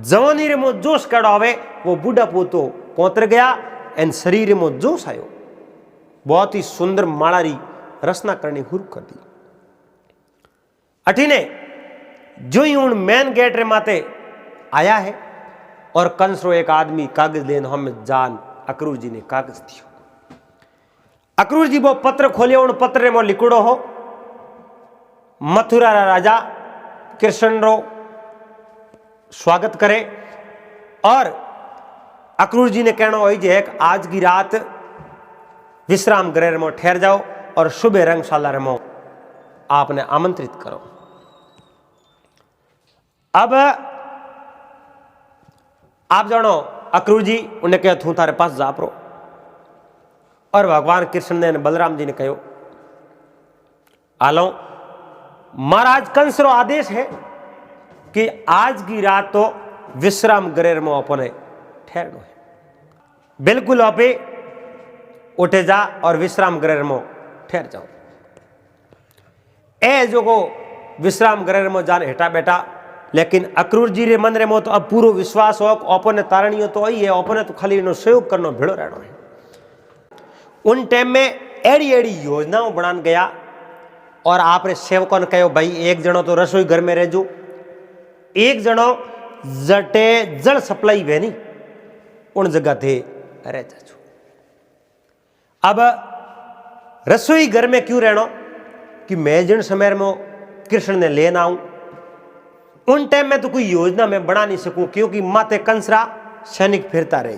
जवानी रे में जोश कड़ावे वो बूढ़ा पोतो पोतर गया एन शरीर में जोश आयो। बहुत ही सुंदर माला री रचना करनी हुर कर दी। अठीने जो ही उन मेन गेट रे माते आया है और कंस रो एक आदमी कागज लेन हम जान अक्रूर जी ने कागज दियो। अक्रूर जी वो पत्र खोलियो, उन पत्र रे में लिखड़ो हो मथुरा रा राजा कृष्ण रो स्वागत करे और अक्रूर जी ने कहना हो जे आज की रात विश्राम गृह में ठहर जाओ और शुभ रंगशाला में आपने आमंत्रित करो। अब आप जानो अक्रूर जी उन्हें कहा तू थारे पास जा परो और भगवान कृष्ण ने बलराम जी ने कहो आलो महाराज कंस रो आदेश है कि आज की रात तो विश्राम गृह में अपने ठहरनो है। बिल्कुल आपे उठे जा और विश्राम गृह में ठहर जाओ। ए जो को विश्राम गृह में जान हेठा बैठा, लेकिन अक्रूर जी रे मन रे में तो अब पूरो विश्वास हो अपने तारणियों तो आई है, अपने तो खाली इनो सहयोग करनो भेड़ो रहनो है। उन टाइम में एड़ी एड़ी योजनाओं बनान गया और आपने सेवकों ने कहो भाई एक जनो तो रसोई घर में रहजो, एक जनो जटे जल सप्लाई वेनी उन जगह थे रह जाजो। अब रसोई घर में क्यों रहना कि मैं जिन समय में कृष्ण ने लेना आऊं उन टाइम में तो कोई योजना मैं बना नहीं सकूं, क्योंकि माते कंसरा सैनिक फिरता रहे।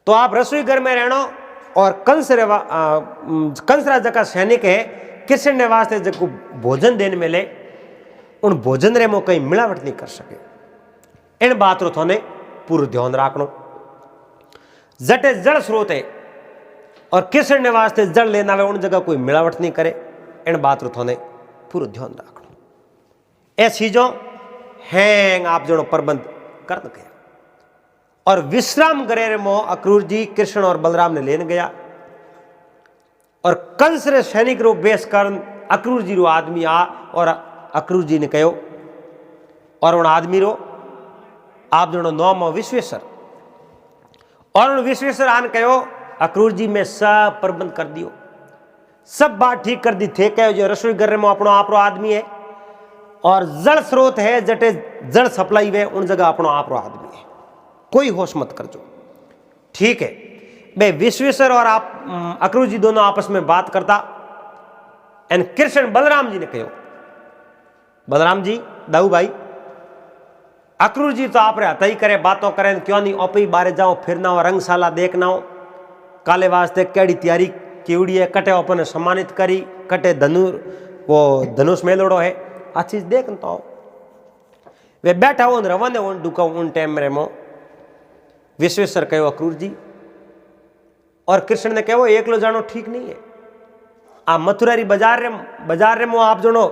तो आप रसोई घर में रहना और कंसरा जगह सैनिक है कृष्ण ने वास्ते जब भोजन देने में ले उन भोजन रे में कहीं मिलावट नहीं कर सके। इन बात रो थोने पूरा ध्यान रखनो। जटे जड़ स्रोत है और कृष्ण ने वास्ते जड़ लेना वे उन जगह कोई मिलावट नहीं करे। इन बात रो थोने पूरा ध्यान रखना। ए चीजों हैंग आप जो प्रबंध कर गया और विश्राम गृह मो अक्रूर जी कृष्ण और बलराम ने लेने गया और कंस रे सैनिक रो बेस कर अक्रूर जी रो आदमी आ और अक्रूर जी ने कहो और उन आदमी रो आप जो नाम विश्वेश्वर और उन विश्वेश्वर आन कहो अक्रूर जी में सब प्रबंध कर दियो, सब बात ठीक कर दी थे। कहो जो रसोई घर में अपनो आप रो आदमी है और जड़ स्रोत है जटे जड़ सप्लाई वे उन जगह अपनो आप रो आदमी है, कोई होश मत कर जो। ठीक है बे विश्वेश्वर और आप अक्रूर जी दोनों आपस में बात करता एन कृष्ण बलराम जी ने कहो बलराम जी दाऊ भाई अक्रूर जी तो आप रे हता ही करे बातों करें क्यों नहीं ओपी बारे जाओ फिरना हो रंगशाला देखना हो काले वास्ते केड़ी तैयारी केवड़ी है कटे अपन सम्मानित करी कटे धनुष मेलोड़ो है आ चीज देख तो वे बैठा हो रवन है उन दुका उन टाइम रे मो विश्वेश्वर कहो अक्रूर जी और कृष्ण ने कहो एकलो जानो ठीक नहीं है। आ मथुरारी बाजार रे मो आप जनो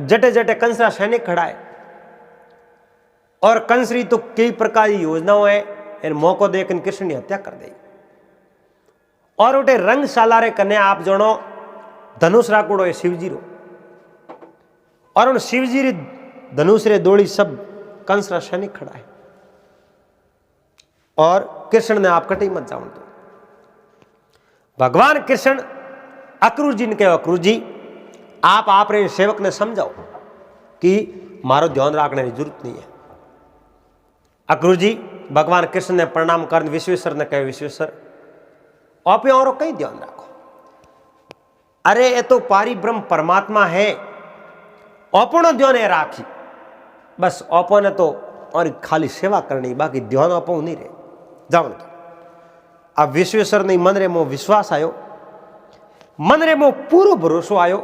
जटे जटे कंसरा सैनिक खड़ा है और कंसरी तो कई प्रकार की योजनाओं है इन मौको देकर कृष्ण की हत्या कर दी और उठे रंगशाला रे कने आप जनो धनुष राकुड़ो है शिवजी रो और उन शिवजी री धनुष रे दौड़ी सब कंसरा सैनिक खड़ा है और कृष्ण ने आप कटी मत जाओ तो भगवान कृष्ण अक्रूर जी ने कहो अक्रूर जी आप रे सेवक ने समझाओ कि मारो ध्यान रखने की जरूरत नहीं है। अक्रूर जी भगवान कृष्ण ने प्रणाम कर विश्वेश्वर ने कहे विश्वेश्वर आप और कहीं ध्यान रखो, अरे ये तो पारी ब्रह्म परमात्मा है अपनो ध्यान है राखी बस अपो ने तो और खाली सेवा करनी बाकी ध्यान अपो नहीं रहे जाओ तो। अब विश्वेश्वर ने मन रे मो विश्वास आयो मन रे मो पूरो भरोसो आयो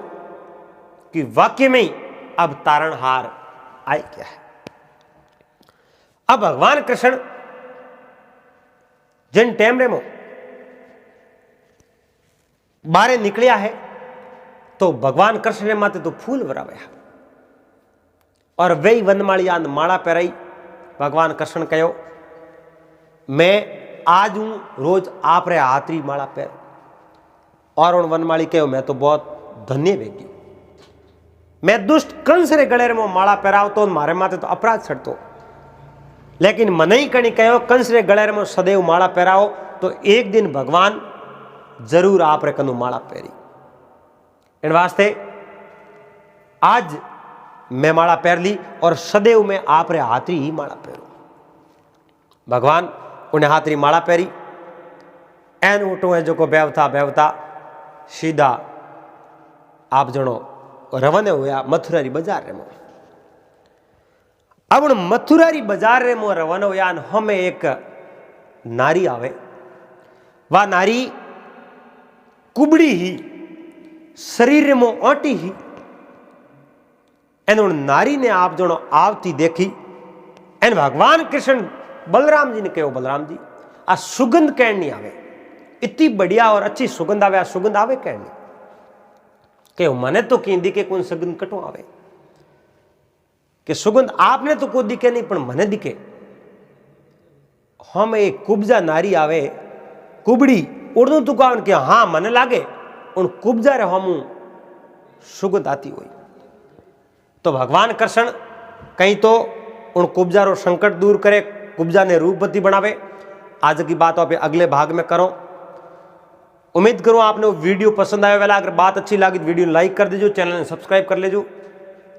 कि वाक्य में ही अब तारणहार आए क्या है। अब भगवान कृष्ण जिन टाइम रे मो बारे निकलिया है तो भगवान कृष्ण ने माते तो फूल वरावया और वे वनमालिया माला पहराई। भगवान कृष्ण कहो मैं आज हूं रोज आप रे हाथरी माला पहर और उन वनमाली कहो मैं तो बहुत धन्य वेगी मैं दुष्ट कंस रे गले में माला पहराव तो मारे माते तो अपराध छड़तो लेकिन मन ही कणी कहो कंस रे गले में सदैव माला पहराओ तो एक दिन भगवान जरूर आप रे कनु माला पहरी। इन वास्ते आज मैं माला पहर ली और सदैव मैं आप रे हाथरी ही माला पहरू। भगवान उन्हें हाथरी माला पहरी एन उठो है जो को बेवता सीधा आप जनो रवाना हुआ मथुरारी बाजार रे मो। अब उन मथुरारी बाजार रे मो रवाना हुआ हमें एक नारी आवे वह नारी कुबड़ी ही शरीर रे मो ओटी ही एन उन नारी ने आप जो आवती देखी एन भगवान कृष्ण बलराम जी ने कहो बलराम जी आ सुगंध कहन नहीं आवे इतनी बढ़िया और अच्छी सुगंध आवे आ सुगंध आवे कहन नहीं कहो मने तो कहीं दिखे कौन सुगंध कटो आवे कि सुगंध आपने तो कोई दिखे नहीं पर मने दिखे हम एक कुब्जा नारी आवे कुबड़ी उड़ू तो कौन के हाँ मने लागे उन कुब्जा रे हम सुगंध आती हुई तो भगवान कृष्ण कहीं तो उन कुब्जा रो संकट दूर करे कुब्जा ने रूपवती बनावे। आज की बात आप अगले भाग में करो। उम्मीद करूं आपने वो वीडियो पसंद आया वाला अगर बात अच्छी लगी वीडियो लाइक कर दीजिए चैनल ने सब्सक्राइब कर लीजिए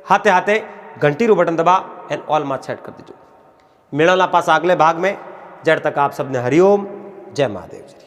हाथे हाथे घंटी रो बटन दबा एंड ऑल मात सेट कर दीजिए। मिलना पास अगले भाग में जब तक आप सबने हरिओम जय महादेव जी।